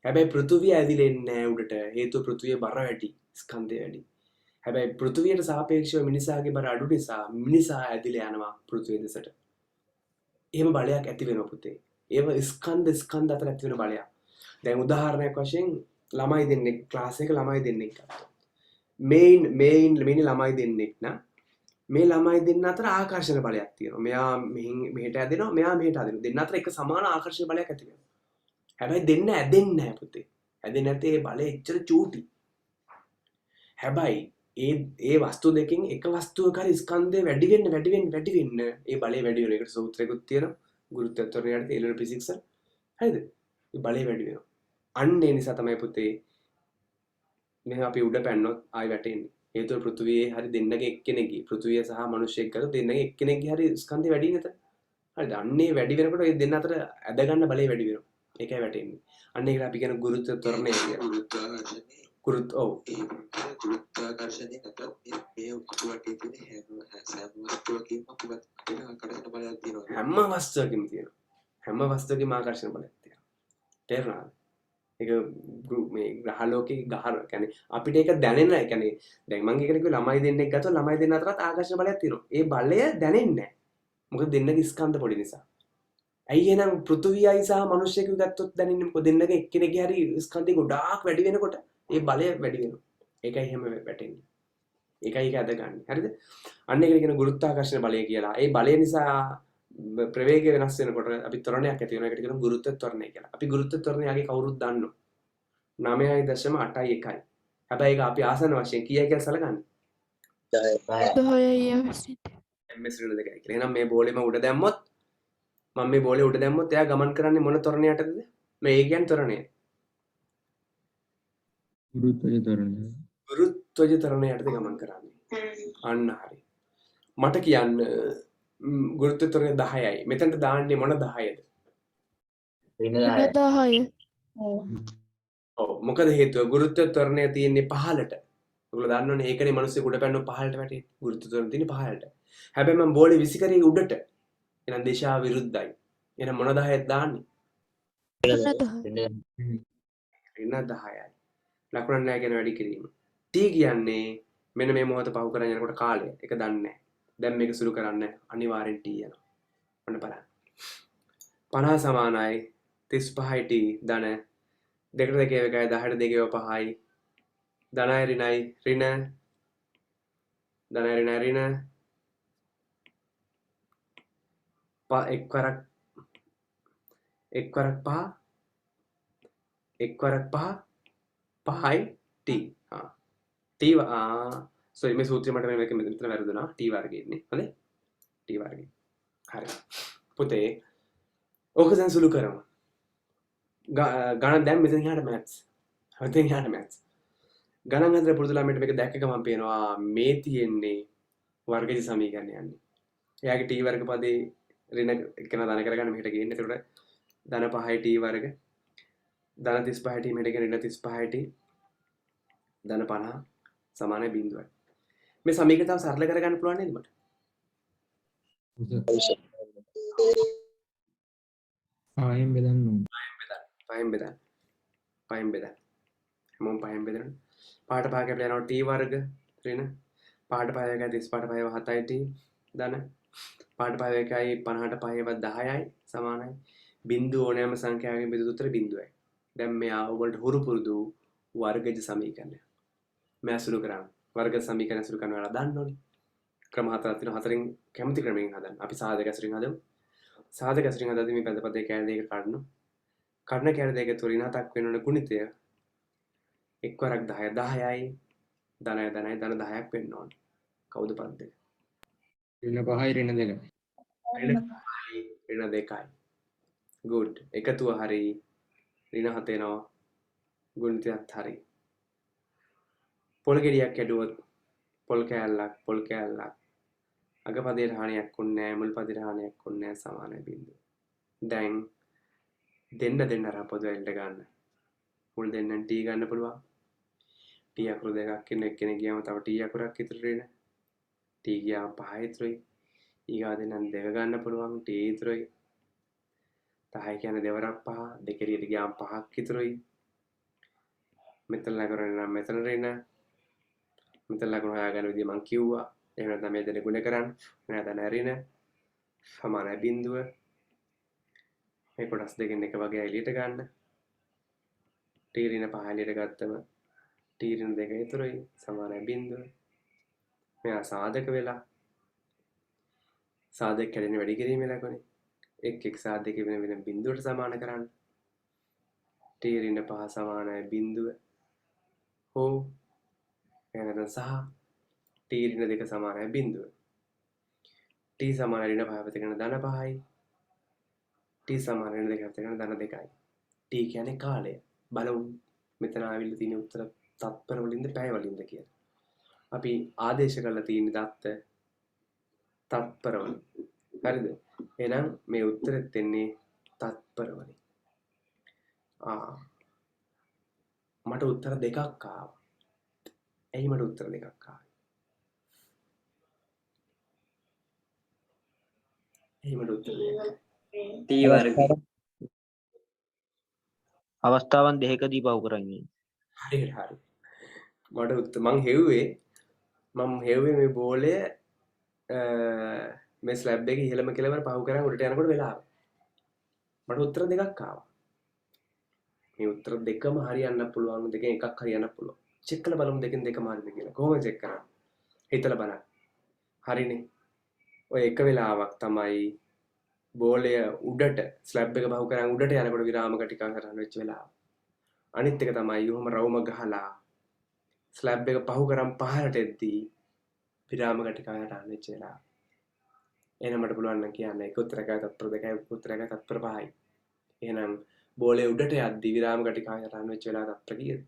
හැබැයි පෘථුවිය ඇදිලෙන්නේ නැහැ උඩට. හේතුව පෘථුවිය බර වැඩි, ස්කන්ධය වැඩි. හැබැයි පෘථුවියට සාපේක්ෂව මිනිසාගේ බර අඩු නිසා මිනිසා ඇදිලා යනවා පෘථුවිය දෙසට. එහෙම බලයක් ඇති වෙනවා පුතේ. ඒව ස්කන්ධ අතර ඇති වෙන බලයක්. දැන් උදාහරණයක් වශයෙන් ළමයි දෙන්නෙක් ක්ලාස් එක ළමයි දෙන්නෙක් ගත්තා. මේ ළමයි දෙන්නෙක් නා මේ ළමයි දෙන්න අතර ආකර්ෂණ බලයක් තියෙනවා. මෙයා මෙහෙට ඇදෙනවා, මෙයා මෙහෙට ඇදෙනවා. දෙන්න අතර එක සමාන ආකර්ෂණ බලයක් ඇති වෙනවා. හැබැයි දෙන්න ඇදෙන්නේ නැහැ පුතේ. ඇදෙන්නේ නැත්තේ ඒ බලය එච්චර චූටි. හැබැයි ඒ වස්තු දෙකෙන් එක වස්තුවක හරි ස්කන්ධය වැඩි වෙන්න ඒ බලය වැඩි වෙනවා. ඒකට සූත්‍රයකුත් තියෙනවා. ගුරුත්වාකර්ෂණය යටතේ එළවෙන ෆිසික්ස් වල. හරිද? ඒ බලය වැඩි වෙනවා. අන්න ඒ නිසා තමයි පුතේ මෙහෙම අපි උඩ පැන්නොත් ආයි වැටෙන්නේ. හේතුව පෘථුවියේ හරි දෙන්නගේ එක්කෙනෙක්ගේ පෘථුවිය සහ මිනිස්සෙක් ගත්තොත් දෙන්නගේ එක්කෙනෙක්ගේ හරි ස්කන්ධය වැඩි නේද? හරිද? අන්නේ වැඩි වෙනකොට ඒ දෙන්න අතර ඇද ගන්න බලය වැඩි වෙනවා. ඒකයි වැටෙන්නේ. අන්න ඒකට අපි කියන ගුරුත්වාකර්ෂණය කියලා. ගුරුත්වාකර්ෂණය නැත්නම් මේ අපු වටේ තියෙන හැම වස්තුවකින්ම අපිට ආකර්ෂණ බලයක් තියෙනවා. හැම වස්තුවකින්ම තියෙනවා. හැම වස්තුවකින්ම ආකර්ෂණ බලයක් තියෙනවා. තේරුණාද? ඒක මේ ග්‍රහලෝකේ කියන්නේ අපිට ඒක දැනෙන ඒ කියන්නේ දැන් මම ඒකට කිව්ව ළමයි දෙන්නෙක් ගත්තොත් ළමයි දෙන්න අතරත් ආකර්ෂණ බලයක් තියෙනවා. ඒ බලය දැනෙන්නේ නැහැ. මොකද දෙන්නගේ ස්කන්ධ පොඩි නිසා. ඇයි එහෙනම් පෘථුවියයි සහ මිනිස්සෙකු ගත්තොත් දැනෙන්නේ මොකද දෙන්නගේ එක්කෙනෙක්ගේ හරි ස්කන්ධය ගොඩාක් වැඩි වෙනකොට ඒ බලය වැඩි වෙනවා. ඒකයි එහෙම වැටෙන්නේ. ඒකයි ඒක අදගන්නේ. හරිද? අන්න ඒකට කියන ගුරුත්වාකර්ෂණ බලය කියලා. ඒ බලය නිසා ප්‍රවේගය වෙනස් වෙනකොට අපි ත්වරණයක් ඇති වෙනවා. ඒකට කියනවා ගුරුත්ව ත්වරණය කියලා. අපි ගුරුත්ව ත්වරණය යගේ කවුරුත් දන්නවා. 9.81. හැබැයි ඒක අපි ආසන්න වශයෙන් කීයද කියලා සලකන්නේ? 10යි අවශ්‍යයි. ms ඍණ 2යි කියලා. එහෙනම් මේ බෝලෙම උඩ දැම්මොත් මම මේ බෝලේ උඩ දැම්මොත් එයා ගමන් කරන්නේ මොන ත්වරණය යටතද? මේ ඒ කියන්නේ ත්වරණය. ගුරුත්වය ත්වරණය. ගුරුත්වජ ත්වරණය යටතේ ගමන් කරන්නේ. අන්න හරි. මට කියන්න ගුරුත්ව ත්වරණය 10යි. මෙතනට දාන්නේ මොන 10ද? ඍණ 10යි. ඔව් මොකද හේතුව ගුරුත්ව ත්වරණය තියෙන්නේ පහළට. ඔයගොල්ලෝ දන්නවනේ ඒකනේ මිනිස්සු උඩ පැනනොත් පහළට වැටෙන්නේ. ගුරුත්ව ත්වරණය තියෙන්නේ පහළට. හැබැයි මම බෝලේ විසි කරේ උඩට. එහෙනම් දිශාව විරුද්ධයි. එහෙනම් මොන 10ද දාන්නේ? ඍණ 10යි. ලකුණක් නැහැ කියන වැඩි කිරීම. t කියන්නේ මෙන්න මේ මොහොත පහු කරගෙන යනකොට කාලය. ඒක දන්නේ නැහැ. දැන් මේක සුළු කරන්න අනිවාර්යෙන් t යනවා. ඔන්න බලන්න. 50 සමානයි 35යි t ධන 2 2 එකයි 10ට 2 5යි ධනයි ඍණයි ඍණ ධනයි ඍණයි ඍණ එක්වරක් 5 5යි t t සෝරි මේ සූත්‍රය මට මේක මෙතන වැරදුනා t වර්ගයේ ඉන්නේ හරි t වර්ගයේ හරි පුතේ ඕක දැන් සුළු කරමු ගණන් දැන් මෙතන යහට මැත්ස් මෙතන යහට මැත්ස් ගණන් හදලා පුරුදු ළමයට මේක දැක්ක ගමන් පේනවා මේ තියෙන්නේ වර්ගජ සමීකරණය යන්නේ එයාගේ t වර්ග පදේ ඍණ එකන ධන කරගන්න මෙහෙට ගේන්න එතකොට ධන 5යි t වර්ග ධන 35යි t මෙහෙට ගෙන ඍණ 35යි t ධන 50 සමානයි බිඳුවයි මේ සමීකරණ තව සරල කරගන්න පුළුවන් නේද මට? පහෙන් බෙදන්න ඕන. පහෙන් බෙදන්න. හැමෝම පහෙන් බෙදන්න. පාට පහ කැපලා යනවා t වර්ග ඍණ පාට පහ එකයි 35ට 5 7යි t ධන පාට පහ එකයි 50ට 5 10යි සමානයි බිඳුව ඕනෑම සංඛ්‍යාවකින් බෙදුවොත් උත්තර බිඳුවයි. දැන් මෙයා ඔයගොල්ලන්ට හුරු පුරුදු වර්ගජ සමීකරණය. මම අසුරු කරා. වර්ග සමීකරණ අසුරු කරන වෙලාව දන්නෝනේ. ක්‍රම හතරක් තියෙනවා. හතරෙන් කැමති ක්‍රමයෙන් හදන්න. අපි සාධක ඇසුරින් හදමු. සාධක ඇසුරින් හදද්දී මේ පදපදේ කැලේ දෙක කඩනවා. කඩන කැලේ දෙක තුලින් හතක් වෙනවන ගුණිතය එක්වරක් 10 10යි ධනය ධන 10ක් වෙන්න ඕන. කවුද පද දෙක? ඍණ 5යි ඍණ 2යි. ඍණ 2යි. good. එකතුව හරි ඍණ 7 එනවා. ගුණිතයත් හරි. පොල් ගෙඩියක් ඇදුවොත් පොල් කෑල්ලක් අග පදයට හානියක් වුන්නේ නැහැ මුල් පදයට හානියක් වුන්නේ නැහැ සමානයි බිඳුව. දැන් දෙන්න අර පොදු එල්ල ගන්න. මුල් දෙන්නෙන් t ගන්න පුළුවන්. t අකුරු දෙකක් ඉන්න එක්කෙනෙක් ගියාම තව t අකුරක් ඉතුරු වෙන. t ගියාම 5 ඉතුරුයි. ඊගා දෙන්නෙන් 2 ගන්න පුළුවන් t ඉතුරුයි. 10 කියන්නේ දෙවරක් 5 දෙකෙලියට ගියාම 5ක් ඉතුරුයි. මෙතන ලකුණ නම් මෙතන රෙන්න. මෙතන ලකුණ හොයාගන්න විදිය මම කිව්වා. එහෙම නැත්නම් මේ දෙක ගුණ කරන්න. නැත්නම් ඇරින සමානයි බිඳුව. මේ කොටස් දෙකෙන් එක වගේ එළියට ගන්න. t ඍණ 5 එළියට ගත්තම t ඍණ 2 ඉතුරුයි සමානයි බිඳුව. මෙයා සාධක වෙලා සාධක කැඩෙන වැඩි කිරීමේ ලකුණේ එක් සාධක වෙන බිඳුවට සමාන කරන්න. t ඍණ 5 සමානයි බිඳුව. හෝ එහෙනම් සහ t ඍණ 2 සමානයි බිඳුව. t සමාන ඍණ 5 පැත්තකට ධන 5යි. t සමාන ඍණ 2 පැත්තකට ධන 2යි. t කියන්නේ කාලය. බලමු මෙතන ආවිල්ලා තියෙන උත්තර තත්පර වලින්ද පැය වලින්ද කියලා. අපි ආදේශ කරලා තියෙන දත්ත තත්පර වලින්. හරිද? එහෙනම් මේ උත්තරෙත් එන්නේ තත්පර වලින්. මට උත්තර දෙකක් ආවා. ඇයි මට උත්තර දෙකක් ආවේ? ඇයි මට උත්තර දෙකක්? t වර්ගය. අවස්ථාවන් දෙකකදී පහු කරන්නේ. හරියට හරි. මට උත්තර මං හෙව්වේ මේ බෝලය මේ ස්ලැබ් එකේ ඉහළම කෙළවර පහු කරන් උඩට යනකොට වෙලාව. මට උත්තර දෙකක් ආවා. මේ උත්තර දෙකම හරියන්න පුළුවන් දෙකෙන් එකක් හරියන්න පුළුවන්. චෙක් කරලා බලමු දෙකෙන් දෙකම හරිද කියලා. කොහොමද චෙක් කරන්නේ? හිතලා බලන්න. හරිනේ. ඔය එක වෙලාවක් තමයි බෝලය උඩට ස්ලැබ් එක පහු කරන් උඩට යනකොට විරාම කටිකා කරන්න වෙච්ච වෙලාව. අනිත් එක තමයි ඔහොම රවුම ගහලා ස්ලැබ් එක පහු කරන් පහළට එද්දී විරාම කටිකා යටහන් වෙච්ච වෙලාව. එහෙනම් මට පුළුවන් නම් කියන්න එක උත්තරයකයි තත්පර දෙකයි උත්තරයකයි තත්පර 5යි. එහෙනම් බෝලේ උඩට යද්දී විරාම කටිකා යටහන් වෙච්ච වෙලාව තත්පර කීයද?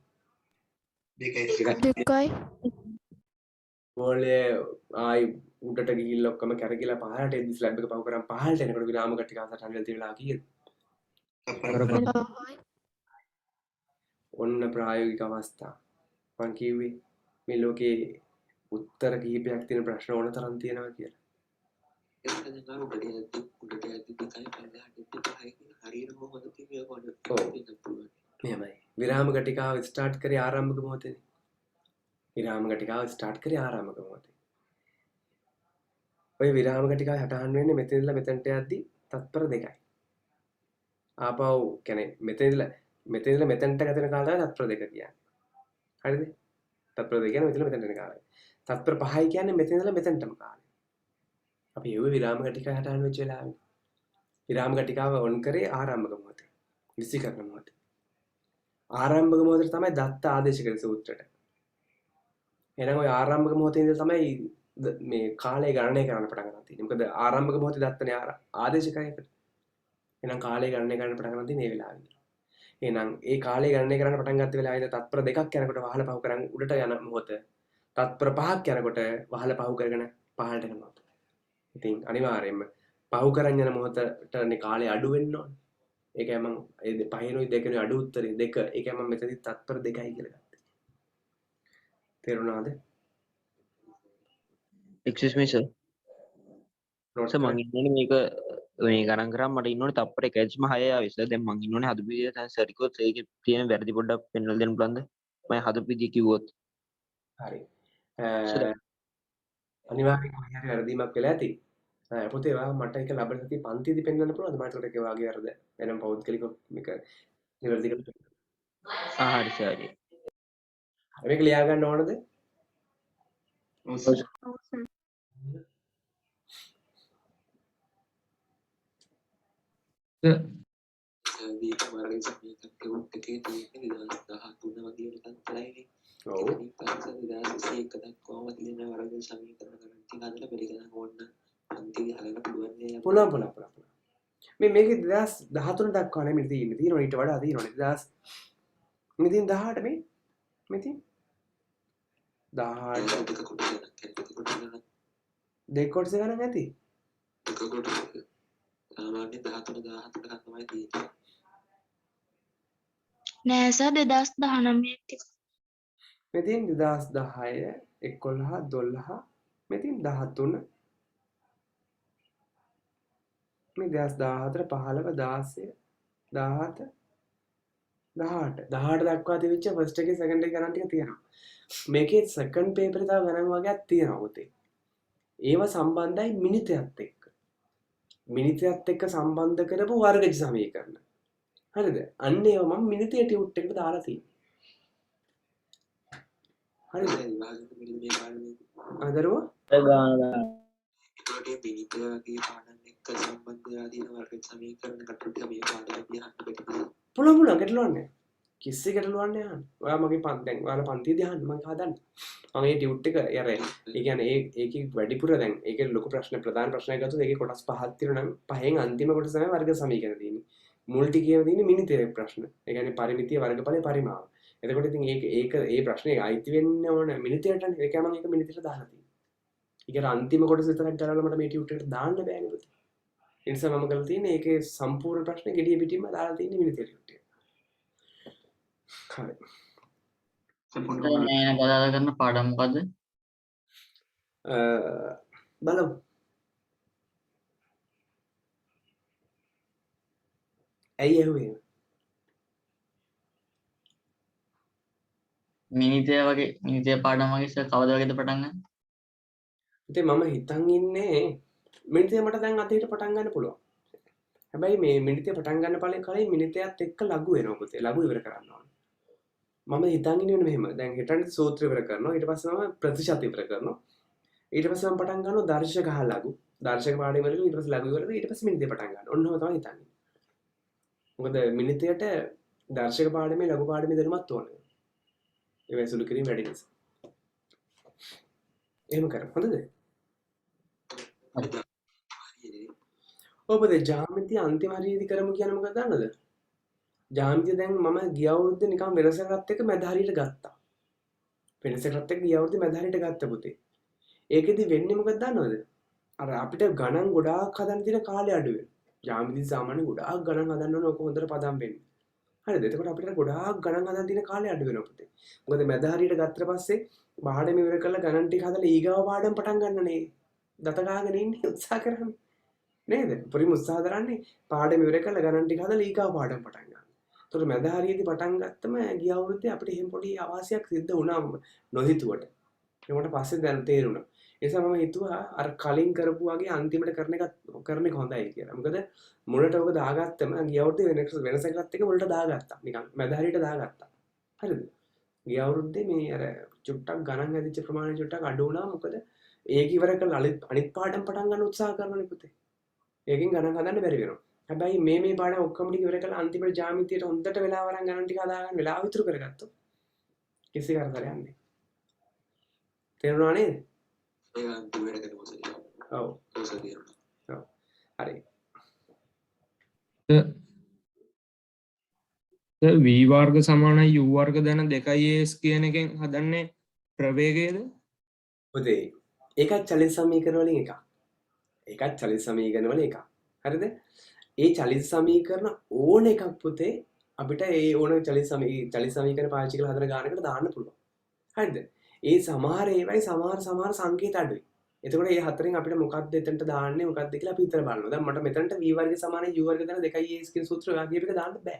දෙකයි. බෝලේ ආයි උඩට ගිහිල්ලා ඔක්කොම කැරකිලා පහළට එද්දී ස්ලැබ් එක පහු කරන් පහළට එනකොට විරාම කටිකා යටහන් වෙලා තියෙන වෙලාව කීයද? ඔන්න ප්‍රායෝගික අවස්ථා. මං කිව්වේ මේ ලෝකේ උත්තර කිහිපයක් තියෙන ප්‍රශ්න ඕන තරම් තියෙනවා කියලා. එතන නම් උඩට යද්දි දෙකයි පල්ලෙහාට යද්දි 5යි කියන හරියන මොහොත තියෙන්නේ කොහොමද වෙන්න පුළුවන්. මෙහෙමයි. විරාම කටිකාව ස්ටාර්ට් කරේ ආරම්භක මොහොතේ. විරාම කටිකාව ස්ටාර්ට් කරේ ආරම්භක මොහොතේ. ඔය විරාම කටිකාව හටහන් වෙන්නේ මෙතන ඉඳලා මෙතනට යද්දි තත්පර 2යි. ආපහු කියන්නේ මෙතන ඉඳලා මෙතනට ගතන කාලය තමයි තත්පර 2 කියන්නේ. හරිද? තත්පර 2 කියන්නේ මෙතන මෙතනට යන කාලය. තත්පර 5යි කියන්නේ මෙතන ඉඳලා මෙතනටම කාලය. අපි එව්වේ විරාම කටිකාව හටහන් වෙච්ච වෙලාවේ. විරාම කටිකාව ඔන් කරේ ආරම්භක මොහොතේ. විසිකරන මොහොතේ. ආරම්භක මොහොතේ තමයි දත්ත ආදේශ කරේ සූත්‍රයට. එහෙනම් ওই ආරම්භක මොහොතේ ඉඳලා තමයි මේ කාලය ගණනය කරන්න පටන් ගන්න තියෙන්නේ. මොකද ආරම්භක මොහොතේ දත්තනේ ආදේශකයකට. එහෙනම් කාලය ගණනය කරන්න පටන් ගන්න තියෙන්නේ මේ වෙලාවේ. එහෙනම් ඒ කාලය ගණනය කරන්න පටන් ගත්ත වෙලාවේ ඉඳලා තත්පර 2ක් යනකොට වහල පහු කරන් උඩට යන මොහොත. තත්පර 5ක් යනකොට වහල පහු කරගෙන පහළට යන මොහොත. ඉතින් අනිවාර්යයෙන්ම පහු කරන් යන මොහොතටනේ කාලය අඩු වෙන්න ඕනේ. ඒකයි මම ඒ පහිනුයි දෙකනේ අඩු උත්තරේ 2. ඒකයි මම මෙතනදි තත්පර 2යි කියලා ගත්තේ. තේරුණාද? excuse me sir. Notes sir මං ඉන්නේ මේක මේ ගණන් කරාම මට ඉන්නෝනේ තප්පර 1.6 ආවේ සර්. දැන් මං ඉන්නෝනේ හදපු විදිය දැන් සර් කිව්වොත් ඒකේ තියෙන වැරදි පොඩ්ඩක් පෙන්වලා දෙන්න පුළුවන්ද? මම හදපු විදිය කිව්වොත්. හරි. සර් අනිවාර්යයෙන්ම හරි වැරදීමක් වෙලා ඇති. පොතේ වා මට ඒක ලබන සතිය පන්තියේදී පෙන්වන්න පුළුවන්ද? මට ඒකට ඒ වගේ වැරද වෙනම පෞද්ගලික මේක නිවැරදි කරලා. හරි සර්. හරි. මේක ලියා ගන්න ඕනද? දීප වර්ගයේ සමීකරණ උත් එකේ තියෙන 2013 වගේ තත්ත්වයනේ. ඔව්. ඉතින් පස්සේ 2021 දක්වාම තියෙන වර්ග සමීකරණ ගණන් ටික අදලා පිළිගන්න ඕන පන්තියේ හරියට පුළුවන් නේ. පුළුවන්. මේකේ 2013 දක්වා නෙමෙයි තියෙන්නේ. තියෙනවා ඊට වඩා තියෙනවානේ. 2000 මෙතින් 18 මේ මෙතින් 18 දෙක කොට ගණන් දෙක කොටස ගණන් ඇති. එක කොටසක සාමාන්‍යයෙන් 13 14 තමයි තියෙන්නේ. නෑ සර් 2019 ටික. මෙතින් 2010 11 12 මෙතින් 13 මේ 2014 15 16 17 18 දක්වා තිබිච්ච ෆස්ට් එකේ සෙකන්ඩ් එකේ ගණන් ටික තියෙනවා. මේකේ සෙකන්ඩ් පේපරේ තව ගණන් වර්ගයක් තියෙනවා පුතේ. ඒව සම්බන්ධයි මිනිතයත් එක්ක. මිනිතයත් එක්ක සම්බන්ධ කරපු වර්ගජ සමීකරණ. හරිද? අන්න ඒව මම මිනිතය ටියුට් එකට දාලා තියෙනවා. හරිද? දැන් විභාගෙට මෙන්න මේ පාඩමේ අදරුව ඒකට මිනිත්‍ය වගේ පාඩම් එක්ක සම්බන්ධ වෙලා තියෙන වර්ග සමීකරණ කටු ටික මේ පාඩමේදී අහන්න බැහැ. පුළුවන් ගැටලුවක් නැහැ. කිසි ගැටලුවක් නැහැ අහන්න. ඔයා මගේ දැන් ඔයාලා පන්තියේදී අහන්න මම හදන්න. මම මේ ටියුට් එක අර ඒ කියන්නේ ඒකේ වැඩිපුර දැන් ඒකේ ලොකු ප්‍රශ්න ප්‍රධාන ප්‍රශ්නයක් ගත්තොත් ඒකේ කොටස් පහක් තියෙනවා නම් පහෙන් අන්තිම කොටස තමයි වර්ග සමීකරණ තියෙන්නේ. මුල් ටිකේම තියෙන්නේ මිනිතේ ප්‍රශ්න. ඒ කියන්නේ පරිමිතිය වර්ගඵලයේ පරිමාව. එතකොට ඉතින් ඒක ඒ ප්‍රශ්නේ අයිති වෙන්න ඕන මිනිතයටනේ. ඒකයි මම ඒක මිනිතයට දාලා තියෙන්නේ. ඒක අන්තිම කොටස විතරක් ගලවලා මට මේ ටියුට් එකට දාන්න බෑනේ පුතේ. ඒ නිසා මම කරලා තියෙන්නේ ඒකේ සම්පූර්ණ ප්‍රශ්නේ gediya පිටින්ම දාලා තියෙන්නේ මිනිතේ ටියුට් එක. හරි. නෑ කතා කරන පාඩම් මොකද්ද? බලමු. ඇයි ඇහුවේ? මිනිතය වගේ මිනිතය පාඩම් වගේ සර් කවද වගේද පටන් ගන්න? ඉතින් මම හිතන් ඉන්නේ මිනිතේ මට දැන් අතීතේ පටන් ගන්න පුළුවන්. හැබැයි මේ මිනිතේ පටන් ගන්න කලින් මිනිතයත් එක්ක ලඝු වෙනවා පුතේ. ලඝු ඉවර කරන්න ඕන. මම හිතන් ඉන්නේ මෙහෙම. දැන් හිතන්නේ සූත්‍ර ඉවර කරනවා. ඊට පස්සේ මම ප්‍රතිශත ඉවර කරනවා. ඊට පස්සේ මම පටන් ගන්නවා දර්ශක හා ලඝු. දර්ශක පාඩම ඉවරලා ඊට පස්සේ ලඝු ඉවරලා ඊට පස්සේ මිනිතේ පටන් ගන්නවා. ඔන්නම තමයි හිතන්නේ. මොකද මිනිතයට දර්ශක පාඩමේ ලඝු පාඩමේ දැනුමත් ඕනේ. ඒවයි සුළු කිරීම වැඩි නිසා. එහෙම කරමු. හොඳද? ඔබ ජාමිතිය අන්තිම හරියදී කරමු කියන්නේ මොකක්ද දන්නවද? ජාමිතිය දැන් මම ගිය අවුරුද්දේ නිකන් වෙනසකට එක්ක මැද හරියට ගත්තා. වෙනසකට එක්ක ගිය අවුරුද්දේ මැද හරියට ගත්ත පුතේ. ඒකෙදි වෙන්නේ මොකක්ද දන්නවද? අර අපිට ගණන් ගොඩාක් හදන්න තියෙන කාලය අඩු වෙනවා. ජාමිතිය සාමාන්‍යයෙන් ගොඩාක් ගණන් හදන්න ඕන ඔක හොඳට පදම් වෙන්න. හරිද? එතකොට අපිට ගොඩාක් ගණන් හදන්න තියෙන කාලය අඩු වෙනවා පුතේ. මොකද මැද හරියට ගත්තට පස්සේ පාඩම ඉවර කරලා ගණන් ටික හදලා ඊගාව පාඩම් පටන් ගන්නනේ. දත ගාගෙන ඉන්නේ උත්සාහ කරන්නේ. නේද? පරිම උත්සාහ කරන්නේ පාඩම ඉවර කරලා ගණන් ටික හදලා ඊගාව පාඩම් පටන් ගන්න. ඒතකොට මැද හරියේදී පටන් ගත්තම ගිය අවුරුද්දේ අපිට එහෙම පොඩි අවාසියක් සිද්ධ වුණා නොහිතුවට. ඒකට පස්සේ දැන් තේරුණා. ඒ නිසා මම හිතුවා අර කලින් කරපු වගේ අන්තිමට කරන එක හොඳයි කියලා. මොකද මුලට ඔක දාගත්තම ගිය අවුරුද්දේ වෙනසකට එක මුලට දාගත්තා. නිකන් මැද හරියට දාගත්තා. හරිද? ගිය අවුරුද්දේ මේ අර චුට්ටක් ගණන් හැදිච්ච ප්‍රමාණය චුට්ටක් අඩු වුණා. මොකද ඒක ඉවර කරලා අනිත් පාඩම් පටන් ගන්න උත්සාහ කරනනේ පුතේ. ඒකෙන් ගණන් හදන්න බැරි වෙනවා. හැබැයි මේ පාඩම් ඔක්කොම ටික ඉවර කරලා අන්තිමට ජ්‍යාමිතියට හොඳට වෙලාව අරන් ගණන් ටික හදාගන්න වෙලාව විතර කරගත්තොත් කිසි කරදරයක් නැහැ. තේරුණා නේද? ඒක අන්තිමට කරමු සර්. ඔව්. ඔව් සර් තේරුණා. ඔව්. හරි. v වර්ග සමානයි u වර්ග දැන 2as කියන එකෙන් හදන්නේ ප්‍රවේගයද? පුතේ ඒකත් චලිත සමීකරණ වලින් එකක්. ඒකත් චලිත සමීකරණ වල එකක්. හරිද? ඒ චලිත සමීකරණ ඕන එකක් පුතේ අපිට ඒ ඕන චලිත සමීකරණ පාවිච්චි කරලා හදන ගානකට දාන්න පුළුවන්. හරිද? ඒ සමහර ඒවයි සමහර සංකේත අඩුයි. එතකොට මේ හතරෙන් අපිට මොකක්ද එතනට දාන්නේ මොකක්ද කියලා අපි විතර බලනවා. දැන් මට මෙතනට v වර්ගය සමානයි u වර්ග දැන 2as කියන සූත්‍රය වගේ එක දාන්න බෑ.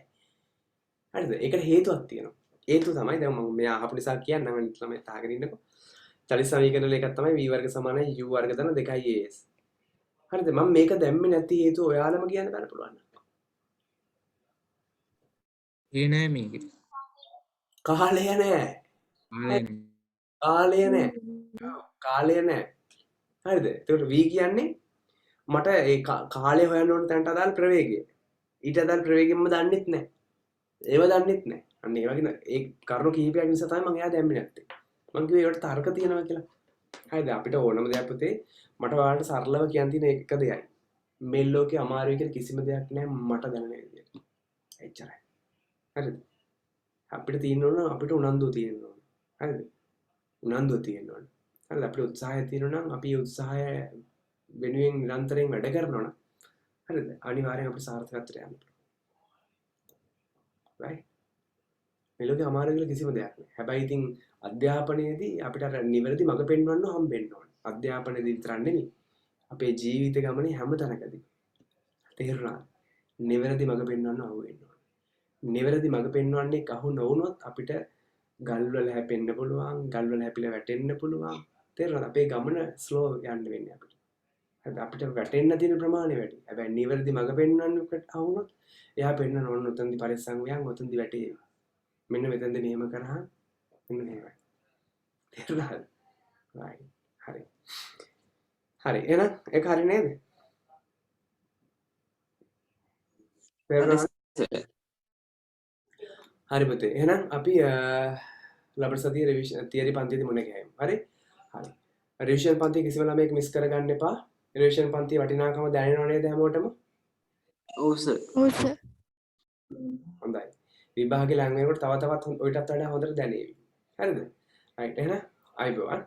හරිද? ඒකට හේතුවක් තියෙනවා. හේතුව තමයි දැන් මම මෙයා අහපු නිසා කියන්නම් අනිත් ළමයි තාගෙන ඉන්නකො. චලිත සමීකරණ වල එකක් තමයි v වර්ග සමානයි u වර්ග දැන 2as. හරිද? මම මේක දැම්මේ නැති හේතුව ඔයාලම කියන්න බෑ පුළුවන්. ඒ නෑ මේක. කාලය නෑ. කාලය නෑ. කාලය නෑ. හරිද? එතකොට v කියන්නේ මට ඒ කාලය හොයන්න ඕන තැනට අදාළ ප්‍රවේගය. ඊට අදාළ ප්‍රවේගෙම දන්නෙත් නෑ. ඒව දන්නෙත් නෑ. අන්න ඒ වගේ ඒ කරුණු කිහිපයක් නිසා තමයි මම එයා දැම්මේ නැත්තේ. මම කිව්වේ ඒකට තර්ක තියෙනවා කියලා. හරිද? අපිට ඕනම දෙයක් පුතේ මට ඔයාලට සරලව කියන්න තියෙන එක දෙයයි. මේ ලෝකේ අමාරුයි කියලා කිසිම දෙයක් නෑ මට දැනෙන විදියට. එච්චරයි. හරිද? අපිට තියෙන්න ඕන අපිට උනන්දුව තියෙන්න ඕන. හරිද? උනන්දුව තියෙන්න ඕන. හරිද? අපිට උත්සාහය තියෙනවා නම් අපි උත්සාහය වෙනුවෙන් නිරන්තරයෙන් වැඩ කරනවා නම් හරිද? අනිවාර්යෙන් අපිට සාර්ථකත්වයට යන්න පුළුවන්. right? මේ ලෝකේ අමාරු කියලා කිසිම දෙයක් නෑ. හැබැයි ඉතින් අධ්‍යාපනයේදී අපිට අර නිවැරදි මඟ පෙන්වන්න හම්බෙන්න ඕනේ. අධ්‍යාපනයේදී විතරක් නෙමෙයි. අපේ ජීවිත ගමනේ හැම තැනකදී. තේරුණාද? නිවැරදි මඟ පෙන්වන්න අහු වෙන්න ඕනේ. නිවැරදි මඟ පෙන්වන්නේ කහු නොවුනොත් අපිට ගල් වල හැපෙන්න පුළුවන්, ගල් වල හැපිලා වැටෙන්න පුළුවන්. තේරුණාද? අපේ ගමන ස්ලෝ යන්න වෙන්නේ අපිට. හරිද? අපිට වැටෙන්න තියෙන ප්‍රමාණය වැඩි. හැබැයි නිවැරදි මඟ පෙන්වන්නකට අහුනොත් එයා පෙන්වන ඕන උතන්දි පරිස්සම් වෙයන් උතන්දි වැටේ. මෙන්න මෙතෙන්ද මෙහෙම කරා මෙන්න මෙහෙමයි. තේරුණාද? right. හරි. හරි. එහෙනම් ඒක හරි නේද? තේරුණාද? හරි පුතේ. එහෙනම් අපි ලබන සතියේ රිවිෂන් තියරි පන්තියේදී මොන ගහමු. හරි? හරි. රිවිෂන් පන්තිය කිසිම ළමයෙක් මිස් කරගන්න එපා. රිවිෂන් පන්තියේ වටිනාකම දැනෙනව නේද හැමෝටම? ඔව් සර්. ඔව් සර්. හොඳයි. විභාගේ ලඟ වෙනකොට තව තවත් ඔයිටත් වඩා හොඳට දැනේවි. හරිද? right. එහෙනම් අයබෝවන්.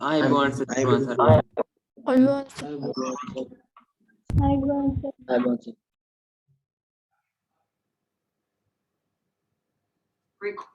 ආයිබෝන් සර්. ඔයවන් සර්. ආයිබෝන් සර්. Record.